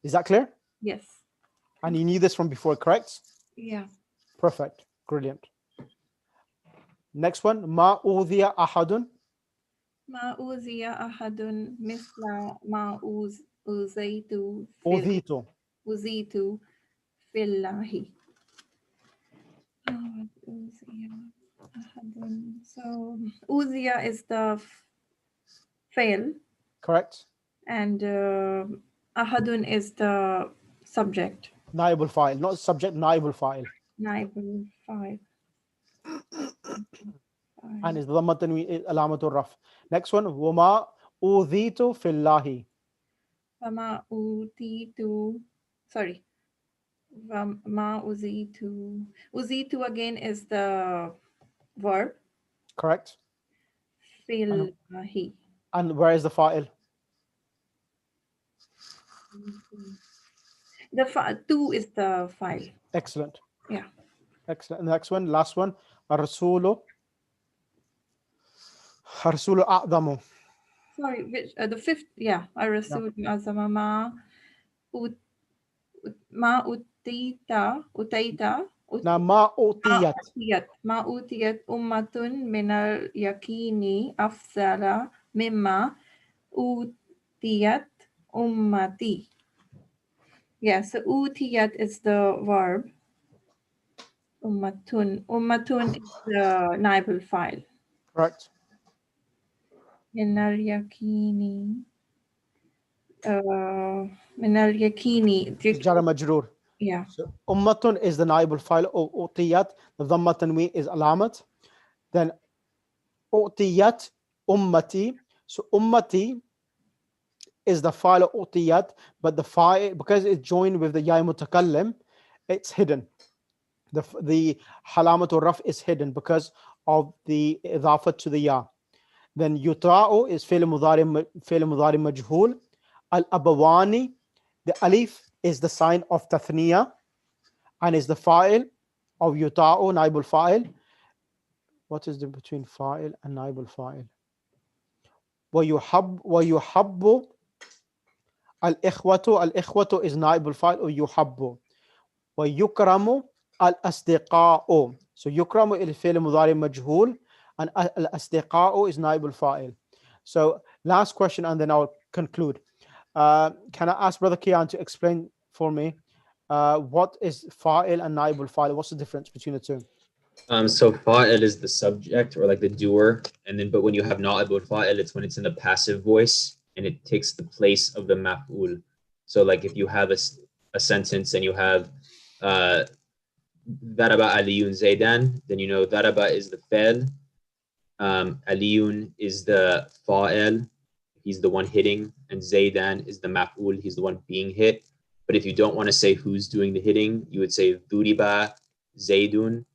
Is that clear? Yes. And you knew this from before, correct? Yeah. Perfect. Brilliant. Next one. Ma udhiya ahadun. Ma uziya ahadun misla ma uzaitu fillahi. So uziya is the fail. Correct. And ahadun is the subject. Naibul fa'il, not subject, naibul fa'il. Naibul fa'il. And is the dhamma tanween alamatul raf. Next one. Wama udhitu fillahi. Wama utitu. Sorry. Ma uzitu. Uzitu again is the verb. Correct. Fillahi. And where is the fa'il? 2 is the file. Excellent. Yeah. Excellent. Next one, last one. الرسول أعظم. Sorry, which the 5th? Yeah, الرسول أعظم ما أوتيت نعم ما أوتيت. ما أوتيت أمة من اليقين أفضل مما أوتيت أمتي. Yes, أوتيت is the verb. Ummatun is the naibal file. Right. من اليقين من اليقين جار مجرور. Yeah. So ummatun is the naibul file of utiyat. The dhamma tanween is alamat. Then utiyat ummati. So ummati is the file of utiyat, but the file, because it's joined with the ya mutakallim, it's hidden. The halamat or raf is hidden because of the idafat to the ya. Then yuta'u is fi'l mudari majhul. Al abawani, the alif is the sign of tathniya and is the fa'il of yuta'u, naibul fa'il. What is the between fa'il and naibul fa'il? ويحب الإخوة is naibul fa'il or yuhabbu. ويكرم الأصدقاء. So yukramu is fi'l mudari majhul and al-asdiqa'u is naibul fa'il. So last question and then I'll conclude. Can I ask Brother Kian to explain for me what is fa'il and naibul fa'il? What's the difference between the two? So fa'il is the subject or like the doer, and then but when you have na'ibul fa'il, it's when it's in the passive voice and it takes the place of the maf'ul. So like if you have a sentence and you have daraba aliyun zaidan, then you know daraba is the fa'il, aliyun is the fa'il, he's the one hitting, and zaidan is the maf'ul, he's the one being hit. But if you don't want to say who's doing the hitting, you would say duriba zaidun.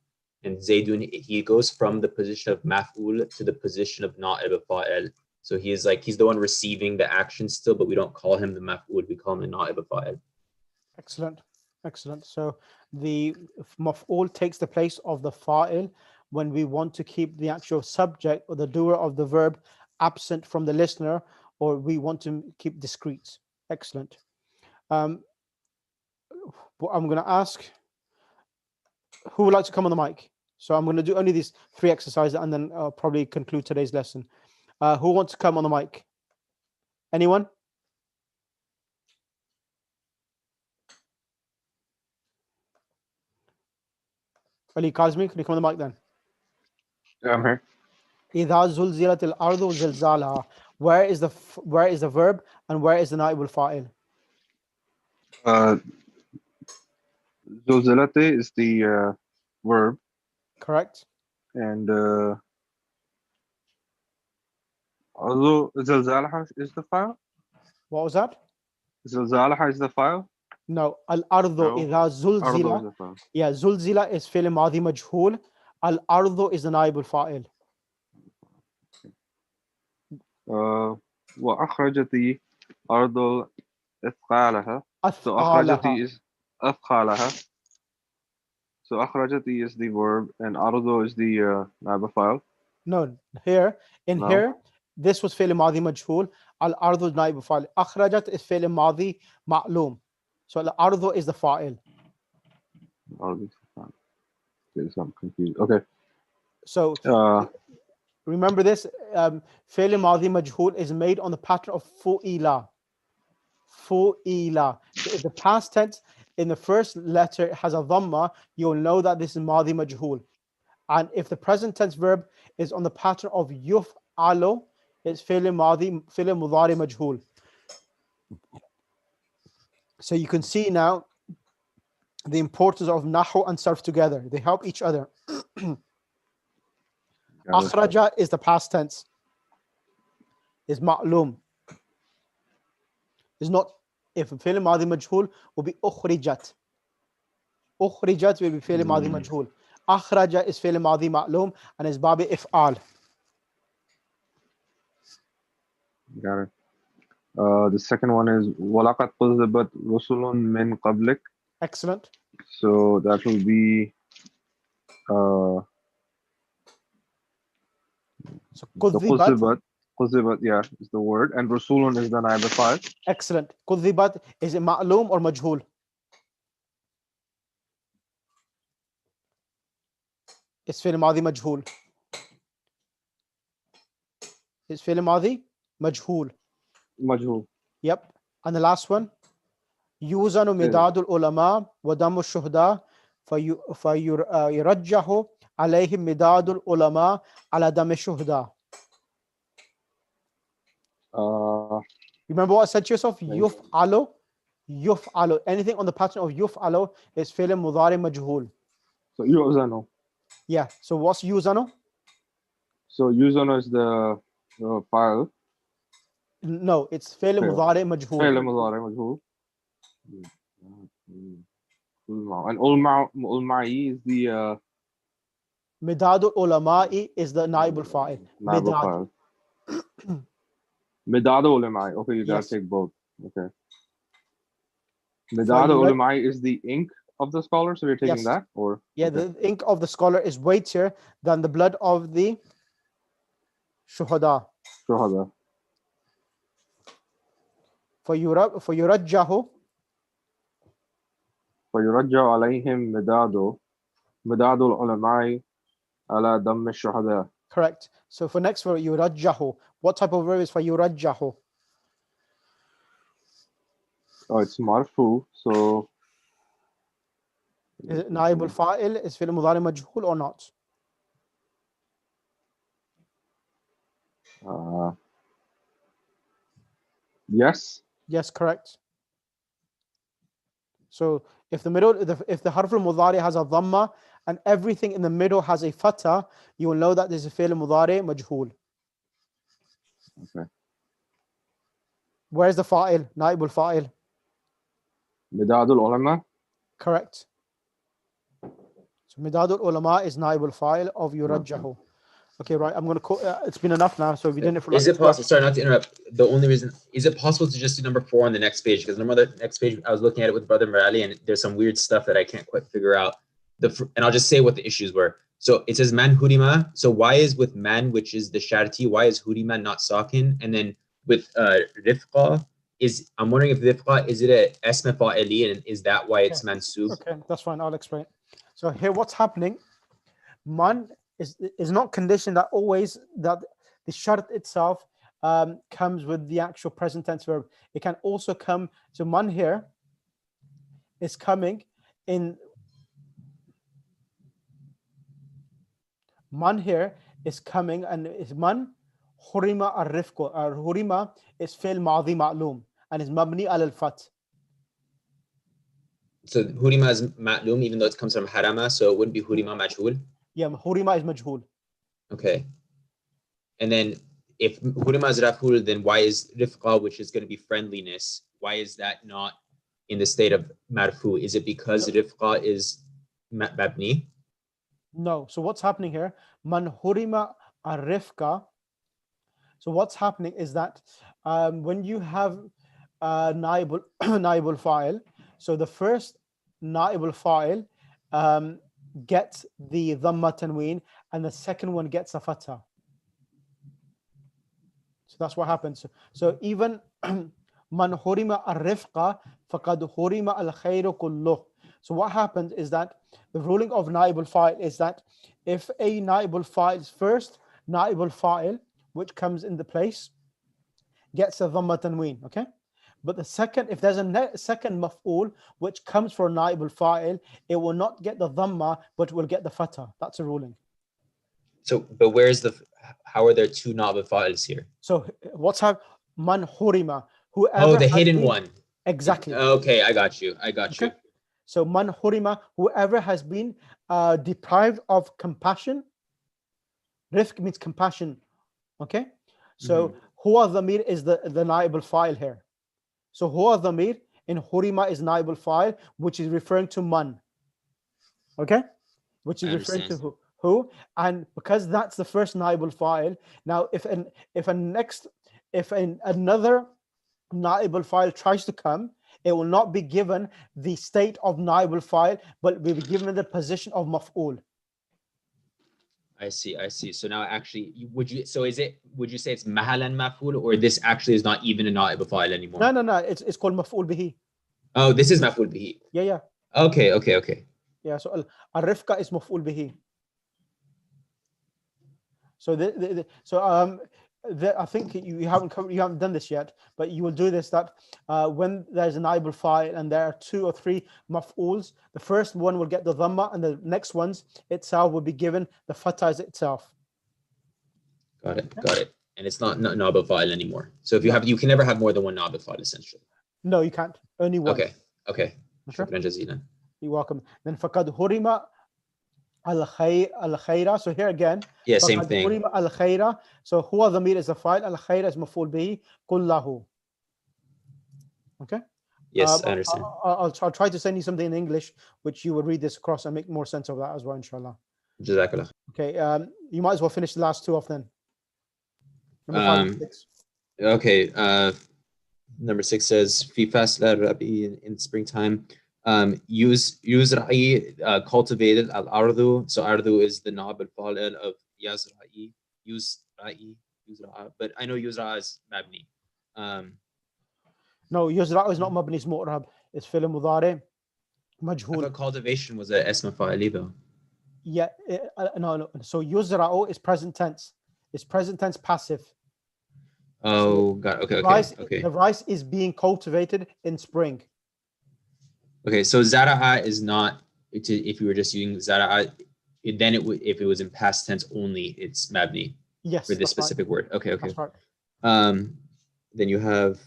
And Zaydun, he goes from the position of maf'ul to the position of na'ib fa'il. So he's the one receiving the action still, but we don't call him the maf'ul, we call him the na'ib fa'il. Excellent. Excellent. So the maf'ul takes the place of the fa'il when we want to keep the actual subject or the doer of the verb absent from the listener, or we want to keep discrete. Excellent. I'm going to ask who would like to come on the mic. So I'm going to do only these 3 exercises and then I'll probably conclude today's lesson. Who wants to come on the mic? Anyone? Ali Kazmi, can you come on the mic then? Yeah, I'm here. إذا زلزلت الأرض زلزالها. Where is the verb and where is the naibul fa'il? Zulzilate is the verb. Correct. And although zilzalaha is the file. What was that? Zilzalaha is the file. No. Al-ardu إذا زلزل. Yeah, zulzila is fi'l madhi majhul. Al-ardu is the naibul fa'il. وأخرجت أرض أثقالها. So أثقالها. is أثقالها. So أخرجت is the verb and أرض is the naib file. No, here, this was fi'l madhi majhul. Al-ardu is naibul fa'il. Akhrajat is fi'l madhi ma'lum. So al-ardu is the fa'il. Okay, so I'm confused. Okay. So remember this, fi'l madhi majhul is made on the pattern of fu'ila. Fu'ila. So if the past tense in the first letter has a dhamma, you'll know that this is madhi majhul. And if the present tense verb is on the pattern of yuf'alu, it's fi'l mudari majhul. So you can see now the importance of nahu and sarf together. They help each other. Akhraja is the past tense. Is ma'lum. Is not, if fi'l madhi majhul will be ukhrijat. Ukhrijat will be fi'l madhi majhul. Akhraja is fi'l madhi ma'lum and is babi if'al. Got it. The second one is وَلَقَدْ كُذِّبَتْ رُسُلٌ مِّن قَبْلِكَ. Excellent. So that will be So the كذبت. كُذِّبَت, yeah, is the word, and رُسُلٌ is the نائب فاعل. Excellent. كذبت, is it معلوم or مجهول? It's فعل ماضي مجهول. It's فعل ماضي مجهول. مجهول. Yep. And the last one, يوزن مداد العلماء ودم الشهداء فيرجح عليهم مداد العلماء على دم الشهداء. Remember what I said to yourself? يفعل. يفعل. Anything on the pattern of يفعل is فعل مضارع مجهول. So يؤذن. Yeah. So what's يوزن? So يوزن is the file. No, it's فعل مضارع مجهول. فعل مضارع مجهول. And ulma'i is the مداد العلماء is the نائب الفاعل. مداد. مداد ulama'i. Okay, you gotta take both. Okay. Midad ulama'i is the ink of the scholar, so you're taking that, or yeah, the ink of the scholar is weightier than the blood of the shuhada. Shuhada. فيرجح عليهم مداد العلماء على دم الشهداء. Correct. So for next verb, يرجح. What type of verb is فيرجح? Oh, it's marfu. So is it نائب الفاعل? Is فعل مضارع مجهول or not? Yes. Yes, correct. So if the middle, if the harf al-mudari has a dhamma and everything in the middle has a fatha, you will know that this is fi'l mudari majhul. Okay. Where's the fa'il? Naib al-fa'il. Midad al-ulama. Correct. So midad al-ulama is naib al-fa'il of yurajjahu. Okay, right. I'm going to it's been enough now. So we didn't it for Is it possible? Sorry, not to interrupt. The only reason is it possible to just do number 4 on the next page? Because the next page I was looking at it with Brother Merali, and there's some weird stuff that I can't quite figure out. And I'll just say what the issues were. So it says man hurima. So why is with man, which is the sharti, why is hurima not sakin? And then with rifqa, I'm wondering if rifqa is it a asma fa'ili, and is that why it's mansub? Okay, that's fine. I'll explain. So here, what's happening? Man is not conditioned that always that the shart itself comes with the actual present tense verb. It can also come. So man here is coming in. Man here is coming and is man hurima ar-rifqu. Hurima is fi'l madi ma'lum and is mabni al-fath. So hurima is ma'lum even though it comes from harama, so it wouldn't be hurima majhul. Yeah, hurima is majhul. Okay. And then if hurima is raful, then why is rifqa, which is going to be friendliness, why is that not in the state of marfu? Is it because rifqa is mabni? No. So what's happening here? Man hurima ar-rifqa. So what's happening is that when you have naibul fa'il, so the first naibul fa'il gets the dhamma tanween and the second one gets a fatha. So that's what happens. So even man hurima ar-rifqa faqad hurima al-khayru kulluh. So what happens is that the ruling of naibul fa'il is that if a naibul fa'il's first naibul fa'il, which comes in the place, gets a dhamma tanween, okay? But the second, if there's a second maf'ul which comes for naibul fa'il, it will not get the dhamma, but will get the fatha. That's a ruling. So, but how are there two naibul fa'ils here? So what's happening? Man hurima, whoever. Oh, the hidden one. Exactly. Okay, I got you. You. So man hurima, whoever has been deprived of compassion. Rifq means compassion. Okay. So huwa dhamir is the naibul fa'il here. So huwa dhamir in hurima is naibul fa'il, which is referring to man. Okay, which is referring to who, and because that's the first naibul fa'il. Now, if another Naib al-Fa'il tries to come, it will not be given the state of Naib al-Fa'il, but will be given the position of Maf'ul. I see. So now actually, would you say it's mahalan maf'ul, or this actually is not even a na'ib fa'il anymore? No, it's called Maf'ul bihi. Oh, this is maf'ul bihi. Yeah. Okay. Yeah, so al-rifqa is Maf'ul bihi. So I think you haven't done this yet, but you will do this, that when there's an naib al-fa'il and there are 2 or 3 maf'uls, the first one will get the dhamma and the next ones itself will be given the fatha itself. Got it. And it's not na'ib fa'il anymore. So if you can never have more than one na'ib fa'il essentially. No, you can't. Only one. Okay. Shukran jazeelan. You're welcome. Then faqad hurima al-khayra. So here again, yeah, same thing. hurima al-khayra. So huwa dhamir is the fa'il, al-khayra is maf'ul bihi, kullahu. Okay. Yes, I understand. I'll try to send you something in English, which you will read this across and make more sense of that as well, inshallah. Jazakallah. Okay. You might as well finish the last 2 off then. Number 5 and 6. Okay. Number 6 says fi fasla rabi in springtime. Use ra'i cultivated al ardu. So ardu is the na'ib al fa'il of yazra'i. Use ra'i. But I know yuzra is mabni. No, yuzra is not mabni, it's mu'rab. It's fi'l mudari majhul. I thought cultivation was a esma fa'ili though. Yeah, no. So yuzra is present tense. It's present tense passive. Oh, got it. Okay. The rice is being cultivated in spring. Okay, so zara'a is not, if you were just using zara'a, then it would, if it was in past tense only, it's mabni. Yes, for this specific word. Okay. That's right. Then you have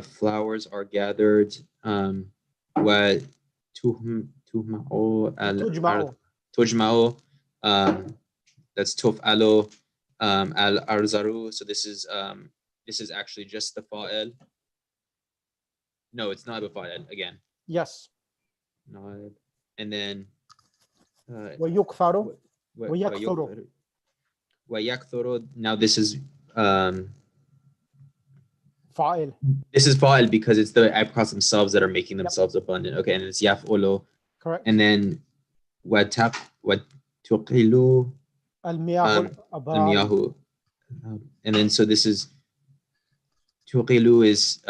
flowers are gathered. Wa tuhma'u tujma'u. That's tuf'alu al arzaru. So this is actually just the fa'il. No, it's not a fa'il again. Yes. No, and then ويكثر ويكثر. ويكثر. Now this is fa'il. This is fa'il because it's the apricots themselves that are making themselves abundant. Okay, and it's yaf'ulu. Correct. And then وتقل المياه. And then so this is tuqilu is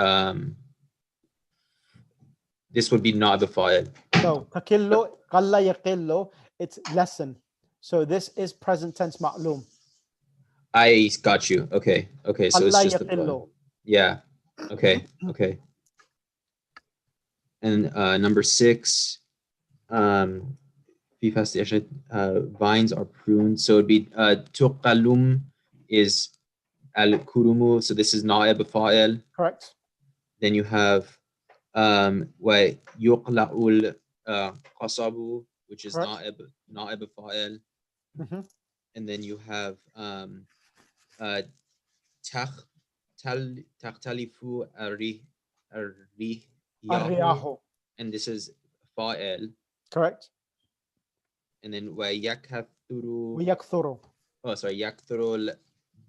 this would be not the fa'il. No, takillu, qalla yaqillu, it's lesson. So this is present tense ma'lum. I got you. Okay. So it's just the fa'il. Yeah. Okay. And number 6, vines are pruned. So it'd be tuqalum is al-kurumu. So this is na'ib fa'il. Correct. Then you have wa yuqla'ul qasabu, which is na'ib fa'il. And then you have tahtalifu ar-riyahu, and this is fa'il. Correct. And then yakthuru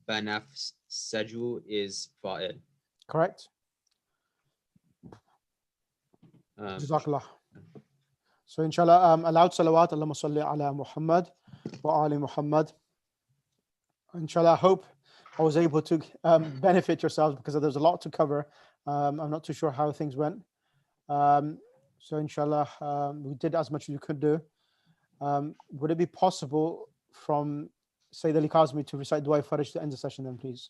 banafsaju is fa'il. Correct. Jazakallah. So inshallah, aloud salawat, Allahumma salli ala Muhammad wa ali Muhammad. Inshallah, I hope I was able to benefit yourselves because there's a lot to cover. I'm not too sure how things went. So inshallah, we did as much as we could do. Would it be possible from Sayyid Ali Kazmi to recite Dua Faraj to end the session then, please?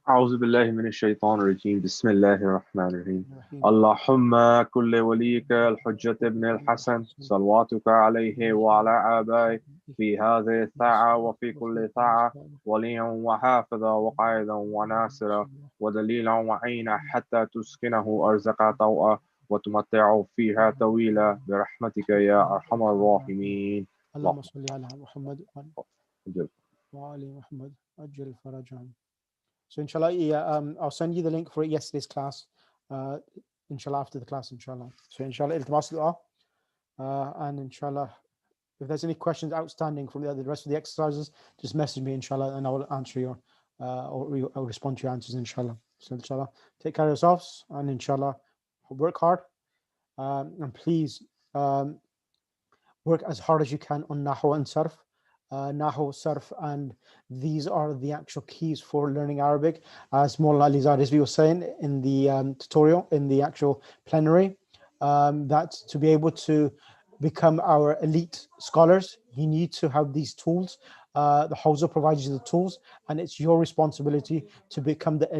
أعوذ بالله من الشيطان الرجيم بسم الله الرحمن الرحيم اللهم كل وليك الحجة ابن الحسن صلواتك عليه وعلى آبائه في هذه الساعة وفي كل ساعة وليا وحافظا وقائدا وناصرا ودليلا وعينا حتى تسكنه أرزق طوعا وتمتع فيها طويلا برحمتك يا أرحم الراحمين. اللهم صل على محمد وعلى محمد أجل فرجهم. So inshallah, I'll send you the link for yesterday's class, inshallah, after the class, inshallah. So inshallah, iltimas dua, and inshallah, if there's any questions outstanding from the rest of the exercises, just message me, inshallah, and I will answer your, or I'll respond to your answers, inshallah. So inshallah, take care of yourselves and inshallah, work hard. And please work as hard as you can on Nahu and Sarf. Nahu, Sarf, and these are the actual keys for learning Arabic. As Mullah Ali Rizvi was saying in the tutorial, in the actual plenary, that to be able to become our elite scholars, you need to have these tools. The Hawza provides you the tools, and it's your responsibility to become the elite.